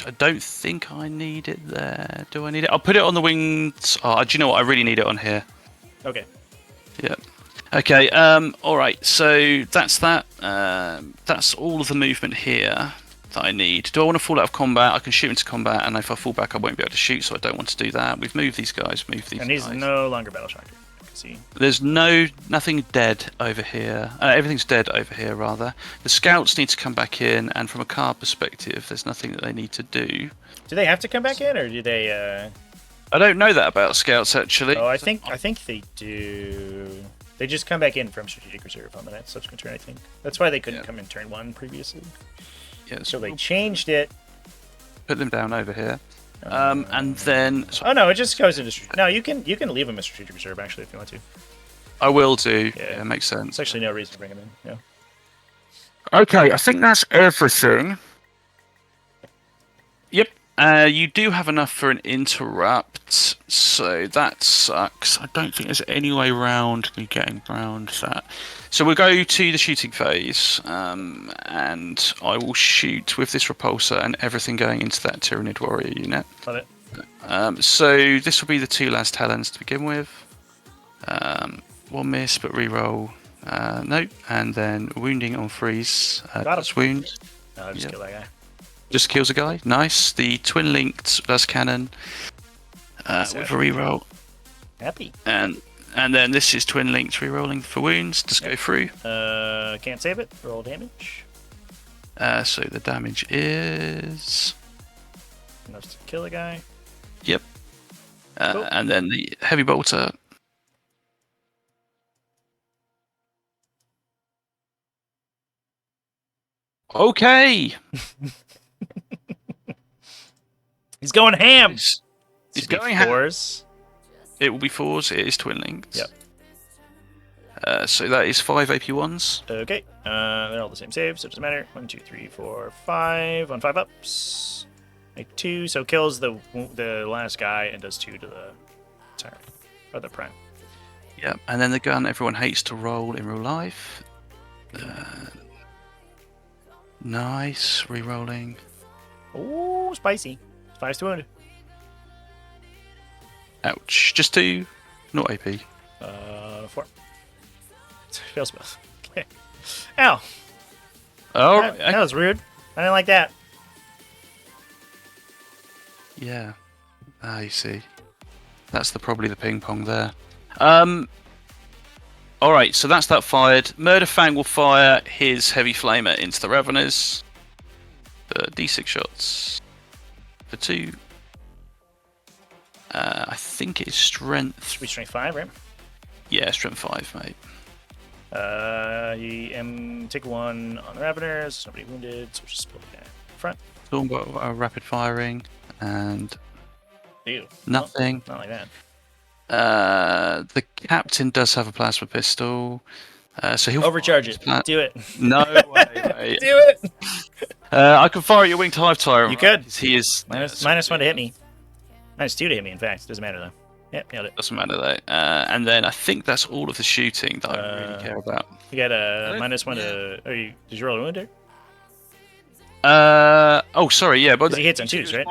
I don't think I need it there. Do I need it? I'll put it on the wings. Oh, do you know what? I really need it on here. Okay. Yeah. Okay. All right. So that's that. That's all of the movement here that I need. Do I want to fall out of combat? I can shoot into combat, and if I fall back, I won't be able to shoot, so I don't want to do that. We've moved these guys. And he's no longer battle shocker. See. There's nothing dead over here. Everything's dead over here, rather. The scouts need to come back in, and from a card perspective, there's nothing that they need to do. Do they have to come back in, or do they? I don't know that about scouts, actually. Oh, I think they do. They just come back in from strategic reserve on the next subsequent turn. I think that's why they couldn't come in turn 1 previously. Yeah, so they changed it. Put them down over here. And then... Oh, no, it just goes into... No, you can leave them in strategic reserve, actually, if you want to. I will do. Yeah, makes sense. There's actually no reason to bring them in. Yeah. Okay, I think that's everything. Yep. You do have enough for an interrupt, so that sucks. I don't think there's any way around me getting around that. So we'll go to the shooting phase, and I will shoot with this repulsor and everything going into that Tyranid warrior unit. Love it. So this will be the 2 last talons to begin with. 1 miss, but reroll. No, and then wounding on freeze. That's wound. No, just kill that guy. Just kills a guy. Nice. The twin linked does cannon with a reroll. Happy. And then this is twin linked rerolling for wounds. Just go through. Can't save it. Roll damage. So the damage is enough to kill a guy. Yep. Cool. And then the heavy bolter. Okay. He's going ham. He's going ham. Fours. It will be 4s. It is twin linked. Yep. So that is 5 AP1s. Okay. They're all the same save, so it doesn't matter. 1, 2, 3, 4, 5 on 5 ups. Make 2, so kills the last guy and does 2 to the tyrant or the prime. Yep. And then the gun everyone hates to roll in real life. Nice. Rerolling. Ooh, spicy. 5 to wound. Ouch. Just 2. Not AP. 4. Fails both. Okay. Ow. Oh, That was rude. I didn't like that. yeah. Ah, you see. That's probably the ping pong there. All right, so that's that fired. Murderfang will fire his heavy flamer into the Raveners. D6 shots for 2. I think it's strength. Should be strength 5, right? Yeah, strength 5, mate. Take 1 on the Raveners. Nobody wounded, so we'll just split it in front. Stormbot rapid firing and Ew. nothing. Not like that. The captain does have a plasma pistol, so he'll Overcharge it. Do it. No way, mate. Do it. I can fire your winged hive tyrant. You could. He is Minus 1 to hit me. Minus 2 to hit me, in fact. Doesn't matter, though. Yep, nailed it. Doesn't matter though. And then I think that's all of the shooting that I really care about. You got a minus 1 to... Did you roll a wound there? Oh, sorry, yeah. But he hits on 2s, right?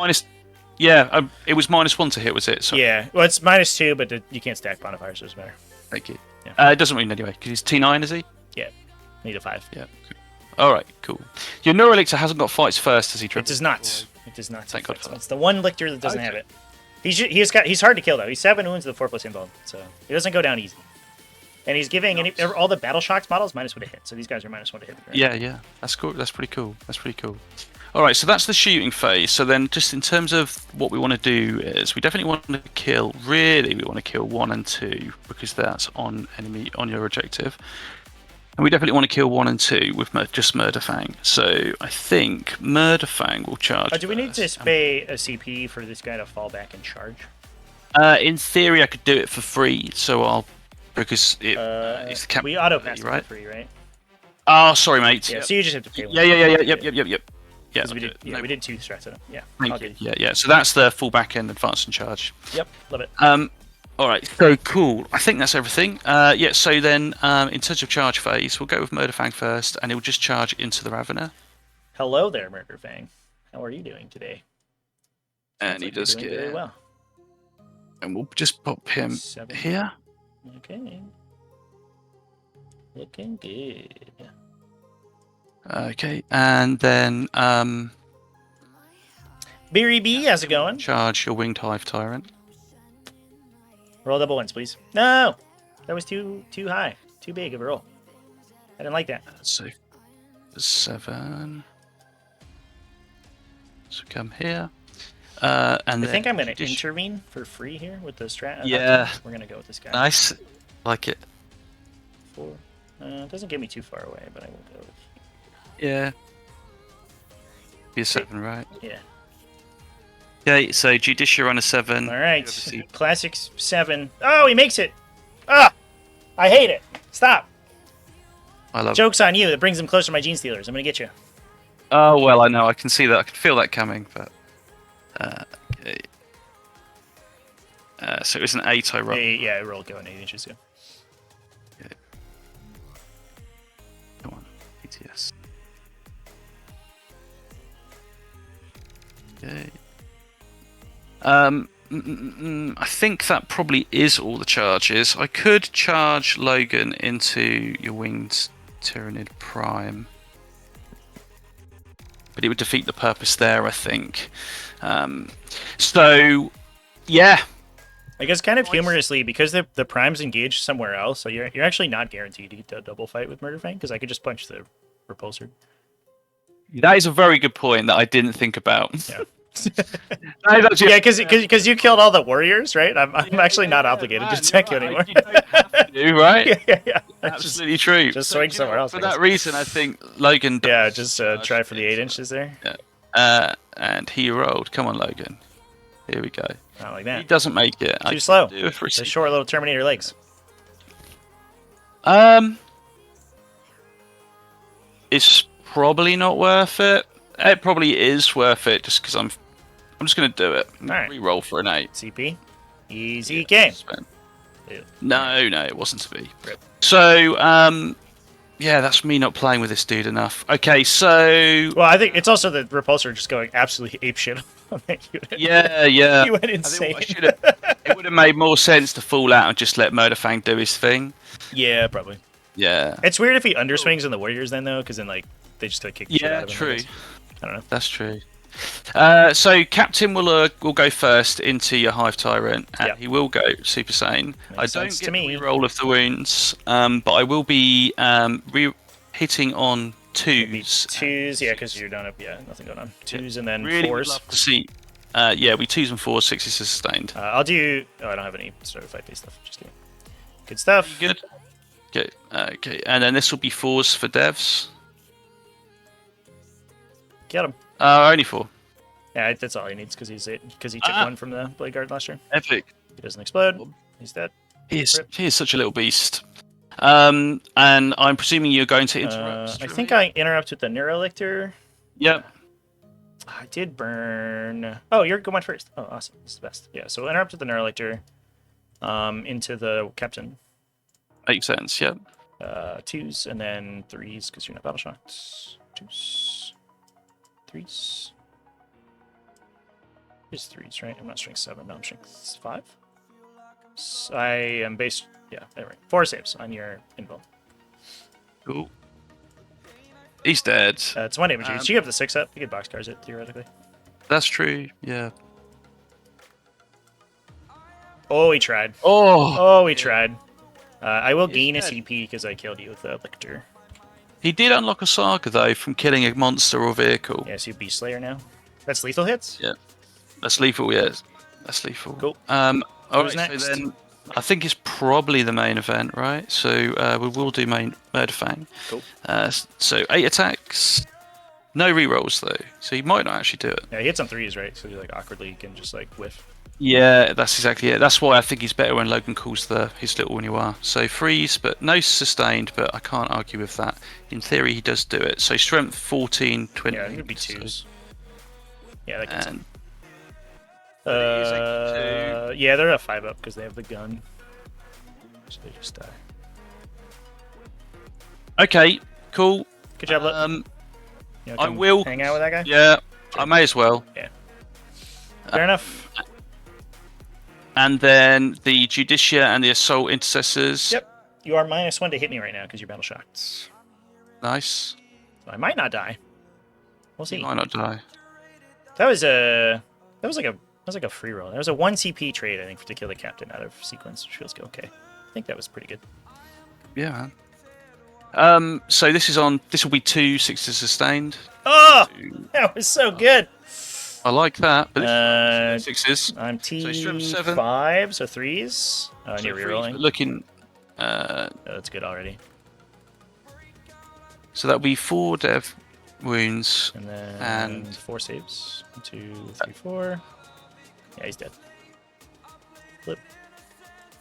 It was -1 to hit, was it? Sorry. Yeah. Well, it's minus 2, but you can't stack modifiers, so it doesn't matter. Thank you. Yeah. It doesn't mean anyway, because he's T9, is he? Yeah. Need a 5. Yeah. All right, cool. Your Neuralixer hasn't got fights first, does he? It does not. It does not. Thank God for that. It's the one lictor that doesn't have it. He's hard to kill though. He's 7 wounds to the 4+ invuln, so he doesn't go down easy. And he's giving all the battle shocks models -1 to hit. So these guys are -1 to hit. Right? Yeah. That's cool. That's pretty cool. All right, so that's the shooting phase. So then, just in terms of what we want to do is, we definitely want to kill. Really, we want to kill 1 and 2 because that's on your objective. And we definitely want to kill 1 and 2 with just Murderfang. So I think Murderfang will charge. Do we need to pay a CP for this guy to fall back and charge? In theory, I could do it for free. So because it's the cap. We auto pass right? for free, right? Oh, sorry, mate. Yeah. So you just have to pay. Yep. Yeah, we did 2 strats on it. Yeah. Thank you. Yeah. So that's the full back end advance and charge. Yep. Love it. All right. So cool. I think that's everything. So then, in terms of charge phase, we'll go with Murderfang first, and it will just charge into the Ravener. Hello there, Murderfang. How are you doing today? And he does get very well. And we'll just pop him 7. here. Okay. Looking good. Okay, and then Beery B, how's it going? Charge your winged hive tyrant. Roll double ones, please. No, that was too high, too big of a roll. I didn't like that. So 7. So come here. And I think I'm going to intervene for free here with the strat. Yeah. We're going to go with this guy. Nice. Like it. 4. It doesn't get me too far away, but I will go with... Yeah. Be a 7, right? Yeah. Okay, so Judicia on a 7. All right. Classic 7. Oh, he makes it. Ah! I hate it. Stop. I love Joke's on you. That brings him closer to my Gene Stealers. I'm going to get you. Oh, well, I know. I can see that. I can feel that coming, but... okay. So it was an 8 I rolled. Yeah, I rolled going 8 inches, yeah. Okay. Come on. ETS. Okay. I think that probably is all the charges. I could charge Logan into your winged Tyranid Prime, but it would defeat the purpose there, I think. So, yeah. I guess kind of humorously, because the Prime's engaged somewhere else, so you're actually not guaranteed to get a double fight with Murderfang, because I could just punch the repulsor. That is a very good point that I didn't think about. Yeah. No, that's Yeah, because you killed all the warriors, right? I'm actually not obligated to attack you anymore. You don't have to, right? yeah. Absolutely true. Just swing somewhere else. For that reason, I think Logan. Yeah, just try for the 8 inches there. Yeah. And he rolled. Come on, Logan. Here we go. Not like that. He doesn't make it. Too slow. Do it for It's a short little Terminator legs. It's probably not worth it. It probably is worth it just because I'm just gonna do it. Alright. Re-roll for an 8. CP. Easy game. No, it wasn't to be. Rip. So, yeah, that's me not playing with this dude enough. Okay, so Well, I think it's also the repulsor just going absolutely apeshit on that unit. yeah, He went insane. It would have made more sense to fall out and just let Murderfang do his thing. Yeah, probably. Yeah. It's weird if he underswings in the warriors then though, because then like they just kick the shit out of him. True. I don't know. That's true. So Captain will go first into your Hive Tyrant, and he will go Super Saiyan. I don't get the roll of the wounds, but I will be hitting on 2s. 2s, yeah, because you don't have nothing going on. 2s and then really 4s. Would love to see. Yeah, we 2s and 4s, 6s is sustained. I'll do. Oh, I don't have any certified base stuff. Just kidding. Good stuff. Good. Okay, and then this will be 4s for devs. Get him. Only 4. Yeah, that's all he needs because he took 1 from the Blade Guard last year. Epic. He doesn't explode. He's dead. He is such a little beast. And I'm presuming you're going to interrupt. I think I interrupt with the Neurolictor. Yep. I did burn. Oh, you're going first. Oh, awesome. This is the best. Yeah, so interrupt with the Neurolictor into the Captain. Makes sense, yep. 2s and then 3s because you're not battle shocked. 2s. 3s. It's 3s, right? I'm not strength 7. No, I'm strength 5. So I am base. Yeah, there we go. 4 saves on your invul. Cool. He's dead. It's 1 damage. You have the 6 up. You could boxcars it, theoretically. That's true, yeah. Oh, he tried. Oh, he tried. I will gain a CP because I killed you with the Lictor. He did unlock a Saga, though, from killing a monster or vehicle. Yeah, so you Beast Slayer now. That's lethal hits? Yeah. That's lethal, yes. That's lethal. Cool. Alright, next? so then I think it's probably the main event, right? So we will do main Murderfang. Cool. So 8 attacks. No rerolls, though. So he might not actually do it. Yeah, he hits on 3s, right? So you like awkwardly can just like whiff. Yeah, that's exactly it. That's why I think he's better when Logan calls his little when you are. So 3s, but no sustained, but I can't argue with that. In theory, he does do it. So strength 14, 20. Yeah, it would be 2s. So, yeah, that gets him. Two. Yeah, they're a 5 up because they have the gun. So they just die. Okay, cool. Good job, Luke. I will hang out with that guy. Yeah, I may as well. Yeah. Fair enough. And then the Judicia and the Assault Intercessors. Yep. You are -1 to hit me right now because you're battle shocked. Nice. So I might not die. We'll see. You might not die. That was like a free roll. That was a 1 CP trade, I think, to kill the captain out of sequence, which feels okay. I think that was pretty good. Yeah, man. So this will be 2 6s sustained. Oh, that was so good. I like that. But this 6s. I'm strength 7. T5, so 3s. Oh, and you're rerolling. Looking. Oh, that's good already. So that'll be 4 dev wounds. And then and 4 saves. 1, 2, 3, 4. Yeah, he's dead. Flip.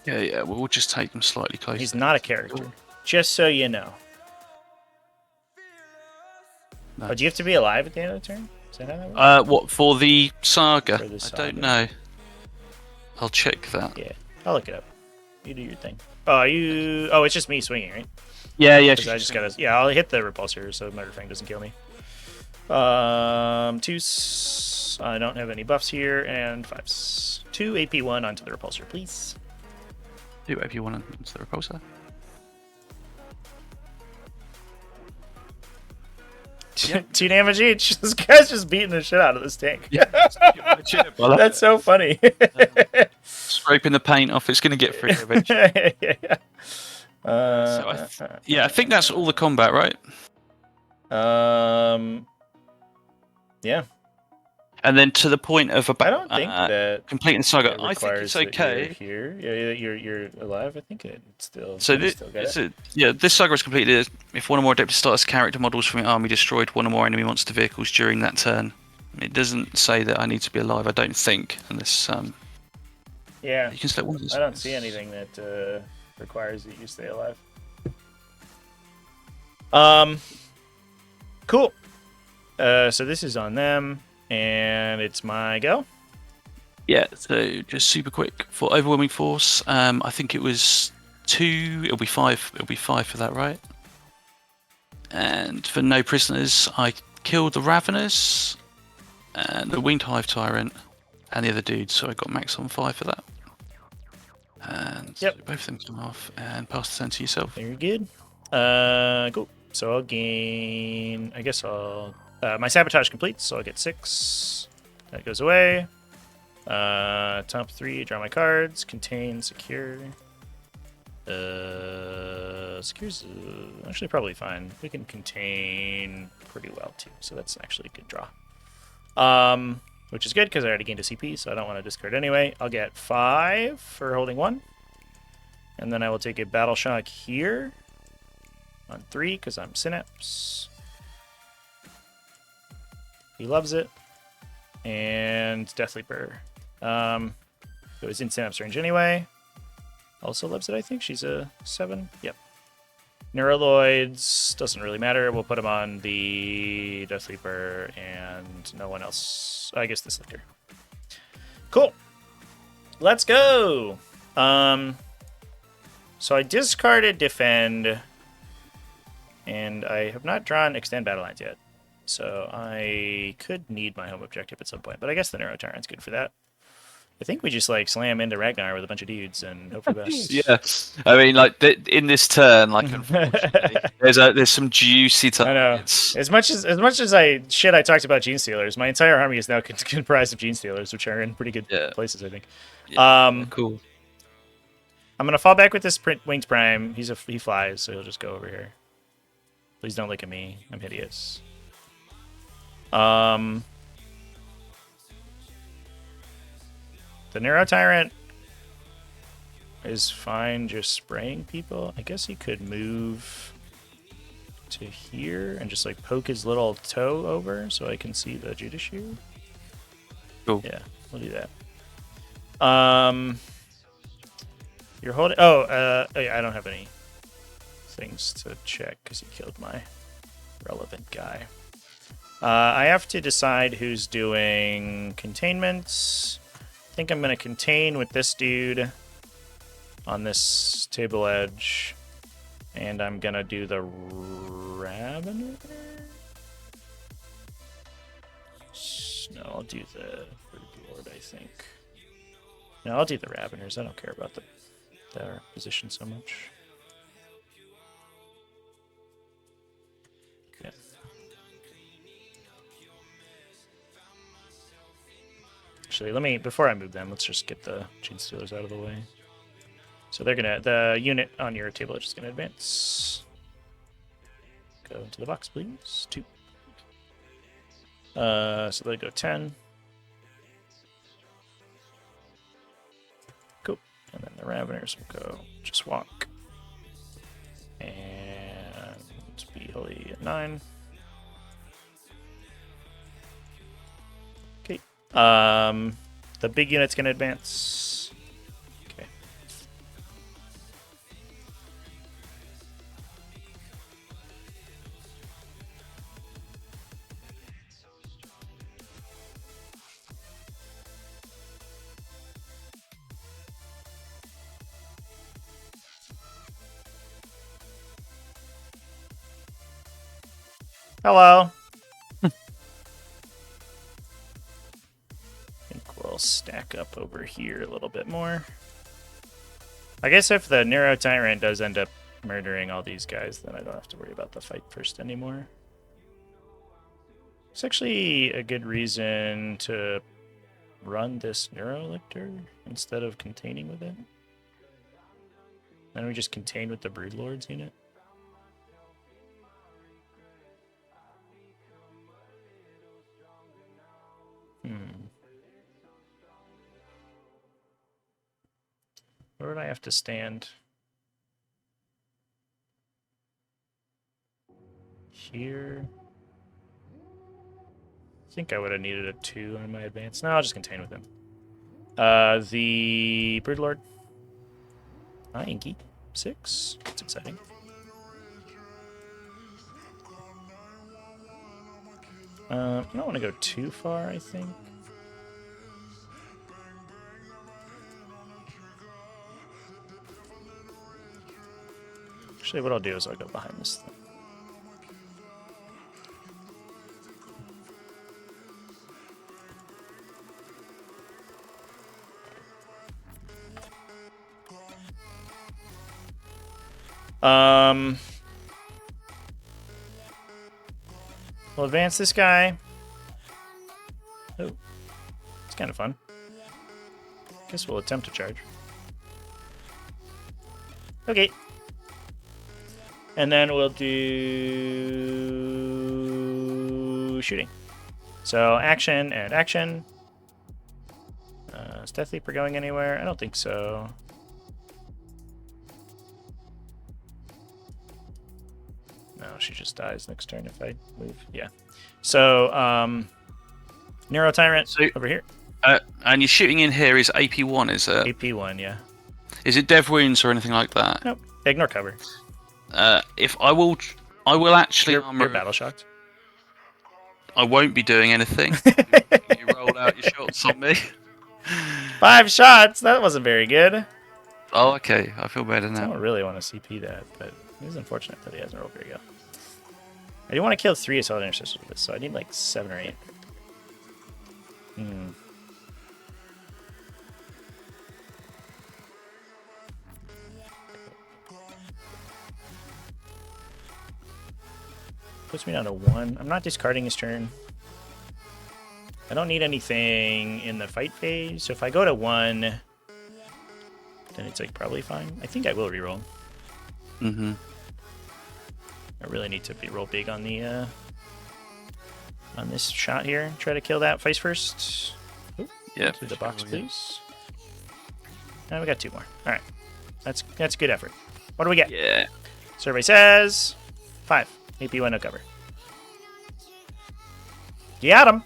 Yeah. We'll just take them slightly closer. He's not a character. Just so you know. No. Oh, do you have to be alive at the end of the turn? Is that how that works? What for the saga? For the I don't know. I'll check that. Yeah, I'll look it up. You do your thing. Oh, it's just me swinging, right? Yeah. I just gotta. Yeah, I'll hit the repulsor so Murderfang doesn't kill me. 2s. I don't have any buffs here, and 5s. 2 AP1 onto the repulsor, please. 2 AP1 onto the repulsor. Yep. 2 damage each. This guy's just beating the shit out of this tank. Yeah. That's so funny. Scraping the paint off. It's going to get free eventually. I think that's all the combat, right? Yeah. And then to the point of I don't think that completing the saga, it I think it's requires that you're okay. here. Yeah, you're alive. I think it still. So You still get it. this saga is completed if one or more Adeptus status character models from your army destroyed one or more enemy monster vehicles during that turn. It doesn't say that I need to be alive, I don't think, unless Yeah. you can select one of these. I don't see anything that requires that you stay alive. Cool. So this is on them, and it's my go. Yeah, so just super quick for overwhelming force. I think it was 2. It'll be 5. It'll be 5 for that, right? And for no prisoners, I killed the Raveners and the Winged Hive Tyrant and the other dude, so I got max on 5 for that. And Yep. both of them come off and pass the turn to yourself. Very good. Cool. So I'll gain. I guess I'll. My sabotage completes, so I'll get 6. That goes away. Top 3. Draw my cards. Contain. Secure. Secure's actually probably fine. We can contain pretty well too, so that's actually a good draw. Which is good because I already gained a CP, so I don't want to discard anyway. I'll get 5 for holding 1. And then I will take a Battle Shock here on 3 because I'm Synapse. He loves it. And Death Leaper. It was in Synapse range anyway. Also loves it, I think. She's a 7. Yep. Neuraloids, doesn't really matter. We'll put him on the Death Sleeper and no one else. I guess this Lictor. Cool. Let's go. So I discarded Defend, and I have not drawn Extend Battle Lines yet. So I could need my home objective at some point, but I guess the Neuro Tyrant's good for that. I think we just like slam into Ragnar with a bunch of dudes and hope for the best. Yeah, I mean, like in this turn, like unfortunately, there's some juicy targets. I know. As much as I talked about Gene Stealers, my entire army is now comprised of Gene Stealers, which are in pretty good places, I think. Yeah, cool. I'm gonna fall back with this Winged Prime. He flies, so he'll just go over here. Please don't look at me. I'm hideous. The Neuro Tyrant is fine just spraying people. I guess he could move to here and just like poke his little toe over so I can see the Judiciary. Cool. Yeah, we'll do that. You're holding... Oh, I don't have any things to check because he killed my relevant guy. I have to decide who's doing containments. I think I'm going to contain with this dude on this table edge. And I'm going to do the Ravener? No, I'll do the Lord, I think. No, I'll do the Raveners. I don't care about their position so much. Yeah. Actually, before I move them, let's just get the Gene Stealers out of the way. So the unit on your table edge is gonna advance. Go into the box, please. 2. So they go 10. Cool. And then the Raveners will go just walk. And be holy at 9. Okay. The big unit's gonna advance. Okay. Hello. I think we'll stack up over here a little bit more. I guess if the Neuro Tyrant does end up murdering all these guys, then I don't have to worry about the fight first anymore. It's actually a good reason to run this Neuro Lictor instead of containing with it. Then we just contain with the Broodlords unit. I have to stand? Here. I think I would have needed a 2 on my advance. No, I'll just contain with him. The Broodlord. Hi, Inky. 6. That's exciting. I don't want to go too far, I think. Actually, what I'll do is I'll go behind this thing. We'll advance this guy. Oh, it's kind of fun. Guess we'll attempt to charge. Okay. And then we'll do shooting. So action and action. Is Death Leaper going anywhere? I don't think so. No, she just dies next turn if I move. Yeah. So, Neuro Tyrant over here. And your shooting in here is AP1, is it? AP1, yeah. Is it dev wounds or anything like that? Nope. Ignore cover. If I will actually You're battle shocked. I won't be doing anything. You roll out your shots on me. 5 shots. That wasn't very good. Oh, okay. I feel better now. I don't really want to CP that, but it is unfortunate that he hasn't rolled very well. I do want to kill 3 Assault Intercessors with this, so I need like 7 or 8. Puts me down to 1. I'm not discarding his turn. I don't need anything in the fight phase, so if I go to 1, then it's like probably fine. I think I will reroll. Mm-hmm. I really need to roll big on the on this shot here. Try to kill that face first. Ooh, yeah. Through the box, please. And we got 2 more. All right, that's good effort. What do we get? Yeah. Survey says 5. AP1 no cover. You got him.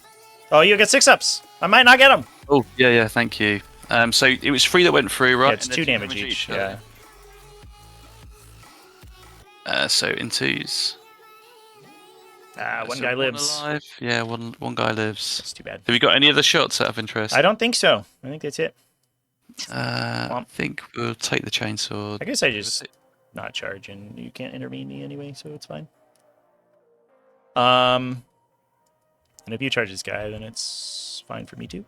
Oh, you get 6 ups. I might not get him. Oh, yeah. Thank you. So it was 3 that went through, right? Yeah, it's 2 damage each. Yeah. So in 2s. One guy lives. One alive. Yeah, one guy lives. That's too bad. Have you got any other shots out of interest? I don't think so. I think that's it. I think we'll take the chainsaw. I guess I just not charge, and you can't intervene me anyway, so it's fine. And if you charge this guy, then it's fine for me too.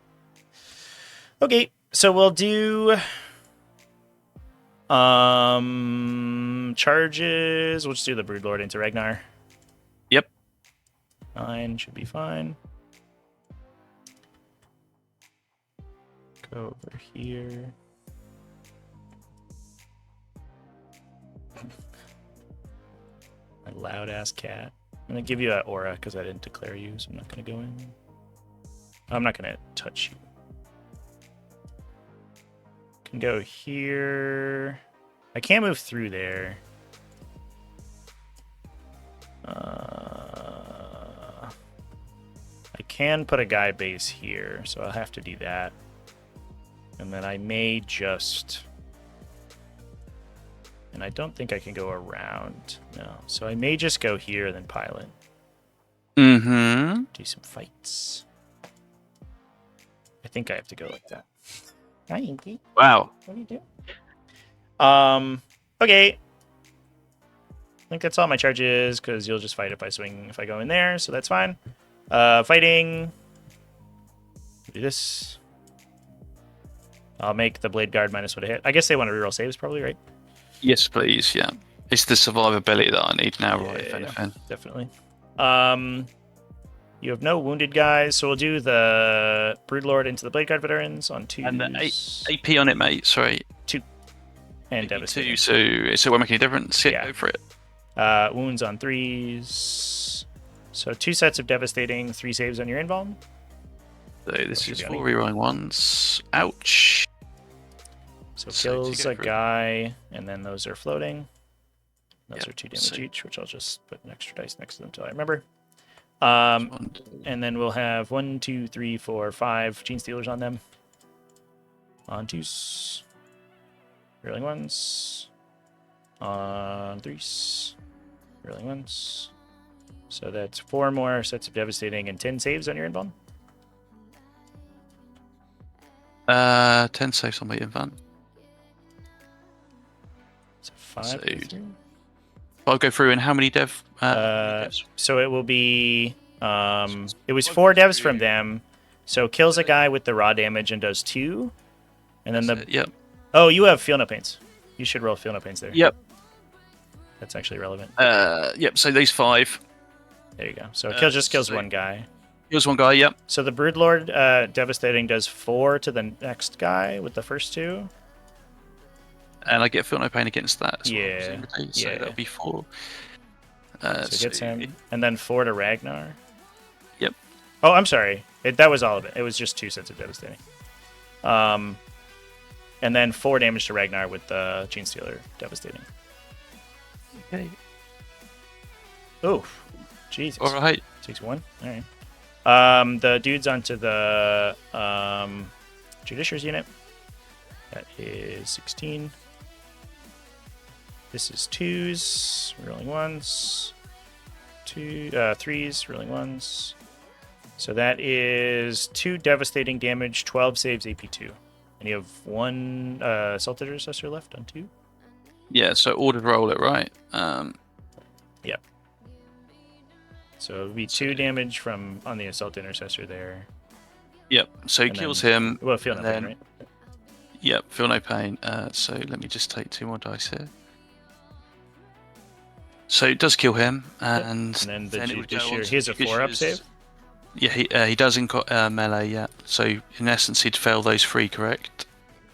Okay, so we'll do charges. We'll just do the Broodlord into Ragnar. Yep. 9 should be fine. Go over here. My loud ass cat. I'm gonna give you that aura because I didn't declare you, so I'm not gonna go in. I'm not gonna touch you. Can go here. I can't move through there. I can put a guy base here, so I'll have to do that. And then I may just... And I don't think I can go around. No. So I may just go here and then pilot. Mm-hmm. Do some fights. I think I have to go like that. Hi, Inky. Wow. What do you do? Okay. I think that's all my charges, because you'll just fight if I swing if I go in there, so that's fine. Fighting. Do this. I'll make the Blade Guard -1 a hit. I guess they want to reroll saves probably, right? Yes, please, yeah. It's the survivability that I need now, right, if anything. Definitely. You have no wounded guys, so we'll do the Broodlord into the Blade Guard veterans on 2. And the AP on it, mate, sorry. 2. And Devastating. 2, so it won't make any difference. Yeah, go for it. Wounds on 3s. So 2 sets of Devastating, 3 saves on your invuln. So this is 4 rerolling ones. Ouch. So So kills to go a through- guy, and then those are floating. Those Yep, are 2 damage so- each, which I'll just put an extra dice next to them until I remember. One, And then we'll have 1, 2, 3, 4, 5 Gene Stealers on them. On 2s. Rolling 1s. On 3s. Rolling 1s. So that's 4 more sets of Devastating and 10 saves on your invuln. 10 saves on my invuln. So 5. So- go through. I'll go through and how many devs? So it will be. It was 4 devs from them. So kills a guy with the raw damage and does 2. And then the. Yep. Oh, you have Feel No Pains. You should roll Feel No Pains there. Yep. That's actually relevant. Yep. So these 5. There you go. So it just kills so- one guy. Here's one guy. Yep. So the Broodlord Devastating does 4 to the next guy with the first 2. And I get feel no pain against that. As Yeah, Well, presumably. So yeah. that'll be 4. So it gets him. And then 4 to Ragnar. Yep. Oh, I'm sorry. That was all of it. It was just 2 sets of Devastating. And then 4 damage to Ragnar with the Gene Stealer Devastating. Okay. Oof. Jesus. All right. Takes 1. All right. The dude's onto the Judicious unit. That is 16. This is 2s, rolling 1s. 3s, rolling 1s. So that is 2 devastating damage, 12 saves, AP2. And you have 1 Assault Intercessor left on 2. Yeah. So ordered roll it right. Yep. So it would be 2 damage on the Assault Intercessor there. Yep. So he And kills then- him. Well, Feel No and Pain, then- right? Yep. Feel no pain. So let me just take 2 more dice here. So it does kill him, and And then it would go on Judiciary, to he has a 4-up Judicious. save. Yeah, he does in melee. Yeah. So in essence, he'd fail those 3, correct?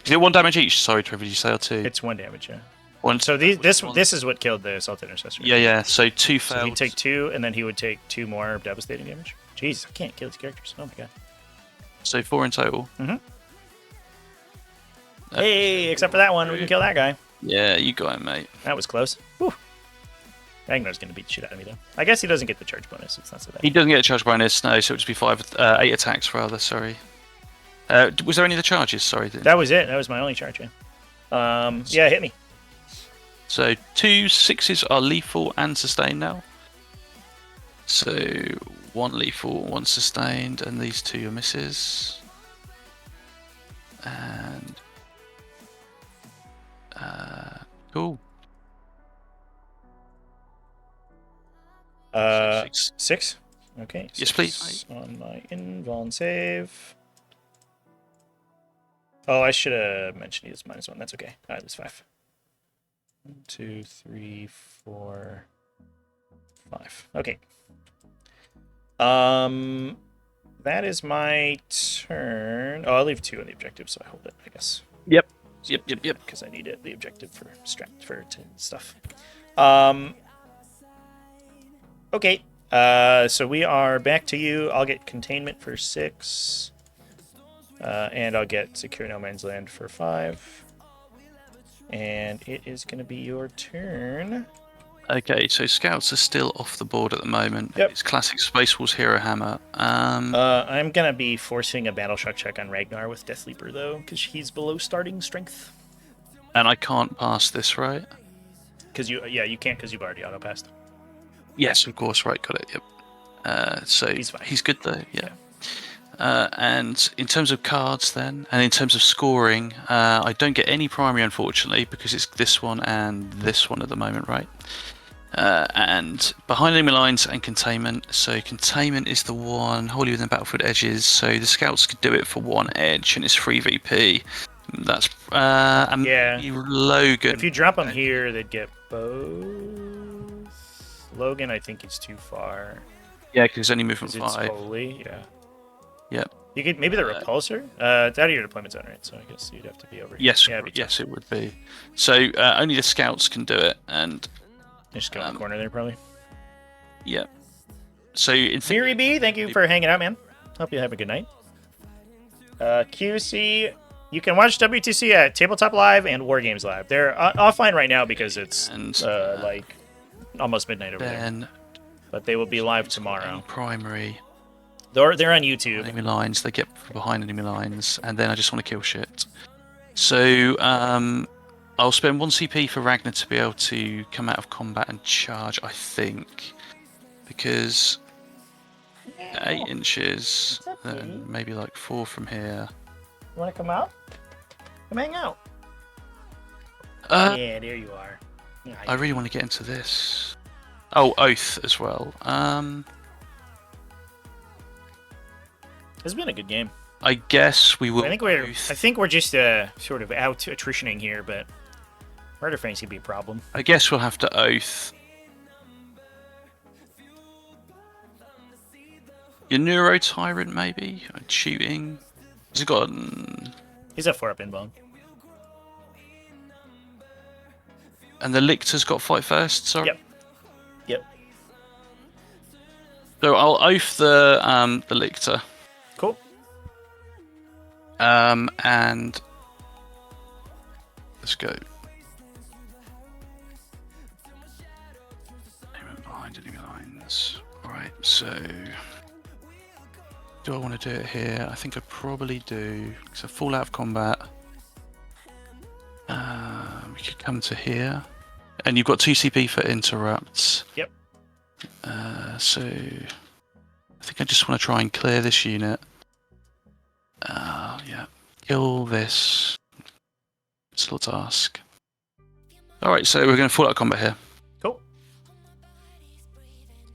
Is it 1 damage each? Sorry, Trevor, did you say or 2? It's 1 damage, yeah. 1. So this is what killed the Assault Intercessor. Yeah. So 2 So failed. he'd take 2, and then he would take 2 more devastating damage. Jeez, I can't kill these characters. Oh my god. So 4 in total. Mhm. Hey, except for that one, we can kill that guy. Yeah, you got him, mate. That was close. Whew. Ragnar's gonna beat the shit out of me though. I guess he doesn't get the charge bonus. It's not so bad. He doesn't get a charge bonus, no, so it would just be 8 attacks rather, sorry. Was there any of the charges? Sorry. That was it. That was my only charge. Yeah, hit me. So 2 6s are lethal and sustained now. So 1 lethal, 1 sustained, and these 2 are misses. And cool. So 6. 6. Okay. Yes, 6 please, On my invuln save. Oh, I should have mentioned he is -1. That's okay. All right, that's 5. 1, 2, 3, 4, 5. Okay. That is my turn. Oh, I'll leave 2 on the objective, so I hold it, I guess. Yep, Because I need it, the objective for stuff. Okay. So we are back to you. I'll get containment for 6. And I'll get Secure No Man's Land for 5. And it is going to be your turn. Okay, so scouts are still off the board at the moment. Yep. It's classic Space Wars Hero Hammer. I'm going to be forcing a Battle Shock check on Ragnar with Death Leaper, though, because he's below starting strength. And I can't pass this, right? Because you can't because you've already auto-passed. Yes, of course, right, got it, yep. So He's fine. he's good though, yeah. And in terms of cards then, and in terms of scoring, I don't get any primary unfortunately, because it's this one and this one at the moment, right? And behind enemy lines and containment. So containment is the one wholly within battlefield edges. So the scouts could do it for 1 edge, and it's 3 VP. That's Yeah. Logan. If you drop them here, they'd get both. Logan, I think he's too far. Yeah, because it's only movement 'Cause it's 5. holy, yeah. Yep. You could maybe the repulsor. It's out of your deployment zone, right? So I guess you'd have to be over. Yes, Yeah, it'd be tough. yes, it would be. So only the scouts can do it, and They just go in the corner there, probably. yeah. So in theory, Theory B, thank you for hanging out, man. Hope you have a good night. QC, You can watch WTC at Tabletop Live and War Games Live. They're offline right now because it's like almost midnight over there. But they will be live tomorrow. Primary. They're on YouTube. Enemy lines. They get behind enemy lines, and then I just want to kill shit. So I'll spend 1 CP for Ragnar to be able to come out of combat and charge. I think because 8 inches, then maybe like 4 from here. You want to come out? Come hang out. Yeah, there you are. Yeah, I really want to get into this. Oh, Oath as well. It's been a good game. I guess we will. I think we're just sort of out attritioning here, but murder fangs could be a problem. I guess we'll have to Oath. Your Neuro Tyrant maybe shooting. Has he got? He's a 4-up inbone. And the Lictor's got fight first. Sorry. Yep. So I'll Oath the Lictor. Cool. And let's go. Aim behind enemy lines. Alright, so do I want to do it here? I think I probably do. So fall out of combat. We could come to here. And you've got 2 CP for interrupts. Yep. So I think I just want to try and clear this unit. Yeah. Kill this. It's a little task. Alright, so we're going to fall out of combat here. Cool.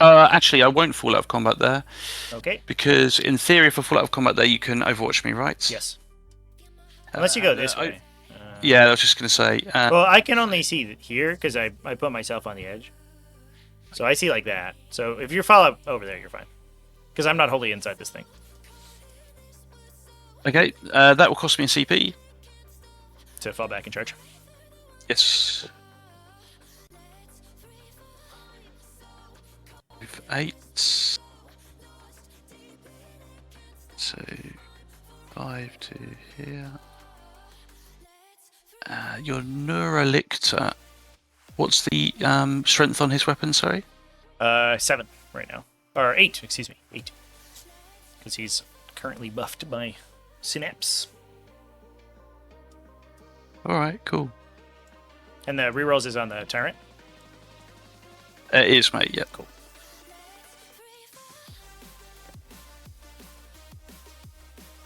Actually, I won't fall out of combat there. Okay. Because in theory, if I fall out of combat there, you can overwatch me, right? Yes. Unless you go this way. Yeah, I was just going to say. Well, I can only see here because I put myself on the edge. So I see like that. So if you fall up over there, you're fine. Because I'm not wholly inside this thing. Okay, that will cost me a CP. To fall back in charge. Yes. 8. So 5 to here. Your Neurolictor. What's the strength on his weapon? Sorry. 7 right now, or 8. Excuse me, 8. Because he's currently buffed by Synapse. All right, cool. And the rerolls is on the Tyrant. It is, mate. Yeah, cool.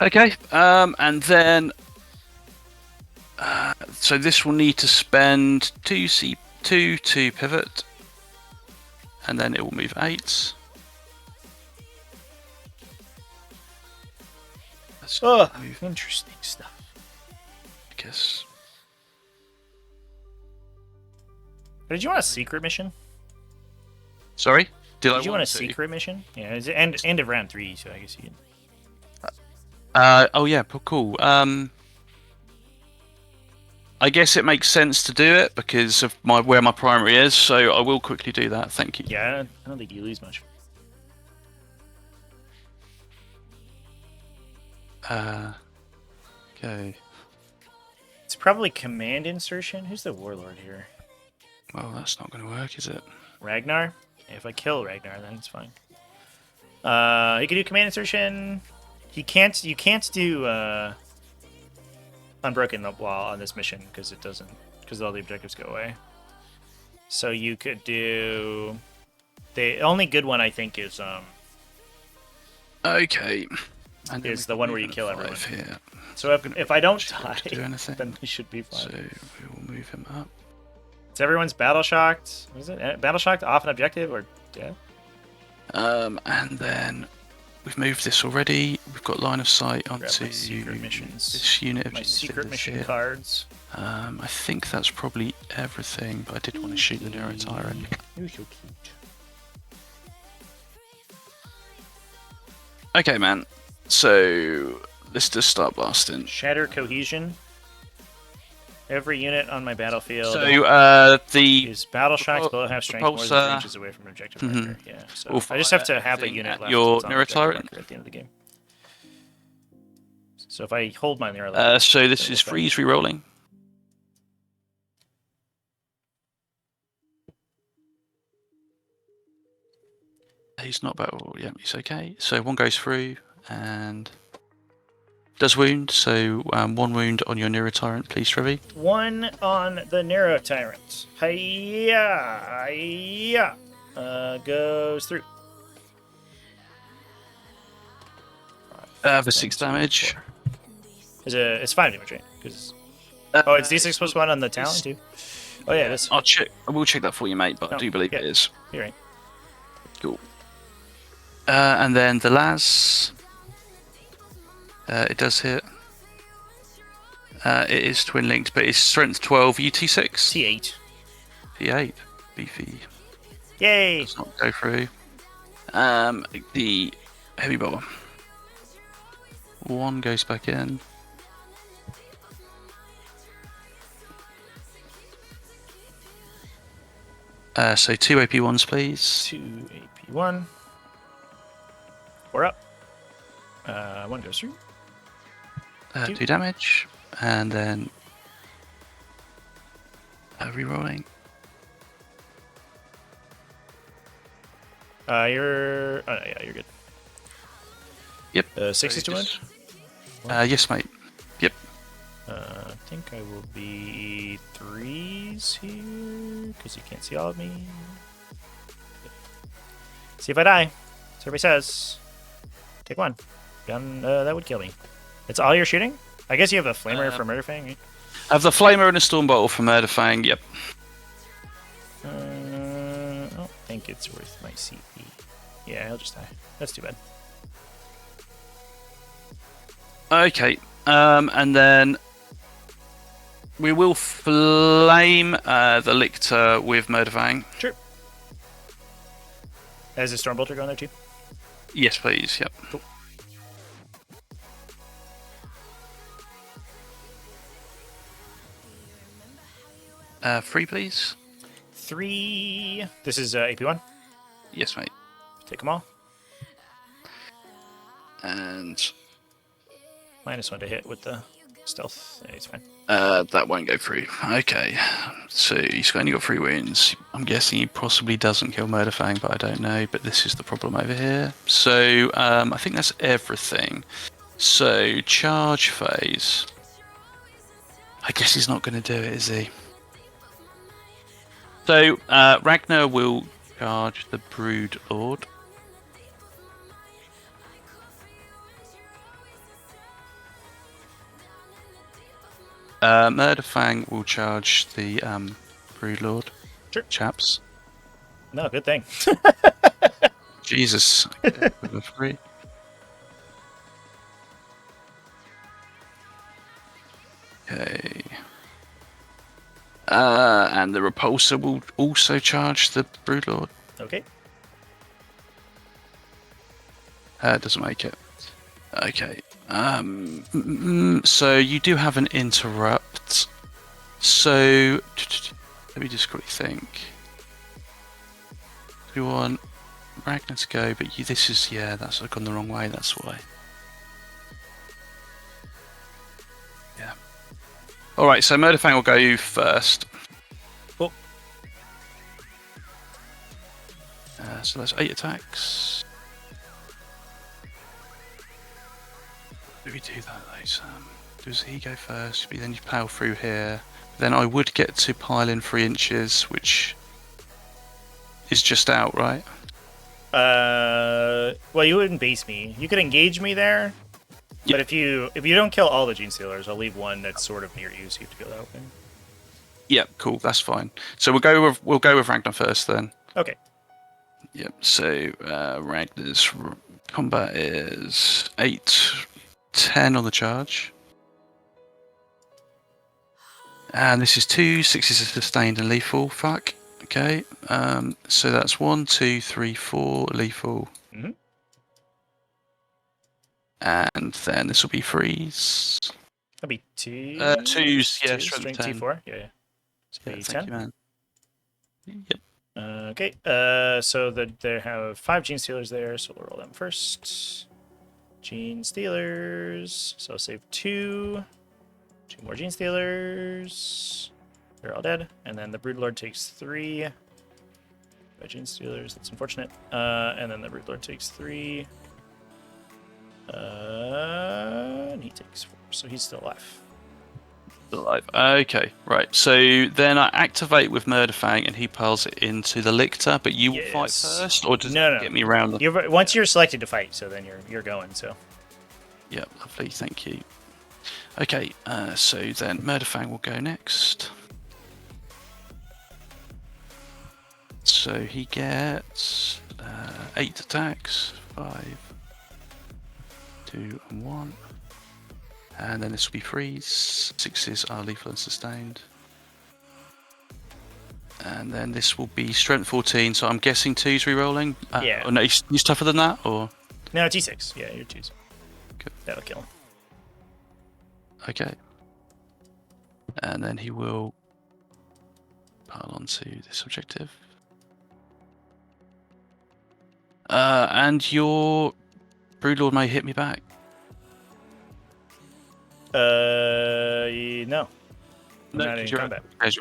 Okay, and then so this will need to spend 2 to pivot, and then it will move 8. Interesting stuff. I guess. Did you want a secret mission? Sorry? Did you want a secret mission? Yeah, it's end of round 3, so I guess you can. Oh yeah, cool. I guess it makes sense to do it because of where my primary is, so I will quickly do that. Thank you. Yeah, I don't think you lose much. Okay. It's probably command insertion. Who's the warlord here? Well, that's not going to work, is it? Ragnar? If I kill Ragnar, then it's fine. He can do command insertion. You can't do Unbroken Wall on this mission because all the objectives go away. So you could do the only good one I think is okay. And is the one where you kill everyone. Here. So if I don't die, then we should be fine. So we will move him up. So everyone's battle shocked. What is it? Battle shocked off an objective or dead? And then we've moved this already. We've got line of sight onto secret missions. This unit of my secret mission here. Cards. I think that's probably everything, but I did want to shoot the Neuro Tyrant. You're so cute. Okay, man. So let's just start blasting. Shatter cohesion. Every unit on my battlefield. So is battle shocks below half strength more than 3 inches away from objective marker. Yeah. So I just have to have a unit left your that's on Neuro objective Tyrant marker at the end of the game. So if I hold mine there, like, so this is freeze re-rolling. He's not battle. Yeah, he's okay. So one goes through and does wound. So 1 wound on your Neurotyrant, please, Trevi. 1 on the Neurotyrant. Hiya! Hiya! Goes through. For 6 damage. It's 5 damage, right? Because it's D6 plus 1 on the talon too. Oh yeah, this. I'll check. I will check that for you, mate. But I do believe it is. You're right. Cool. And then the Las. It does hit. It is twin linked, but it's strength 12, UT6. T8. T8. Beefy. Yay! Does not go through. The heavy bomber. 1 goes back in. So 2 AP1s, please. 2 AP1. 4 up. 1 goes through. 2 damage. And then re-rolling. You're. Oh, yeah, you're good. Yep. 60 to wound? Yes, mate. Yep. I think I will be 3s here, because you can't see all of me. See if I die. So everybody says. Take 1. Gun, that would kill me. It's all you're shooting? I guess you have a flamer for Murderfang, right? I have the flamer and a storm bottle for Murderfang, yep. I don't think it's worth my CP. Yeah, I'll just die. That's too bad. Okay, and then we will flame the Lictor with Murderfang. Sure. Has a Stormbolter going there too? Yes, please, yep. Cool. Free, please. 3. This is AP1. Yes, mate. Take them all. And -1 to hit with the stealth. Yeah, it's fine. that won't go through. Okay, so he's only got 3 wounds. I'm guessing he possibly doesn't kill Murderfang, but I don't know. But this is the problem over here. So I think that's everything. So charge phase. I guess he's not going to do it, is he? So Ragnar will charge the Brood Lord. Murderfang will charge the Broodlord. Sure. Chaps. No, good thing. Jesus. Okay, with a 3. Okay. And the Repulsor will also charge the Broodlord. Okay. Doesn't make it. Okay. So you do have an interrupt. So let me just quickly think. You want Ragnar to go, but this is that's gone the wrong way. That's why. Yeah. All right. So Murderfang will go first. Cool. So that's 8 attacks. Do we do that though, Sam? Does he go first? Then you plow through here. Then I would get to pile in 3 inches, which is just out, right? Well, you wouldn't base me. You could engage me there, but if you don't kill all the Gene Stealers, I'll leave one that's sort of near you, so you have to go that way. Yep, cool. That's fine. So we'll go with Ragnar first then. Okay. Yep. So Ragnar's combat is 8-10 on the charge. And this is 2 6s are sustained and lethal. Fuck. Okay. So that's 1, 2, 3, 4 lethal. Mm-hmm. And then this will be freeze. That'll be 2. 2s, yeah, 2, strength 10. T4. Yeah. So Yeah, be thank 10. you, man. Yep. Okay. So they have 5 Gene Stealers there, so we'll roll them first. Gene Stealers. So save 2. 2 more Gene Stealers. They're all dead. And then the Broodlord takes 3. By Gene Stealers, that's unfortunate. And then the Broodlord takes 3. And he takes 4, so he's still alive. Alive. Okay, right. So then I activate with Murderfang, and he piles it into the Lictor. But you will fight first, or does No. it get me around? Once you're selected to fight, so then you're going. So. Yeah, lovely. Thank you. Okay, so then Murderfang will go next. So he gets 8 attacks, 5, 2, and 1. And then this will be freeze. 6s are lethal and sustained. And then this will be strength 14, so I'm guessing 2's re-rolling? Yeah. Oh, no, he's tougher than that, or? No, T6. Yeah, you're 2s. Good. That'll kill him. Okay. And then he will pile onto this objective. And your Broodlord may hit me back. No. No, Not in combat. Right.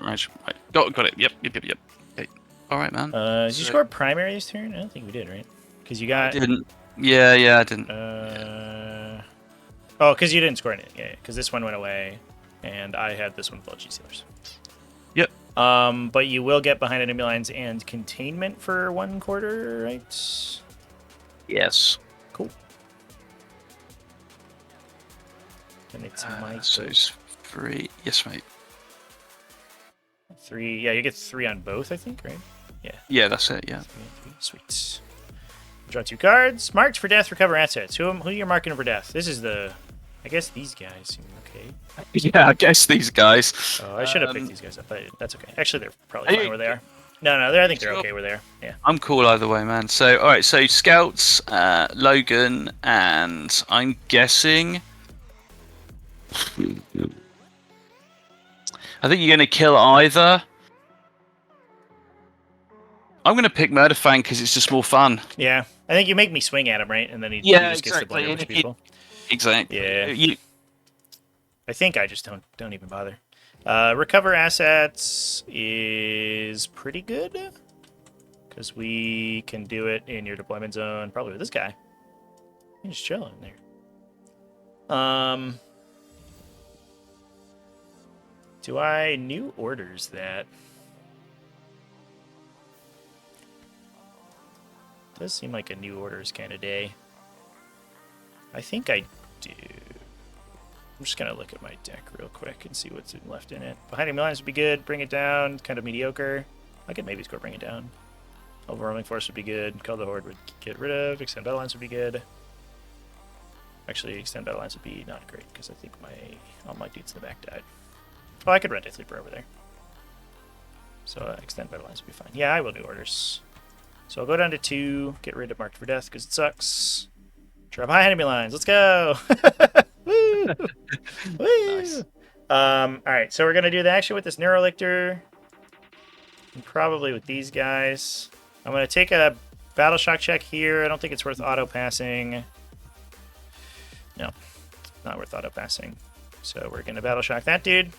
Got it. Yep. Okay. All right, man. Did you score primary this turn? I don't think we did, right? Because you got. I didn't. Yeah, I didn't. Oh, because you didn't score anything. Yeah, because this one went away, and I had this one with all G Stealers. Yep. But you will get behind enemy lines and containment for 1 quarter, right? Yes. Cool. And it's my So it's 3. Yes, mate. 3. Yeah, you get 3 on both, I think, right? Yeah. Yeah, that's it. Yeah. 3. Sweet. Draw 2 cards. Marked for death, recover assets. Who are you marking for death? This is the... I guess these guys seem okay. Yeah, I guess these guys. Oh, I should have picked these guys up, but that's okay. Actually, they're probably fine where they are. No, I think they're okay where they are. Yeah. I'm cool either way, man. So, all right. So, Scouts, Logan, and I'm guessing. I think you're going to kill either. I'm going to pick Murderfang because it's just more fun. Yeah. I think you make me swing at him, right? And then he just gets to blend with people. Exactly. Yeah. I think I just don't even bother. Recover assets is pretty good because we can do it in your deployment zone. Probably with this guy. He's just chilling in there. Do I new orders that? Does seem like a new orders kind of day. I think I do. I'm just gonna look at my deck real quick and see what's left in it. Behind enemy lines would be good. Bring it down. Kind of mediocre. I could maybe score Bring It Down. Overwhelming Force would be good. Call the Horde would get rid of. Extend Battle Lines would be good. Actually, Extend Battle Lines would be not great because I think all my dudes in the back died. Oh, I could run Death Leaper over there. So Extend Battle Lines would be fine. Yeah, I will do orders. So I'll go down to 2. Get rid of Marked for Death because it sucks. Drop high enemy lines. Let's go. Woo! Woo! Nice. All right, so we're gonna do the action with this Neurolictor, and probably with these guys. I'm gonna take a Battle Shock check here. I don't think it's worth auto passing. No, not worth auto passing. So we're gonna Battle Shock that dude.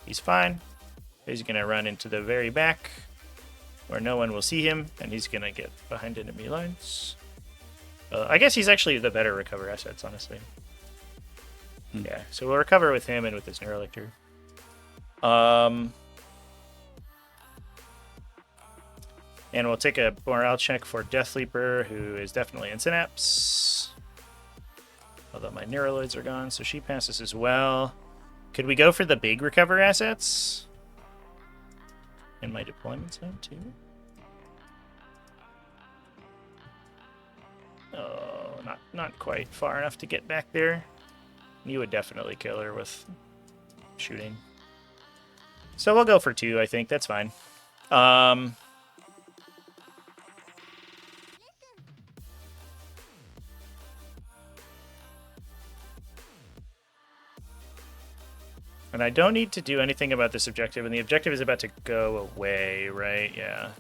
He's fine. He's gonna run into the very back, where no one will see him, and he's gonna get behind enemy lines. I guess he's actually the better recover assets, honestly. Yeah, so we'll recover with him and with this Neurolictor. And we'll take a morale check for Death Leaper, who is definitely in Synapse. Although my Neuraloids are gone, so she passes as well. Could we go for the big recover assets? In my deployment zone, too? Oh, not quite far enough to get back there. You would definitely kill her with shooting. So we'll go for 2, I think. That's fine. And I don't need to do anything about this objective, and the objective is about to go away, right? Yeah.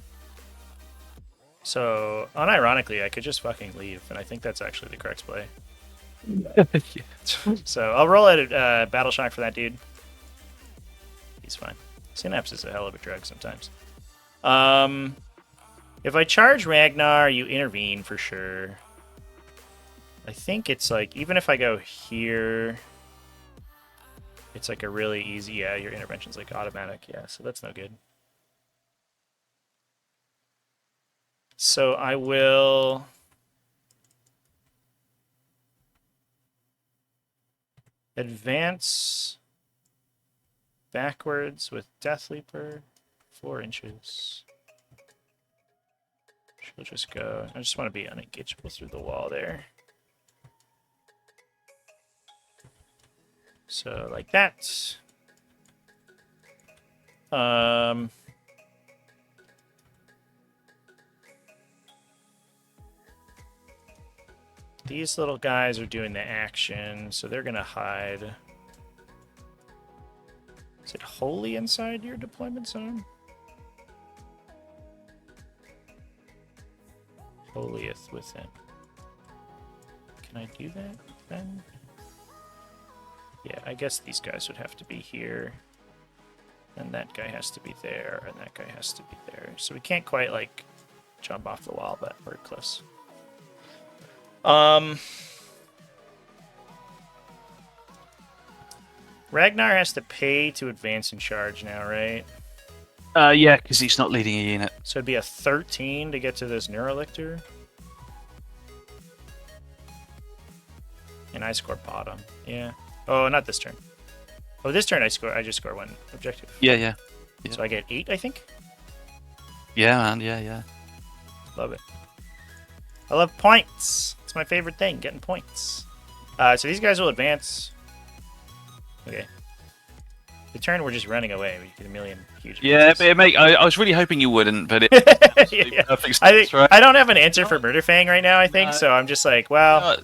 So, unironically, I could just fucking leave, and I think that's actually the correct play. So, I'll roll at Battle Shock for that dude. He's fine. Synapse is a hell of a drug sometimes. If I charge Ragnar, you intervene for sure. I think it's like, even if I go here, it's like a really easy, yeah, your intervention's like automatic, yeah, so that's no good. So I will... advance backwards with Death Leaper, 4 inches. She'll just go, I just want to be unengageable through the wall there. So like that. These little guys are doing the action, so they're gonna hide. Is it wholly inside your deployment zone? Holieth within. Can I do that then? Yeah, I guess these guys would have to be here. And that guy has to be there, and that guy has to be there. So we can't quite, like, jump off the wall, but we're close. Ragnar has to pay to advance and charge now, right? Yeah, because he's not leading a unit. So it'd be a 13 to get to this Neurolictor. And I score bottom. Yeah. Oh, not this turn. Oh, this turn I just score 1 objective. Yeah. So I get 8, I think? Yeah, man, yeah. Love it. I love points. It's my favorite thing, getting points. So these guys will advance. Okay. The turn we're just running away. We get a million huge. Yeah, but I was really hoping you wouldn't, but it. Yeah. Perfect sense, right? I don't have an answer for Murderfang right now, I think, so I'm just like, well...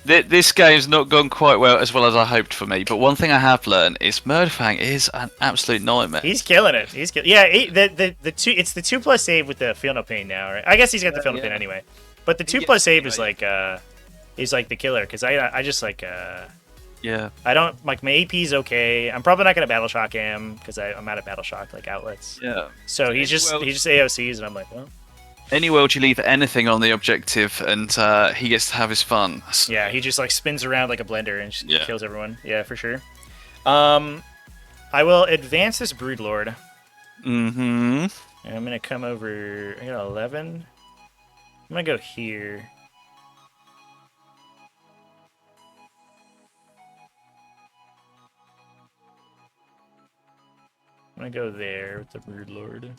This game's not gone quite well as I hoped for me, but one thing I have learned is Murderfang is an absolute nightmare. He's killing it. Yeah, it's the 2+ save with the Feel No Pain now, right? I guess he's got the Feel No Pain anyway. But the 2+ save is like the killer, because I just like... Yeah. I don't... Like, my AP's okay. I'm probably not going to Battle Shock him, because I'm out of Battle Shock, like, outlets. Yeah. So he just AOCs, and I'm like, well... Any world you leave anything on the objective, and he gets to have his fun. So. Yeah, he just like spins around like a blender and just kills everyone. Yeah, for sure. I will advance this Broodlord. Mm-hmm. And I'm gonna come over. I got 11. I'm gonna go here. I'm gonna go there with the Broodlord.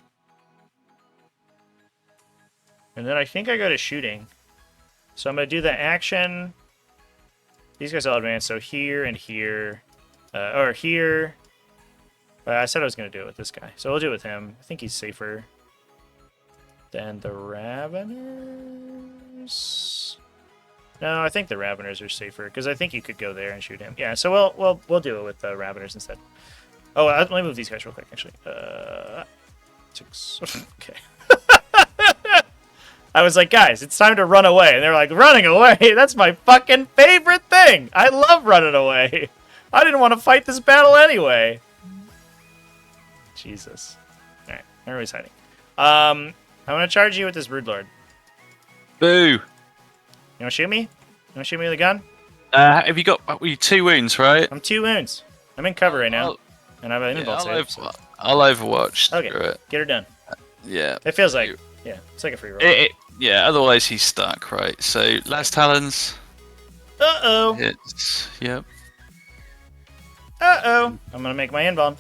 And then I think I go to shooting. So I'm going to do the action. These guys all advance. So here and here. Or here. I said I was going to do it with this guy. So we'll do it with him. I think he's safer than the Raveners. No, I think the Raveners are safer. Because I think you could go there and shoot him. Yeah, so we'll do it with the Raveners instead. Oh, let me move these guys real quick, actually. 6. Okay. I was like, guys, it's time to run away. And they're like, running away? That's my fucking favorite thing. I love running away. I didn't want to fight this battle anyway. Jesus. All right, everybody's hiding. I'm going to charge you with this Broodlord. Boo. You want to shoot me? You want to shoot me with a gun? Have you got 2 wounds, right? I'm 2 wounds. I'm in cover right now. And I have an invuln save. I'll Overwatch. Okay, through it. get her done. Yeah. It feels like... Yeah, it's like a free roll. Yeah, otherwise he's stuck, right? So, last Talons. Uh-oh. Hits. Yep. Uh-oh. I'm going to make my invuln.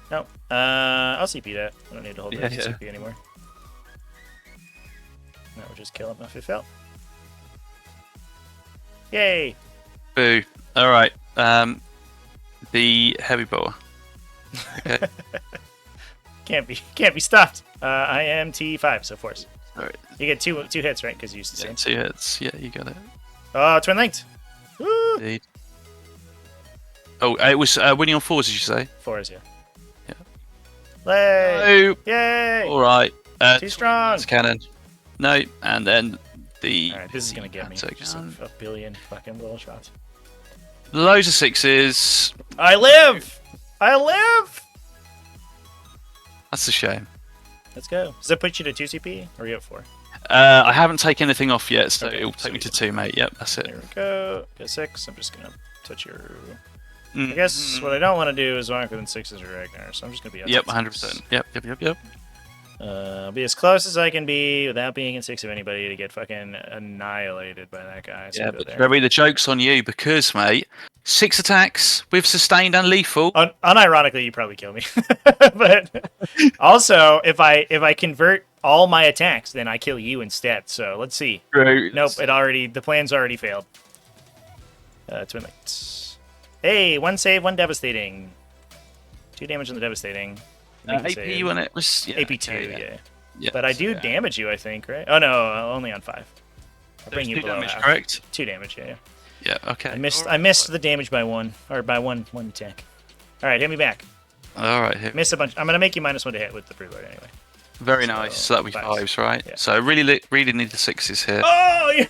No. I'll CP that. I don't need to hold that CP anymore. That would just kill him if it fell. Yay. Boo. Alright. The heavy boa. Okay. Can't be stopped. I am T5, so force. All right. You get two hits, right? Because you used the same. 2 hits. Yeah, you got it. Oh, twin linked. Woo! Indeed. Oh, it was winning on 4s, did you say? 4s, yeah. Yeah. Yay! Oh. Yay! All right. Too strong. Cannon. No, and then the. Alright, this is gonna get me. Take Just a billion fucking little shots. Loads of sixes. I live! I live! That's a shame. Let's go. Does that put you to 2 CP? Or are you at 4? I haven't taken anything off yet, so Okay, it'll take me to 2, mate. Yep, that's it. There we go. Got 6. I'm just gonna touch your. Mm. I guess what I don't want to do is walk within 6s or Ragnar, so I'm just gonna be. Yep, 100%. Yep. I'll be as close as I can be without being in 6 of anybody to get fucking annihilated by that guy. So Yeah, go but there. Jeremy, the joke's on you because, mate, 6 attacks with sustained and lethal. Unironically, you probably kill me. But also, if I convert all my attacks, then I kill you instead. So let's see. True. Nope, the plan's already failed. Twin lights. Hey, 1 save, 1 devastating. 2 damage on the devastating. AP when it was AP2, okay, yeah. But I do damage you, I think, right? Oh no, only on 5. I'll bring you 2 below damage, half. correct? 2 damage, yeah. Yeah, okay. I missed the damage by 1, or by one attack. All right, hit me back. All right, here. Missed a bunch. I'm gonna make you -1 to hit with the preload anyway. Very nice. So that'll be 5s, right? Yeah. So I really need the 6s here. Oh, yeah.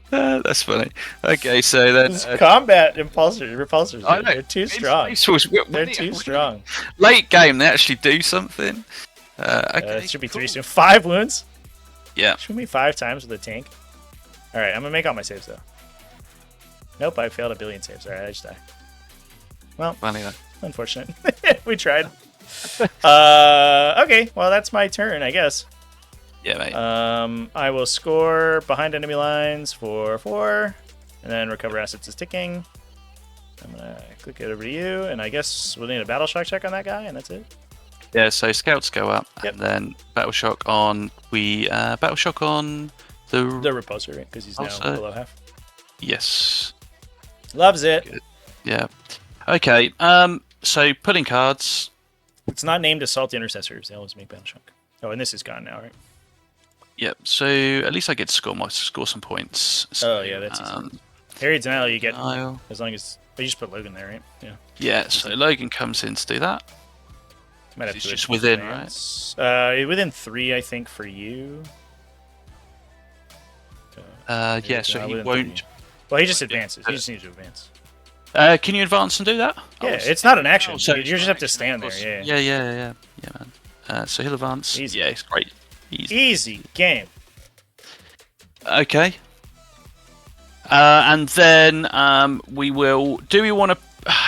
That's funny. Okay, so then Combat repulsors. I know. They're too strong. They're too strong. Late game, they actually do something. Okay, It should be 3 soon. 5 wounds. Yeah. Shoot me 5 times with a tank. All right, I'm gonna make all my saves though. Nope, I failed a billion saves. All right, I just die. Well, Funny that. unfortunate. We tried. Okay, well that's my turn, I guess. Yeah, mate. I will score behind enemy lines for 4, and then recover assets is ticking. I'm gonna click it over to you, and I guess we'll need a battle shock check on that guy, and that's it. Yeah, so scouts go up, Yep. and then battle shock on battle shock on the repulsor, right? Because he's now Also- below half. yes. Loves it. Good. Yeah. Okay. So pulling cards. It's not named Assault Intercessors. They always make battle shock. Oh, and this is gone now, right? Yep. So at least I get to score some points. So, Oh, yeah, that's easy. Harry Denial you get Denial. as long as you just put Logan there, right? Yeah. Yeah. So Logan comes in to do that. Might have It's to just within, right? right? Within 3, I think, for you. Yeah. So he within won't. 3. Well, he just won't do advances. He just needs to advance. Can you advance and do that? Yeah, it's not an action. Oh, so you just have to stand there. Yeah. Yeah, man. So he'll advance. Easy. Yeah, it's great. Easy game. Okay. And then we will. Do we want to?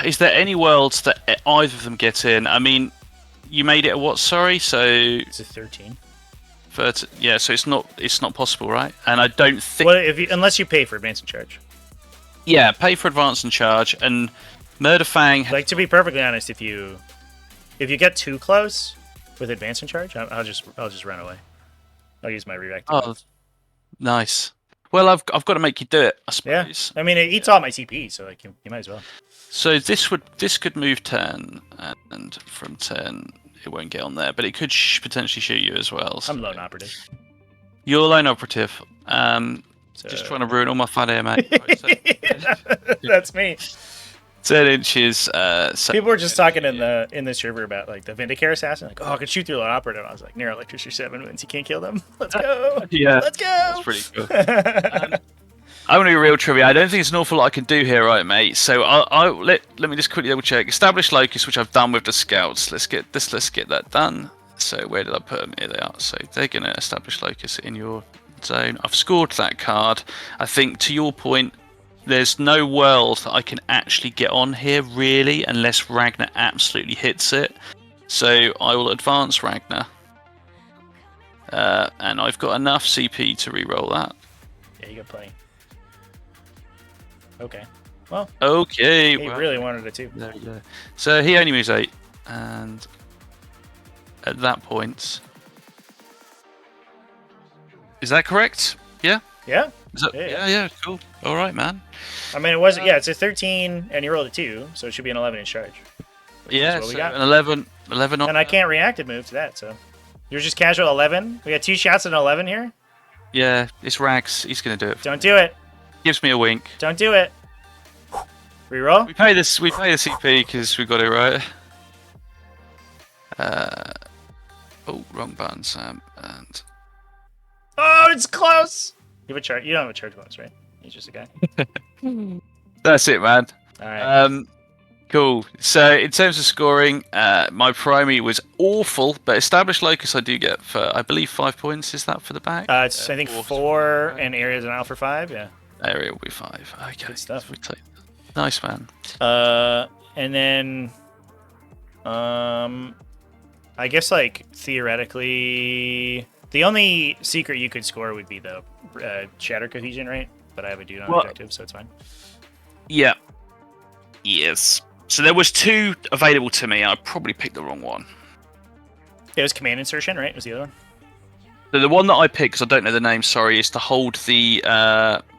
Is there any worlds that either of them get in? I mean, you made it a what? Sorry, so It's a 13. yeah. So it's not possible, right? And I don't think. Well, unless you pay for advance and charge. Yeah, pay for advance and charge, and Murder Fang. Like, to be perfectly honest, if you get too close with advance and charge, I'll just run away. I'll use my react. Oh, nice. Well, I've got to make you do it, I Yeah, suppose. I mean it eats all my TP, so like you might as well. So this could move turn, and from turn it won't get on there, but it could potentially shoot you as well. So. I'm lone operative. You're lone operative. So... Just trying to ruin all my fun here, mate. Right, so That's me. 10 inches. So People were just talking in the server about like the Vindicare assassin. Like, oh, I can shoot through lone operative. I was like, near electricity 7 wins. You can't kill them. Let's go. Yeah, Let's go. that's pretty cool. I'm gonna be real trivia. I don't think there's an awful lot I can do here, right, mate? So let me just quickly double check. Establish locus, which I've done with the scouts. Let's get that done. So where did I put them? Here they are. So they're gonna establish locus in your zone. I've scored that card. I think to your point, there's no world that I can actually get on here really, unless Ragnar absolutely hits it. So I will advance Ragnar, and I've got enough CP to re-roll that. Yeah, you got plenty. Okay. Well, Okay. he well, really wanted it too. there we go. So he only moves 8, and at that point, is that correct? Yeah. Yeah. Is that, Yeah. yeah. Cool. All right, man. I mean, it wasn't. Yeah, it's a 13, and you rolled a 2, so it should be an 11 in charge. Yeah. what we So got. an 11 on. And I can't reactive move to that, so you're just casual 11. We got 2 shots at an 11 here. Yeah, it's Rags. He's gonna do it. Don't do it. Gives me a wink. Don't do it. Reroll. We pay the CP because we got it right. Oh, wrong button, Sam. And Oh, it's close. You have a charge. You don't have a charge bonus, right? He's just a guy. that's it, man. All right. Cool. So in terms of scoring, my primary was awful, but established locus I do get for, I believe, 5 points. Is that for the back? It's I think 4 and areas and for 5. Yeah. Area will be 5. Okay. Good stuff. Nice, man. And then, I guess like theoretically, the only secret you could score would be the shatter cohesion, right? But I have a dude on objective, so it's fine. Yeah. Yes. So there was 2 available to me. I probably picked the wrong one. It was command insertion, right? Was the other one? So the one that I picked, because I don't know the name, sorry, is to hold the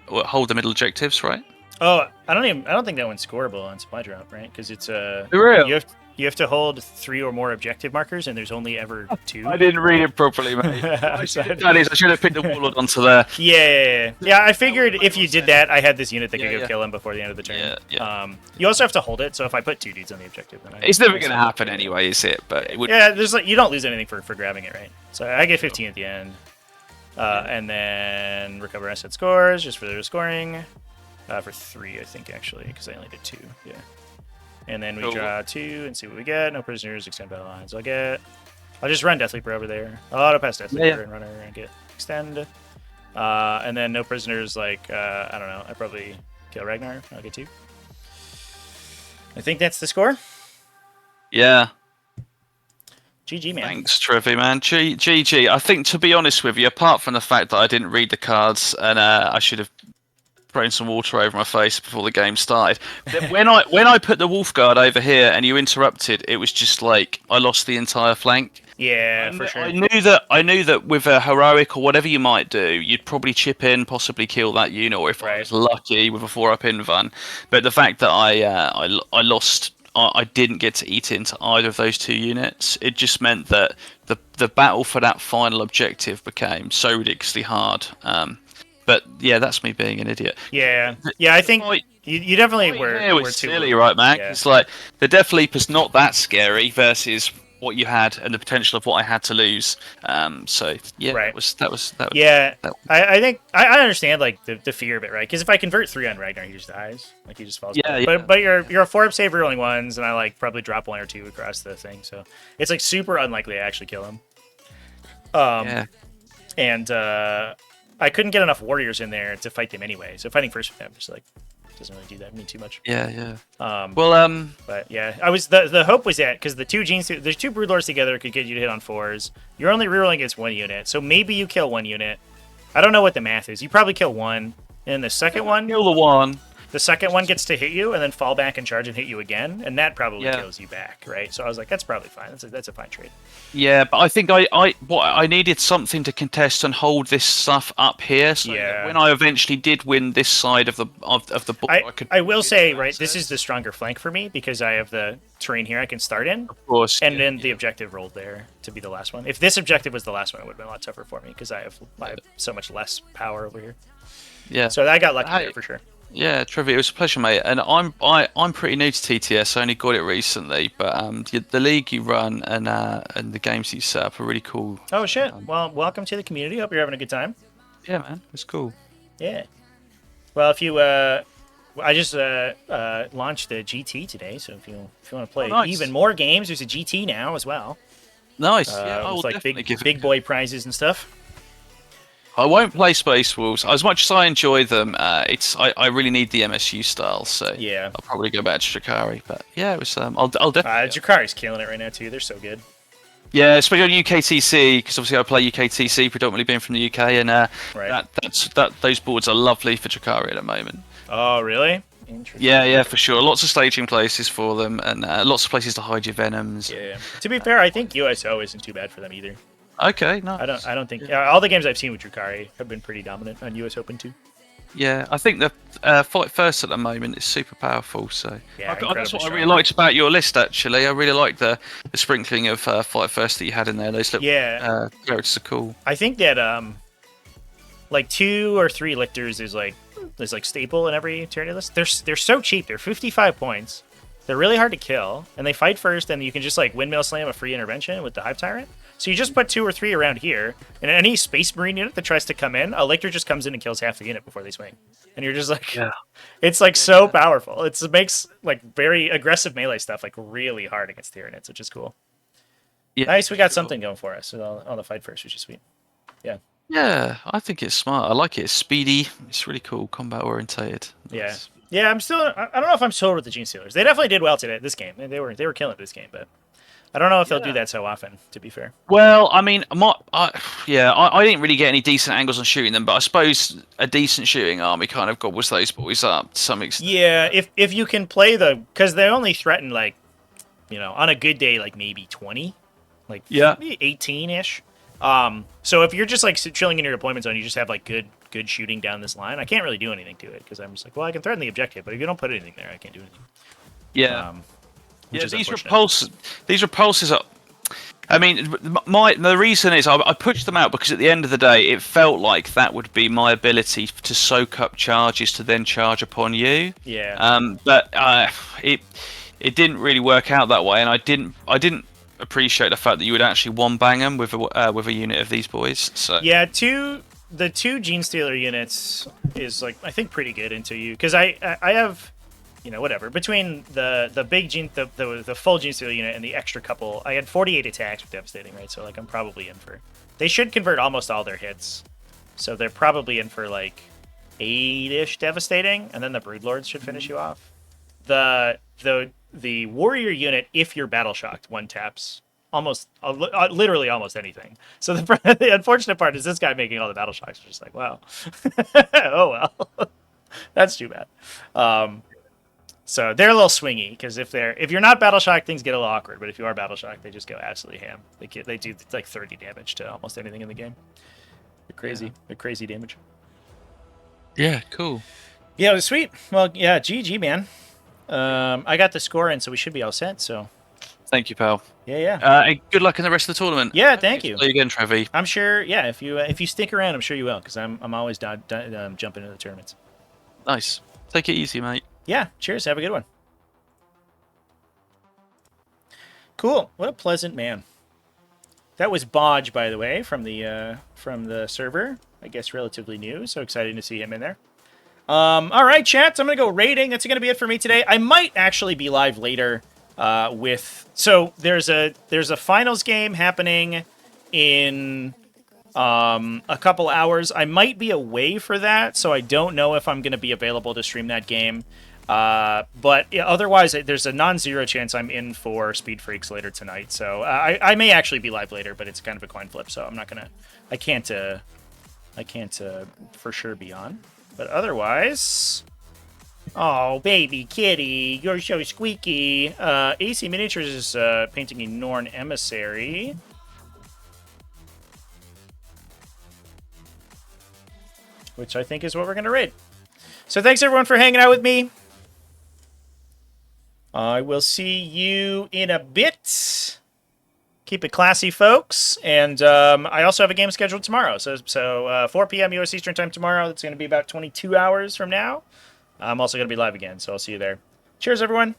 middle objectives, right? Oh, I don't think that one's scoreable on supply drop, right? Because it's Real? You have to hold 3 or more objective markers, and there's only ever 2. I didn't read it properly, mate. I should have picked the warlord onto there. Yeah. I figured if you did that, I had this unit that could go kill him before the end of the turn. Yeah. You also have to hold it, so if I put 2 dudes on the objective, then It's never going to happen anyway, is it? But it would. Yeah, there's like you don't lose anything for grabbing it, right? So I get 15 at the end, and then recover asset scores just for their scoring. For 3, I think, actually, because I only did 2. Yeah. And then we draw 2 and see what we get. No prisoners, extend battle lines. I'll just run Death Leaper over there. I'll auto pass Death Leaper and runner and get extend. And then no prisoners, like, I don't know. I probably kill Ragnar. I'll get 2. I think that's the score. Yeah. GG, man. Thanks, Trevi, man. GG. I think, to be honest with you, apart from the fact that I didn't read the cards and I should have thrown some water over my face before the game started. When I put the Wolf Guard over here and you interrupted, it was just like I lost the entire flank. Yeah, for sure. I knew that with a heroic or whatever you might do, you'd probably chip in, possibly kill that unit, or if I was lucky with a 4-up Invan. But the fact that I lost, I didn't get to eat into either of those 2 units. It just meant that the battle for that final objective became so ridiculously hard. But yeah, that's me being an idiot. Yeah. I think you definitely were. It was silly, right, Mac? Yeah. It's like the Death Leaper's not that scary versus what you had and the potential of what I had to lose. So yeah, that was. Yeah, I think I understand like the fear of it, right? Because if I convert 3 on Ragnar, he just dies, like he just falls. Yeah. But you're a 4-up save rolling ones, and I like probably drop 1 or 2 across the thing, so it's like super unlikely I actually kill him. And I couldn't get enough warriors in there to fight them anyway. So fighting first with them just like doesn't really do that mean too much. Yeah. But yeah, I was the hope was that because the 2 genes, there's 2 broodlords together could get you to hit on 4s. You're only rerolling against 1 unit, so maybe you kill 1 unit. I don't know what the math is. You probably kill 1, and the second one, kill the 1. The second one gets to hit you and then fall back and charge and hit you again, and that probably kills you back, right? So I was like, that's probably fine. That's a fine trade. Yeah, but I think I needed something to contest and hold this stuff up here. So when I eventually did win this side of the board, I will say, right, this is the stronger flank for me because I have the terrain here I can start in. Of course. And then the objective rolled there to be the last one. If this objective was the last one, it would have been a lot tougher for me because I have so much less power over here. Yeah. So I got lucky there for sure. Yeah, Trevi, it was a pleasure, mate. And I'm pretty new to TTS. I only got it recently, but the league you run and the games you set up are really cool. Oh shit! Well, welcome to the community. Hope you're having a good time. Yeah, man, it's cool. Yeah. Well, if you I just launched the GT today, so if you want to play even more games, there's a GT now as well. Nice. It's like big boy prizes and stuff. I won't play Space Wolves as much as I enjoy them. I really need the MSU style, so yeah, I'll probably go back to Drakari. But yeah, it was I'll definitely. Drakari's killing it right now too. They're so good. Yeah, especially on UKTC because obviously I play UKTC predominantly being from the UK, and those boards are lovely for Drakari at the moment. Oh really? Yeah, for sure. Lots of staging places for them, and lots of places to hide your venoms. Yeah. To be fair, I think USO isn't too bad for them either. Okay, no. I don't think all the games I've seen with Drakari have been pretty dominant on US Open too. Yeah, I think the Fight First at the moment is super powerful. So yeah, that's what I really liked about your list. Actually, I really liked the sprinkling of Fight First that you had in there. Those little characters are cool. I think that like 2 or 3 lictors is like staple in every Tyranid list. They're so cheap. They're 55 points. They're really hard to kill, and they fight first, and you can just like windmill slam a free intervention with the Hive Tyrant. So you just put 2 or 3 around here, and any Space Marine unit that tries to come in, a Lictor just comes in and kills half the unit before they swing. And you're just like, Yeah. it's like so powerful. It makes like very aggressive melee stuff like really hard against Tyranids, which is cool. Yeah, Nice, we got sure. something going for us on the fight first, which is sweet. Yeah. Yeah, I think it's smart. I like it. It's speedy. It's really cool. Combat orientated. Yeah. Yeah, I don't know if I'm sold with the Gene Stealers. They definitely did well today this game. They were killing this game, but I don't know if they'll do that so often, to be fair. Well, I mean, I didn't really get any decent angles on shooting them, but I suppose a decent shooting army kind of gobbles those boys up to some extent. Yeah, if you can play because they only threaten like, on a good day like maybe 20, like 18-ish. So if you're just like chilling in your deployment zone, you just have like good shooting down this line. I can't really do anything to it because I'm just like, well, I can threaten the objective, but if you don't put anything there, I can't do anything. Yeah. These repulses are. I mean, the reason is I pushed them out because at the end of the day, it felt like that would be my ability to soak up charges to then charge upon you. Yeah. But it didn't really work out that way, and I didn't appreciate the fact that you would actually one bang them with a unit of these boys. So yeah, the 2 Gene Stealer units is like I think pretty good into you because I have. Whatever. Between the big Gene, the full Gene Stealer unit and the extra couple, I had 48 attacks with Devastating, right? So, like, I'm probably in for... They should convert almost all their hits. So they're probably in for, like, 8-ish Devastating, and then the Broodlords should finish you off. The Warrior unit, if you're Battle Shocked, 1 taps almost, literally almost anything. So the unfortunate part is this guy making all the Battle Shocks are just like, wow. Oh, well. That's too bad. So they're a little swingy because if you're not Battle Shock, things get a little awkward. But if you are Battle Shock, they just go absolutely ham. They do like 30 damage to almost anything in the game. They're crazy. Yeah. They're crazy damage. Yeah, cool. Yeah, it was sweet. Well, yeah, GG, man. I got the score in, so we should be all set. So thank you, pal. Yeah. Good luck in the rest of the tournament. Yeah, thank you. See you again, Trevi. I'm sure. Yeah, if you stick around, I'm sure you will because I'm always jumping into the tournaments. Nice. Take it easy, mate. Yeah, cheers. Have a good one. Cool. What a pleasant man. That was Bodge, by the way, from the server. I guess relatively new, so excited to see him in there. All right, chat. I'm gonna go raiding. That's gonna be it for me today. I might actually be live later so there's a finals game happening in a couple hours. I might be away for that, so I don't know if I'm gonna be available to stream that game. But yeah, otherwise, there's a non-zero chance I'm in for Speed Freaks later tonight. So I may actually be live later, but it's kind of a coin flip. So I'm not gonna, I can't for sure be on. But otherwise, oh baby kitty, you're so squeaky. AC Miniatures is painting a Norn Emissary. Which I think is what we're gonna raid. So thanks everyone for hanging out with me. I will see you in a bit. Keep it classy, folks. And I also have a game scheduled tomorrow. So 4 p.m. U.S. Eastern Time tomorrow. That's going to be about 22 hours from now. I'm also going to be live again, so I'll see you there. Cheers, everyone.